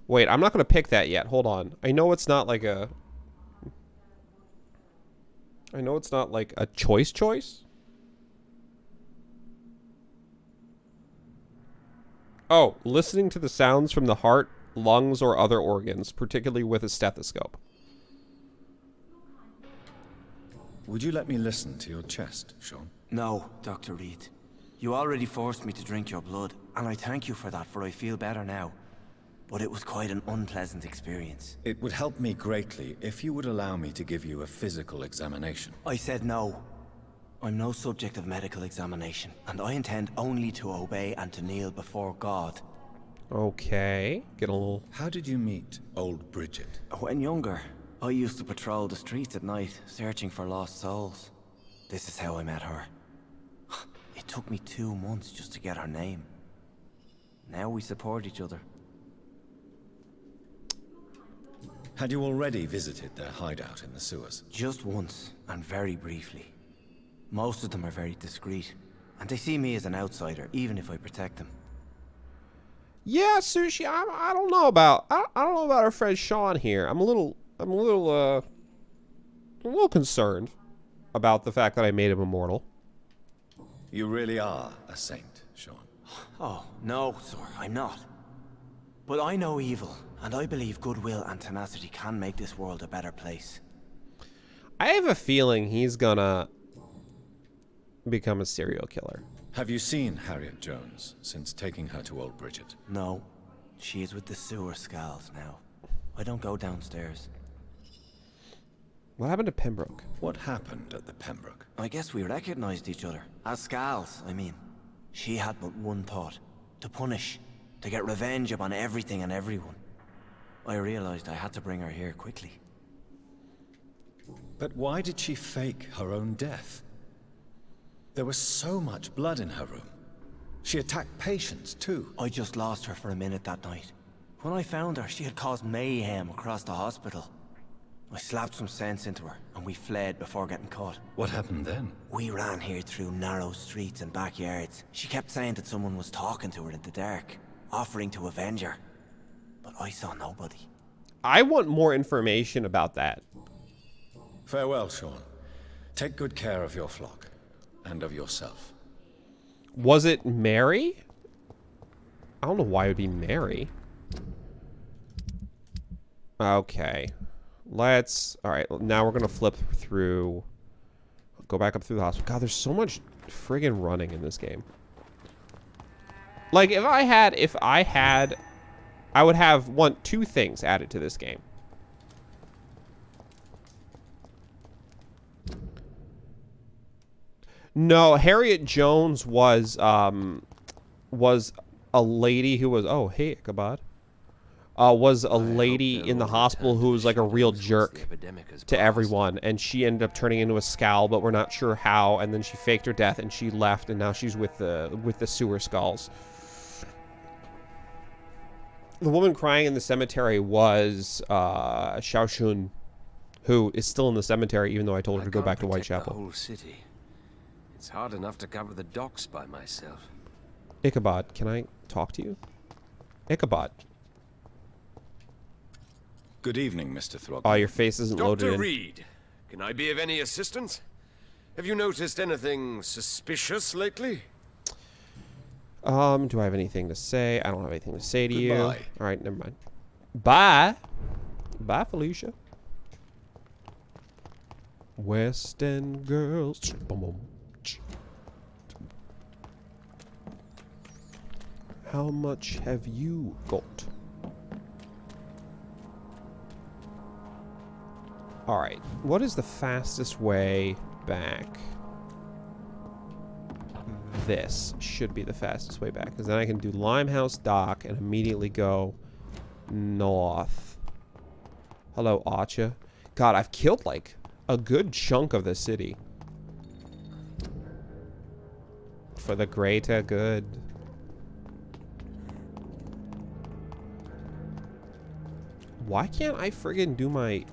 Wait, I'm not going to pick that yet. Hold on. I know it's not like a choice. Oh, listening to the sounds from the heart, lungs, or other organs, particularly with a stethoscope. Would you let me listen to your chest, Sean? No, Dr. Reed. You already forced me to drink your blood, and I thank you for that, for I feel better now. But it was quite an unpleasant experience. It would help me greatly if you would allow me to give you a physical examination. I said no. I'm no subject of medical examination, and I intend only to obey and to kneel before God. Okay. Get a little... How did you meet old Bridget? When younger, I used to patrol the streets at night, searching for lost souls. This is how I met her. It took me 2 months just to get her name. Now we support each other. Had you already visited their hideout in the sewers? Just once, and very briefly. Most of them are very discreet, and they see me as an outsider, even if I protect them. Yeah, Sushi, I don't know about our friend Sean here. I'm a little concerned about the fact that I made him immortal. You really are a saint, Sean. Oh, no, sir, I'm not. But I know evil, and I believe goodwill and tenacity can make this world a better place. I have a feeling he's gonna become a serial killer. Have you seen Harriet Jones since taking her to old Bridget? No. She is with the sewer Skulls now. I don't go downstairs. What happened to Pembroke? What happened at the Pembroke? I guess we recognized each other. As Skulls, I mean. She had but one thought. To punish. To get revenge upon everything and everyone. I realized I had to bring her here quickly. But why did she fake her own death? There was so much blood in her room. She attacked patients, too. I just lost her for a minute that night. When I found her, she had caused mayhem across the hospital. I slapped some sense into her, and we fled before getting caught. What happened then? We ran here through narrow streets and backyards. She kept saying that someone was talking to her in the dark, offering to avenge her. But I saw nobody. I want more information about that. Farewell, Sean. Take good care of your flock. And of yourself. Was it Mary? I don't know why it would be Mary. Okay. All right, now we're going to flip through Go back up through the hospital. God, there's so much friggin' running in this game. Like, if I had, I would have two things added to this game. No, Harriet Jones was a lady who was, oh, hey, Ichabod. Was a lady in the hospital who was like a real jerk to everyone, and she ended up turning into a skull, but we're not sure how, and then she faked her death and she left, and now she's with the sewer skulls. The woman crying in the cemetery was Xiaoshun, who is still in the cemetery even though I told her to go back to Whitechapel. The whole city. It's hard enough to cover the docks by myself. Ichabod, can I talk to you? Ichabod. Good evening, Mr. Throgmorton. Oh, your face isn't loaded in. Dr. Reed, can I be of any assistance? Have you noticed anything suspicious lately? Do I have anything to say? I don't have anything to say to you. Goodbye. All right, never mind. Bye. Bye, Felicia. West End girls. Boom, boom. How much have you got? Alright, what is the fastest way back? This should be the fastest way back, because then I can do Limehouse Dock and immediately go north. Hello, Archer. God, I've killed like a good chunk of the city. For the greater good. Why can't I friggin' do my...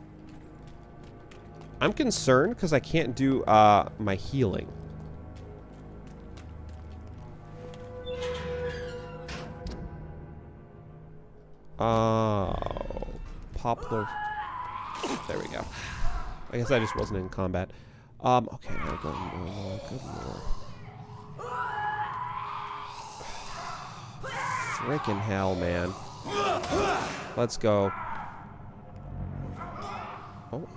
I'm concerned because I can't do my healing. Oh, poplar. There we go. I guess I just wasn't in combat. Okay, now go more. Good lord. Freaking hell, man. Let's go. Oh.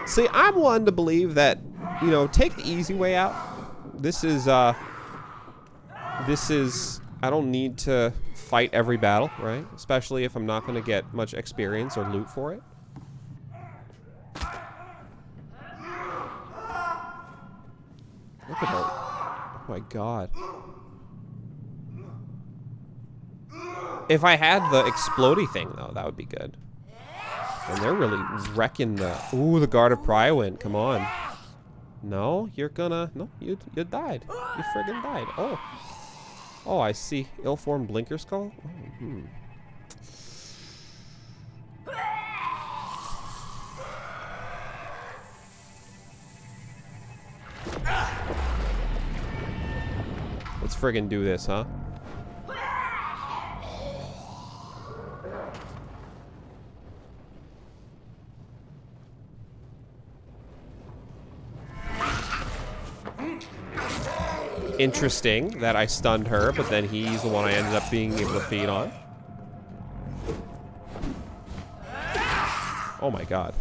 See, I'm one to believe that, you know, take the easy way out. This is, I don't need to fight every battle, right? Especially if I'm not going to get much experience or loot for it. Look at that. Oh my god. If I had the explodey thing, though, that would be good. And they're really wrecking the... Ooh, the Guard of Prywin. Come on. No, you're gonna... No, you died. You friggin' died. Oh. Oh, I see. Ill-formed blinker skull? Oh, Let's friggin' do this, huh? Interesting that I stunned her, but then he's the one I ended up being able to feed on. Oh my god.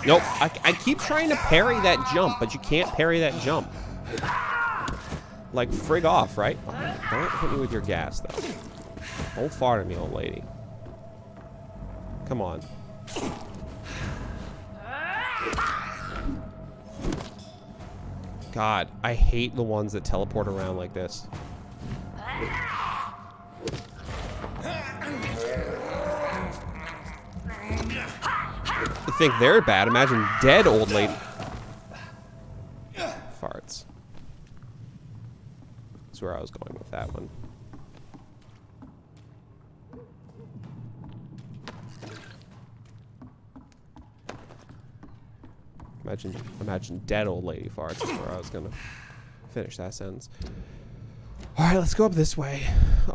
Nope, I keep trying to parry that jump, but you can't parry that jump. Like, frig off, right? Don't hit me with your gas, though. Don't fart at me, old lady. Come on. God, I hate the ones that teleport around like this. You think they're bad? Imagine dead old lady. Farts. That's where I was going with that one. Imagine dead old lady farts is where I was gonna finish that sentence. All right, let's go up this way.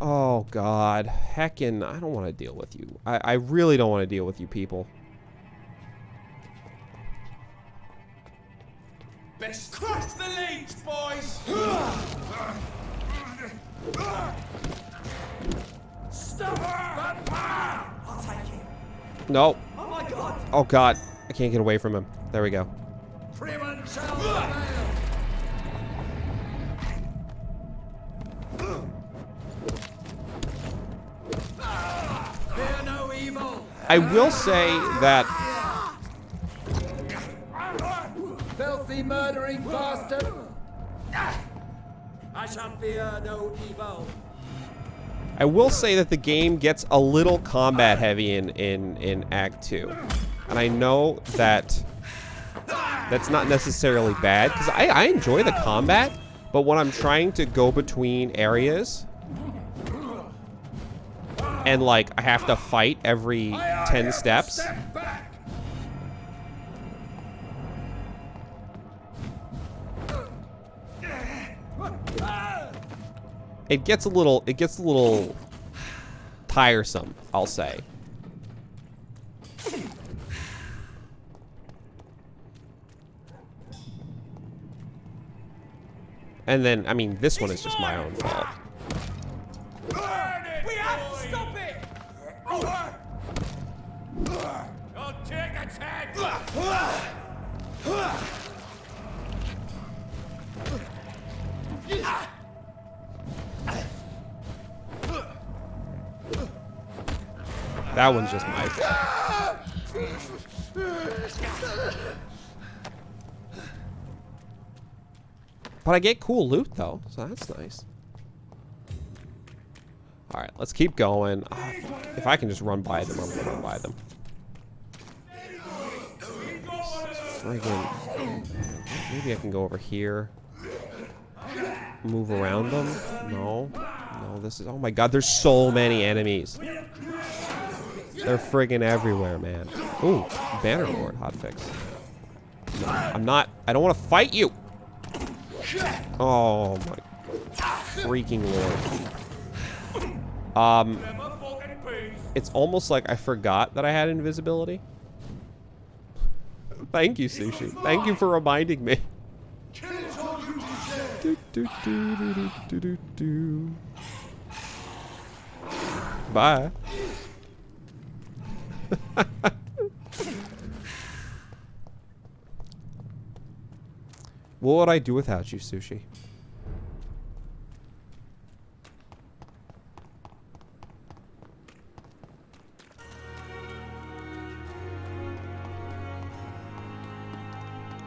Oh, God. Heckin', I don't want to deal with you. I really don't want to deal with you people. Best cross the leads, boys! Stop her! Vampyr! I'll take you. No. Oh my God! Oh, God. I can't get away from him. There we go. Prim and shall prevail. Fear no evil. I will say that Filthy murdering bastard! I shall fear no evil. I will say that the game gets a little combat heavy in Act 2. And I know that that's not necessarily bad, because I enjoy the combat, but when I'm trying to go between areas and like I have to fight every 10 steps, it gets a little tiresome, I'll say. And then, I mean, this one is just my own fault. We have to stop it! I'll take its head! That one's just my fault. But I get cool loot, though, so that's nice. Alright, let's keep going. If I can just run by them, I'm gonna run by them. Friggin'. Maybe I can go over here. Move around them? No. No, this is... Oh my god, there's so many enemies. They're friggin' everywhere, man. Ooh, banner lord, hotfix. No, I'm not... I don't want to fight you! Oh my freaking lord. It's almost like I forgot that I had invisibility. Thank you, Sushi. Thank you for reminding me. Bye. What would I do without you, Sushi?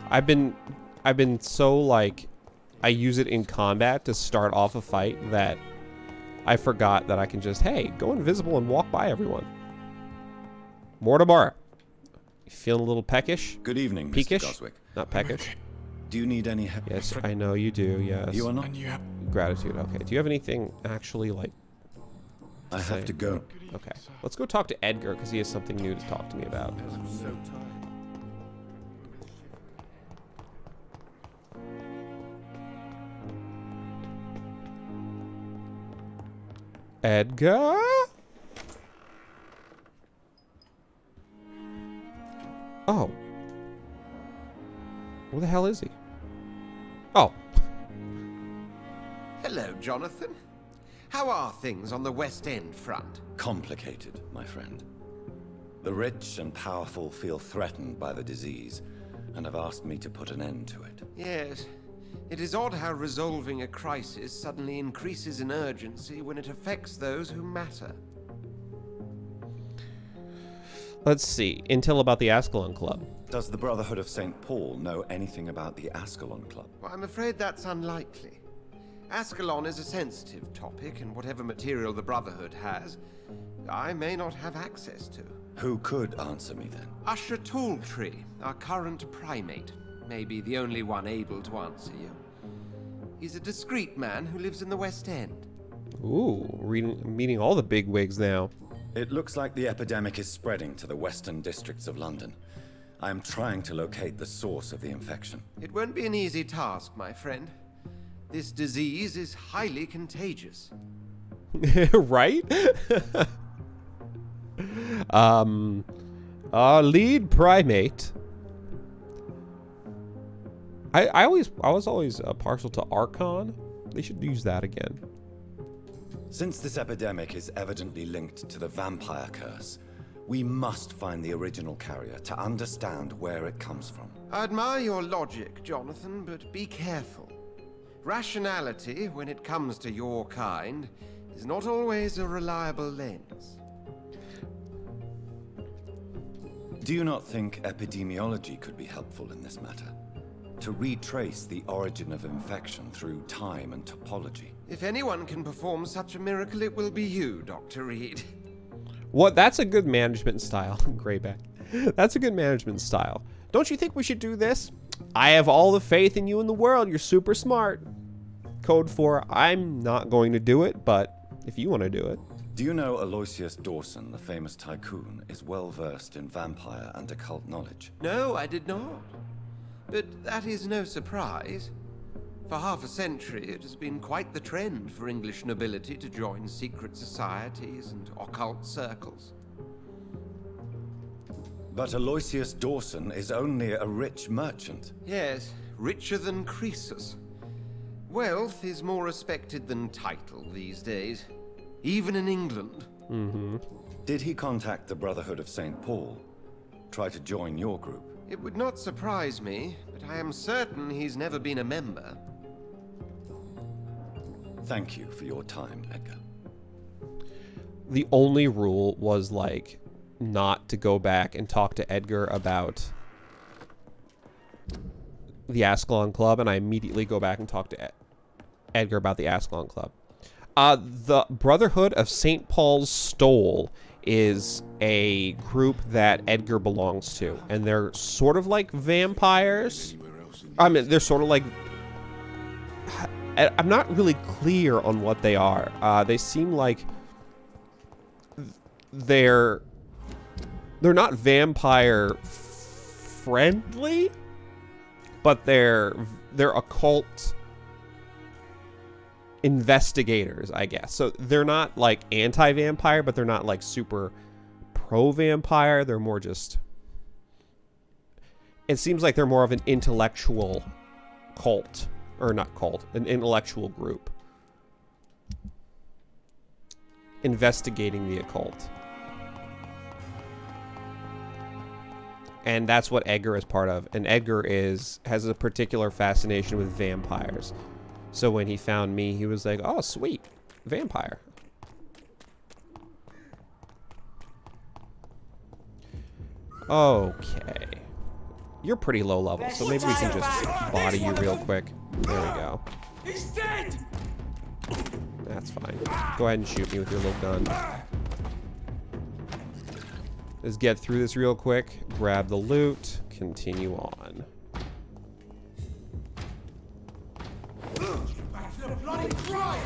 I've been so like I use it in combat to start off a fight that I forgot that I can just, hey, go invisible and walk by everyone. Mortimer. You feeling a little peckish? Good evening, Peakish? Mr. Goswick. Not peckish. Do you need any help? Yes, I know you do, yes. You are not? Gratitude, okay. Do you have anything actually, like... I have to go. Okay. Let's go talk to Edgar, because he has something new to talk to me about. Edgar? Oh. Where the hell is he? Oh. Hello, Jonathan. How are things on the West End front? Complicated, my friend. The rich and powerful feel threatened by the disease and have asked me to put an end to it. Yes. It is odd how resolving a crisis suddenly increases in urgency when it affects those who matter. Let's see. Intel about the Ascalon Club. Does the Brotherhood of St. Paul know anything about the Ascalon Club? Well, I'm afraid that's unlikely. Ascalon is a sensitive topic, and whatever material the Brotherhood has, I may not have access to. Who could answer me then? Usher Talltree, our current primate, may be the only one able to answer you. He's a discreet man who lives in the West End. Ooh, meeting all the big wigs now. It looks like the epidemic is spreading to the western districts of London. I am trying to locate the source of the infection. It won't be an easy task, my friend. This disease is highly contagious. Right? Lead primate. I was always partial to Archon. They should use that again. Since this epidemic is evidently linked to the vampire curse, we must find the original carrier to understand where it comes from. I admire your logic, Jonathan, but be careful. Rationality, when it comes to your kind, is not always a reliable lens. Do you not think epidemiology could be helpful in this matter? To retrace the origin of infection through time and topology? If anyone can perform such a miracle, it will be you, Dr. Reed. What? That's a good management style. Greyback. That's a good management style. Don't you think we should do this? I have all the faith in you in the world. You're super smart. Code 4, I'm not going to do it, but if you want to do it. Do you know Aloysius Dawson, the famous tycoon, is well versed in vampire and occult knowledge? No, I did not. But that is no surprise. For half a century, it has been quite the trend for English nobility to join secret societies and occult circles. But Aloysius Dawson is only a rich merchant. Yes, richer than Croesus. Wealth is more respected than title these days, even in England. Mm-hmm. Did he contact the Brotherhood of St. Paul? Try to join your group? It would not surprise me, but I am certain he's never been a member. Thank you for your time, Edgar. The only rule was, like, not to go back and talk to Edgar about the Ascalon Club, and I immediately go back and talk to Edgar about the Ascalon Club. The Brotherhood of St. Paul's Stole is a group that Edgar belongs to, and they're sort of like vampires. I mean, they're sort of like... I'm not really clear on what they are. They seem like they're not vampire friendly, but they're occult investigators, I guess. So they're not like anti-vampire, but they're not like super pro-vampire. They're more just... It seems like they're more of an intellectual cult. Or not cult, an intellectual group. Investigating the occult. And that's what Edgar is part of. And Edgar has a particular fascination with vampires. So when he found me, he was like, oh, sweet. Vampire. Okay. You're pretty low level, so maybe we can just body you real quick. There we go. He's dead! That's fine. Go ahead and shoot me with your little gun. Let's get through this real quick. Grab the loot. Continue on. Bloody crime!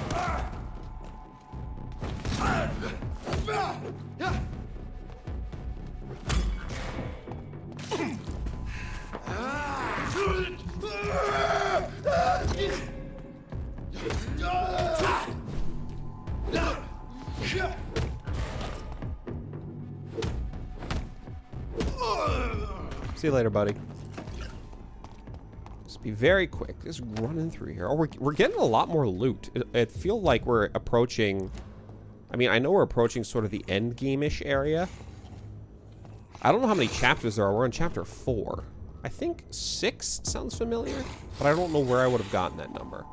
See you later, buddy. Just be very quick. Just running through here. Oh, we're getting a lot more loot. It feels like we're approaching... I mean, I know we're approaching sort of the end game-ish area. I don't know how many chapters there are. We're on chapter 4. I think 6 sounds familiar, but I don't know where I would have gotten that number.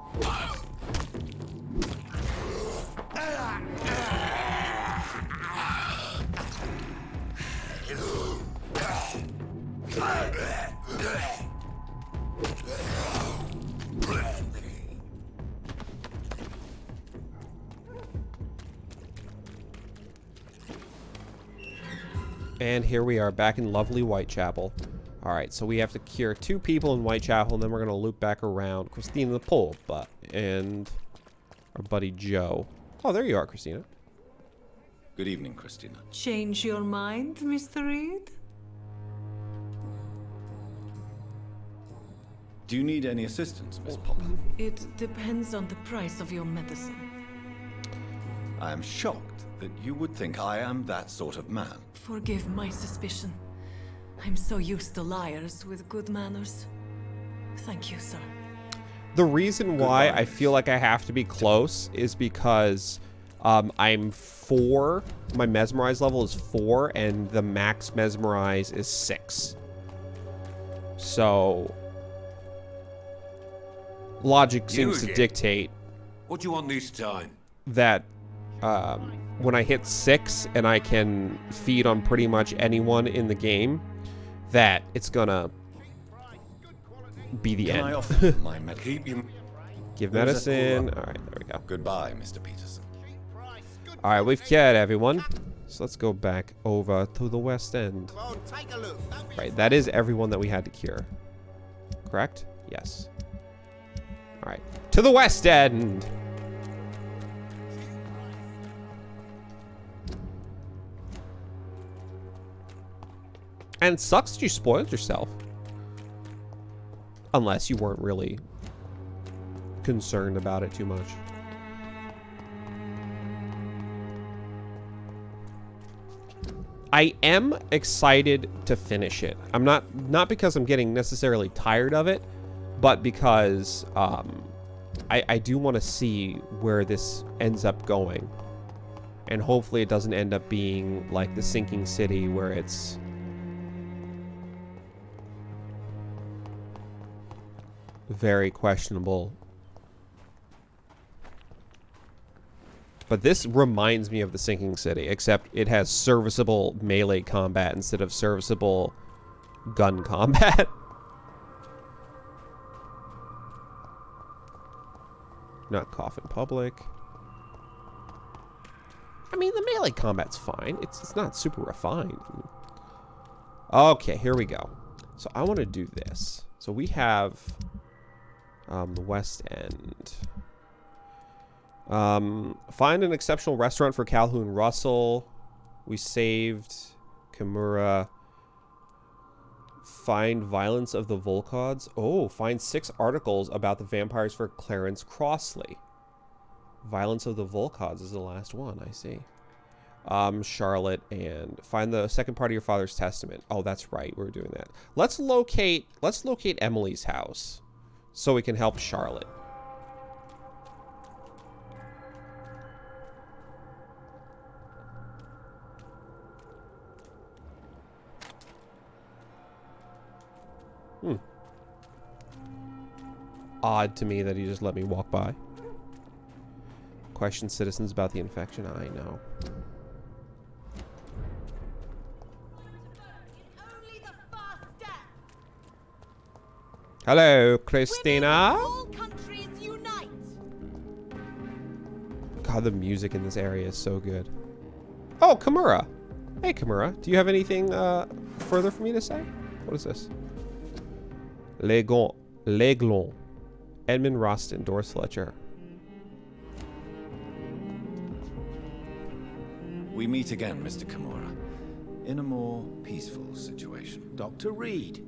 And here we are back in lovely Whitechapel. Alright, so we have to cure 2 people in Whitechapel, and then we're going to loop back around Christina the Pole and our buddy Joe. Oh, there you are, Christina. Good evening, Christina. Change your mind, Mr. Reed? Do you need any assistance, Miss Popper? It depends on the price of your medicine. I am shocked that you would think I am that sort of man. Forgive my suspicion. I'm so used to liars with good manners. Thank you, sir. The reason why I feel like I have to be close is because I'm 4. My mesmerize level is 4, and the max mesmerize is 6. So logic seems to dictate. What do you want this time? That when I hit 6 and I can feed on pretty much anyone in the game, that it's gonna be the end. I offer my medicine? Give medicine. All right, there we go. Goodbye, Mr. Peterson. All right, we've cured everyone. So let's go back over to the West End. Right, that is everyone that we had to cure. Correct? Yes. All right, to the West End. And it sucks that you spoiled yourself. Unless you weren't really concerned about it too much. I am excited to finish it. I'm not because I'm getting necessarily tired of it, but because I do want to see where this ends up going. And hopefully it doesn't end up being like the Sinking City where it's very questionable. But this reminds me of the Sinking City, except it has serviceable melee combat instead of serviceable gun combat. Not cough in public. I mean, the melee combat's fine. It's not super refined. Okay, here we go. So I want to do this. So we have the West End. Find an exceptional restaurant for Calhoun Russell. We saved Kimura. Find violence of the Volcods. Oh, find 6 articles about the vampires for Clarence Crossley. Violence of the Volcods is the last one, I see. Charlotte, and find the second part of your father's testament. Oh, that's right, we're doing that. Let's locate Emily's house so we can help Charlotte. Odd to me that he just let me walk by. Question citizens about the infection. I know. Hello, Christina. God, the music in this area is so good. Oh, Kimura. Hey, Kimura. Do you have anything further for me to say? What is this? L'Aiglon. Edmund Roston, Doris Fletcher. We meet again, Mr. Kimura, in a more peaceful situation. Dr. Reed,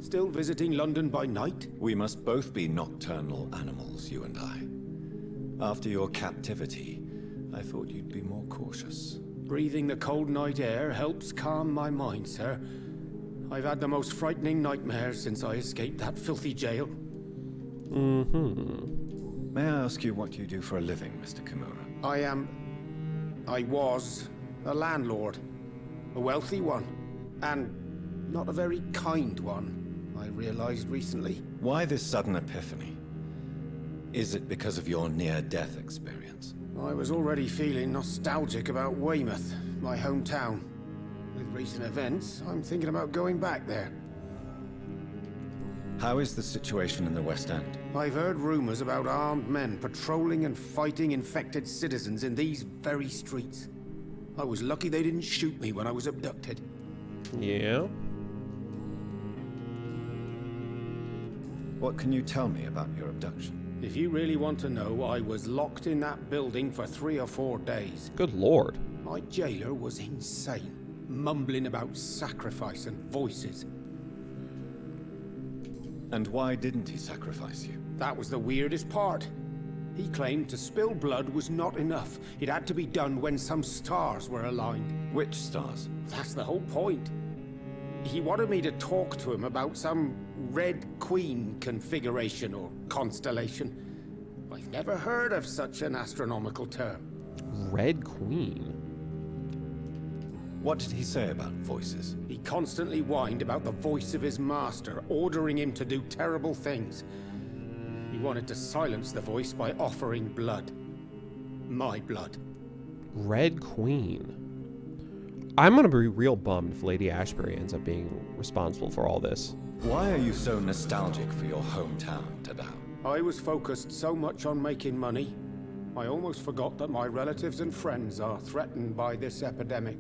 still visiting London by night? We must both be nocturnal animals, you and I. After your captivity, I thought you'd be more cautious. Breathing the cold night air helps calm my mind, sir. I've had the most frightening nightmares since I escaped that filthy jail. May I ask you what you do for a living, Mr. Kimura? I was a landlord. A wealthy one. And not a very kind one, I realized recently. Why this sudden epiphany? Is it because of your near-death experience? I was already feeling nostalgic about Weymouth, my hometown. With recent events, I'm thinking about going back there. How is the situation in the West End? I've heard rumors about armed men patrolling and fighting infected citizens in these very streets. I was lucky they didn't shoot me when I was abducted. Yeah. What can you tell me about your abduction? If you really want to know, I was locked in that building for 3 or 4 days. Good lord. My jailer was insane, mumbling about sacrifice and voices. And why didn't he sacrifice you? That was the weirdest part. He claimed to spill blood was not enough. It had to be done when some stars were aligned. Which stars? That's the whole point. He wanted me to talk to him about some Red Queen configuration or constellation. I've never heard of such an astronomical term. Red Queen? What did he say about voices? He constantly whined about the voice of his master, ordering him to do terrible things. He wanted to silence the voice by offering blood. My blood. Red Queen. I'm gonna be real bummed if Lady Ashbury ends up being responsible for all this. Why are you so nostalgic for your hometown, Tadao? I was focused so much on making money, I almost forgot that my relatives and friends are threatened by this epidemic.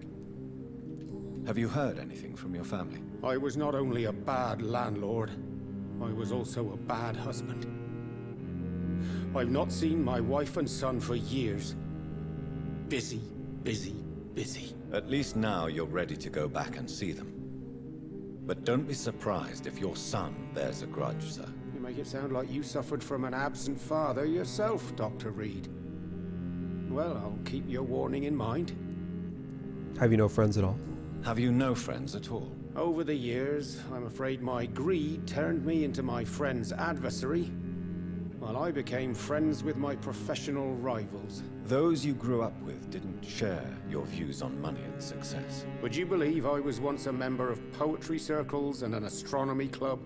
Have you heard anything from your family? I was not only a bad landlord, I was also a bad husband. I've not seen my wife and son for years. Busy, busy, busy. At least now you're ready to go back and see them. But don't be surprised if your son bears a grudge, sir. You make it sound like you suffered from an absent father yourself, Dr. Reed. Well, I'll keep your warning in mind. Have you no friends at all? Have you no friends at all? Over the years, I'm afraid my greed turned me into my friend's adversary, while I became friends with my professional rivals. Those you grew up with didn't share your views on money and success. Would you believe I was once a member of poetry circles and an astronomy club?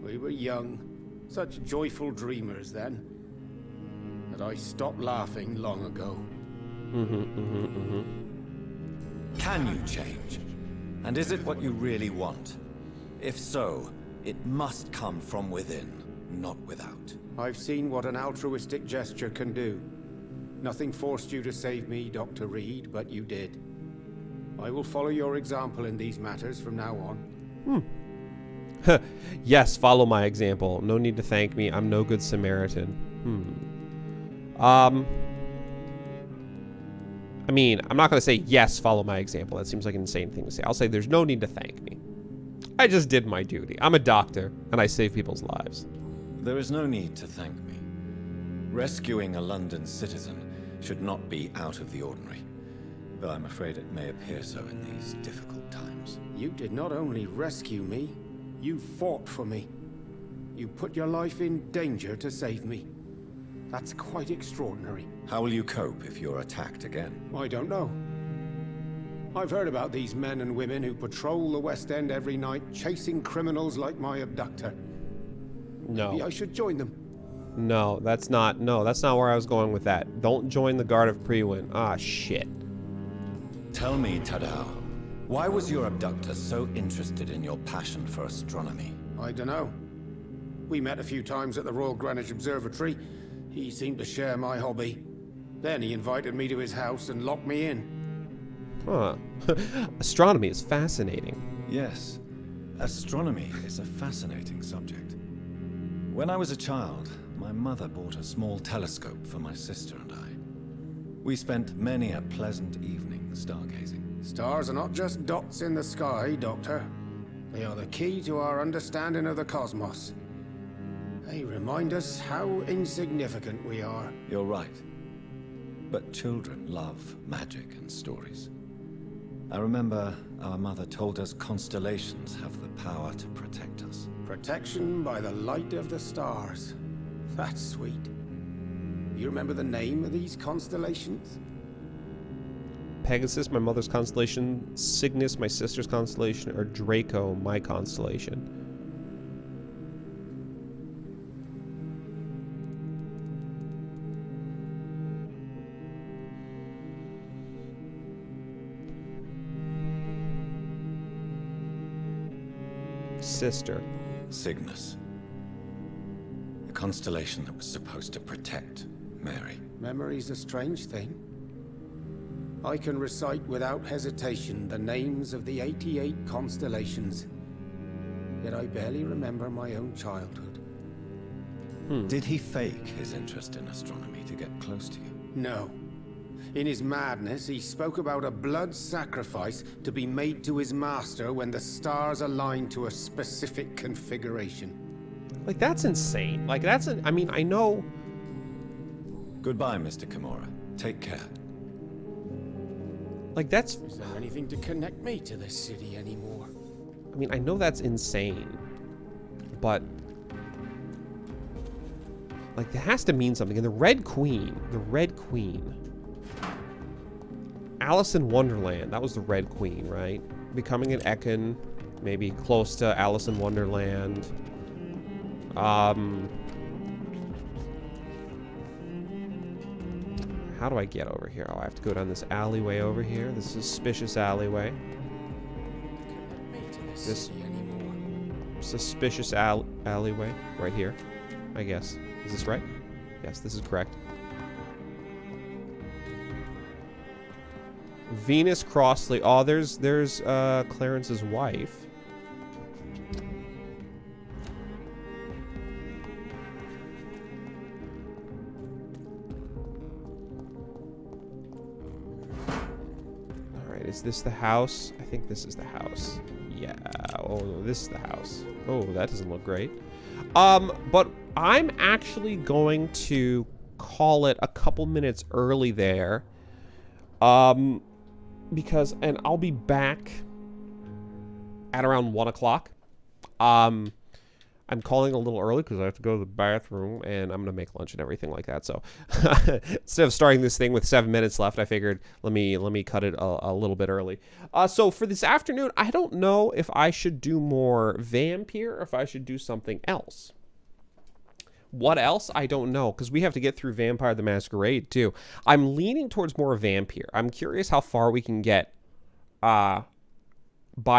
We were young, such joyful dreamers then, that I stopped laughing long ago. Can you change? And is it what you really want? If so, it must come from within, not without. I've seen what an altruistic gesture can do. Nothing forced you to save me, Dr. Reed, but you did. I will follow your example in these matters from now on. Yes, follow my example. No need to thank me. I'm no good Samaritan. I mean, I'm not going to say, yes, follow my example. That seems like an insane thing to say. I'll say there's no need to thank me. I just did my duty. I'm a doctor, and I save people's lives. There is no need to thank me. Rescuing a London citizen should not be out of the ordinary, though I'm afraid it may appear so in these difficult times. You did not only rescue me, you fought for me. You put your life in danger to save me. That's quite extraordinary. How will you cope if you're attacked again? I don't know. I've heard about these men and women who patrol the West End every night, chasing criminals like my abductor. No. Maybe I should join them. No, that's not where I was going with that. Don't join the Guard of Priwen. Ah, shit. Tell me, Tadao, why was your abductor so interested in your passion for astronomy? I don't know. We met a few times at the Royal Greenwich Observatory. He seemed to share my hobby. Then he invited me to his house and locked me in. Huh. Astronomy is fascinating. Yes. Astronomy is a fascinating subject. When I was a child, my mother bought a small telescope for my sister and I. We spent many a pleasant evening stargazing. Stars are not just dots in the sky, Doctor. They are the key to our understanding of the cosmos. They remind us how insignificant we are. You're right. But children love magic and stories. I remember our mother told us constellations have the power to protect us. Protection by the light of the stars. That's sweet. You remember the name of these constellations? Pegasus, my mother's constellation. Cygnus, my sister's constellation. Or Draco, my constellation. Sister. Cygnus. The constellation that was supposed to protect Mary. Memory's a strange thing. I can recite without hesitation the names of the 88 constellations. Yet I barely remember my own childhood. Did he fake his interest in astronomy to get close to you? No. In his madness, he spoke about a blood sacrifice to be made to his master when the stars aligned to a specific configuration. Like, that's insane. Like, I mean, I know... Goodbye, Mr. Kimura. Take care. Like, that's... Is there anything to connect me to this city anymore? I mean, I know that's insane. But... like, it has to mean something. And the Red Queen. Alice in Wonderland. That was the Red Queen, right? Becoming an Ekin. Maybe close to Alice in Wonderland. How do I get over here? Oh, I have to go down this alleyway over here. This suspicious alleyway. This suspicious alleyway. Right here, I guess. Is this right? Yes, this is correct. Venus Crossley. Oh, there's Clarence's wife. Is this the house? I think this is the house. Yeah. Oh, this is the house. Oh, that doesn't look great. But I'm actually going to call it a couple minutes early there. Because, and I'll be back at around 1 o'clock. I'm calling a little early because I have to go to the bathroom and I'm going to make lunch and everything like that. So instead of starting this thing with 7 minutes left, I figured let me cut it a little bit early. So for this afternoon, I don't know if I should do more Vampyr or if I should do something else. What else? I don't know, because we have to get through Vampire the Masquerade too. I'm leaning towards more Vampyr. I'm curious how far we can get by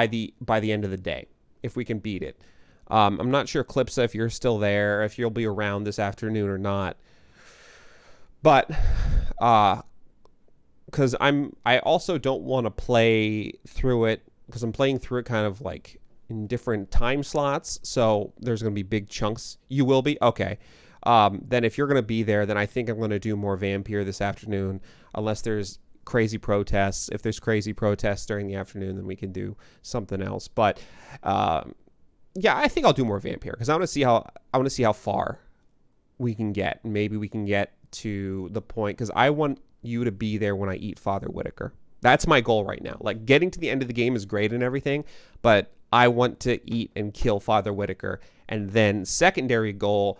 the end of the day, if we can beat it. I'm not sure, Clipsa, if you're still there, if you'll be around this afternoon or not. But, because I also don't want to play through it, because I'm playing through it kind of like in different time slots, so there's going to be big chunks. You will be? Okay. Then if you're going to be there, then I think I'm going to do more Vampyr this afternoon, unless there's crazy protests. If there's crazy protests during the afternoon, then we can do something else. But, yeah, I think I'll do more Vampyr because I want to see how far we can get. Maybe we can get to the point, because I want you to be there when I eat Father Whitaker. That's my goal right now. Like, getting to the end of the game is great and everything, but I want to eat and kill Father Whitaker, and then secondary goal,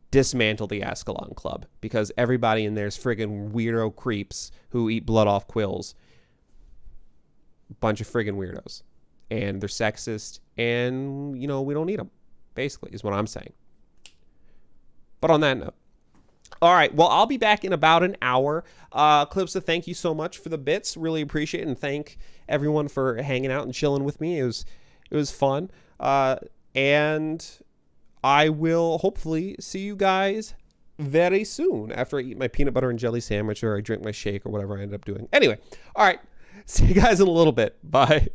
dismantle the Ascalon Club, because everybody in there is friggin' weirdo creeps who eat blood off quills. Bunch of friggin' weirdos. And they're sexist, and, you know, we don't need them, basically, is what I'm saying. But on that note, all right, well, I'll be back in about an hour. Clipsa, thank you so much for the bits. Really appreciate it, and thank everyone for hanging out and chilling with me. It was fun. And I will hopefully see you guys very soon after I eat my peanut butter and jelly sandwich or I drink my shake or whatever I end up doing. Anyway, all right, see you guys in a little bit. Bye.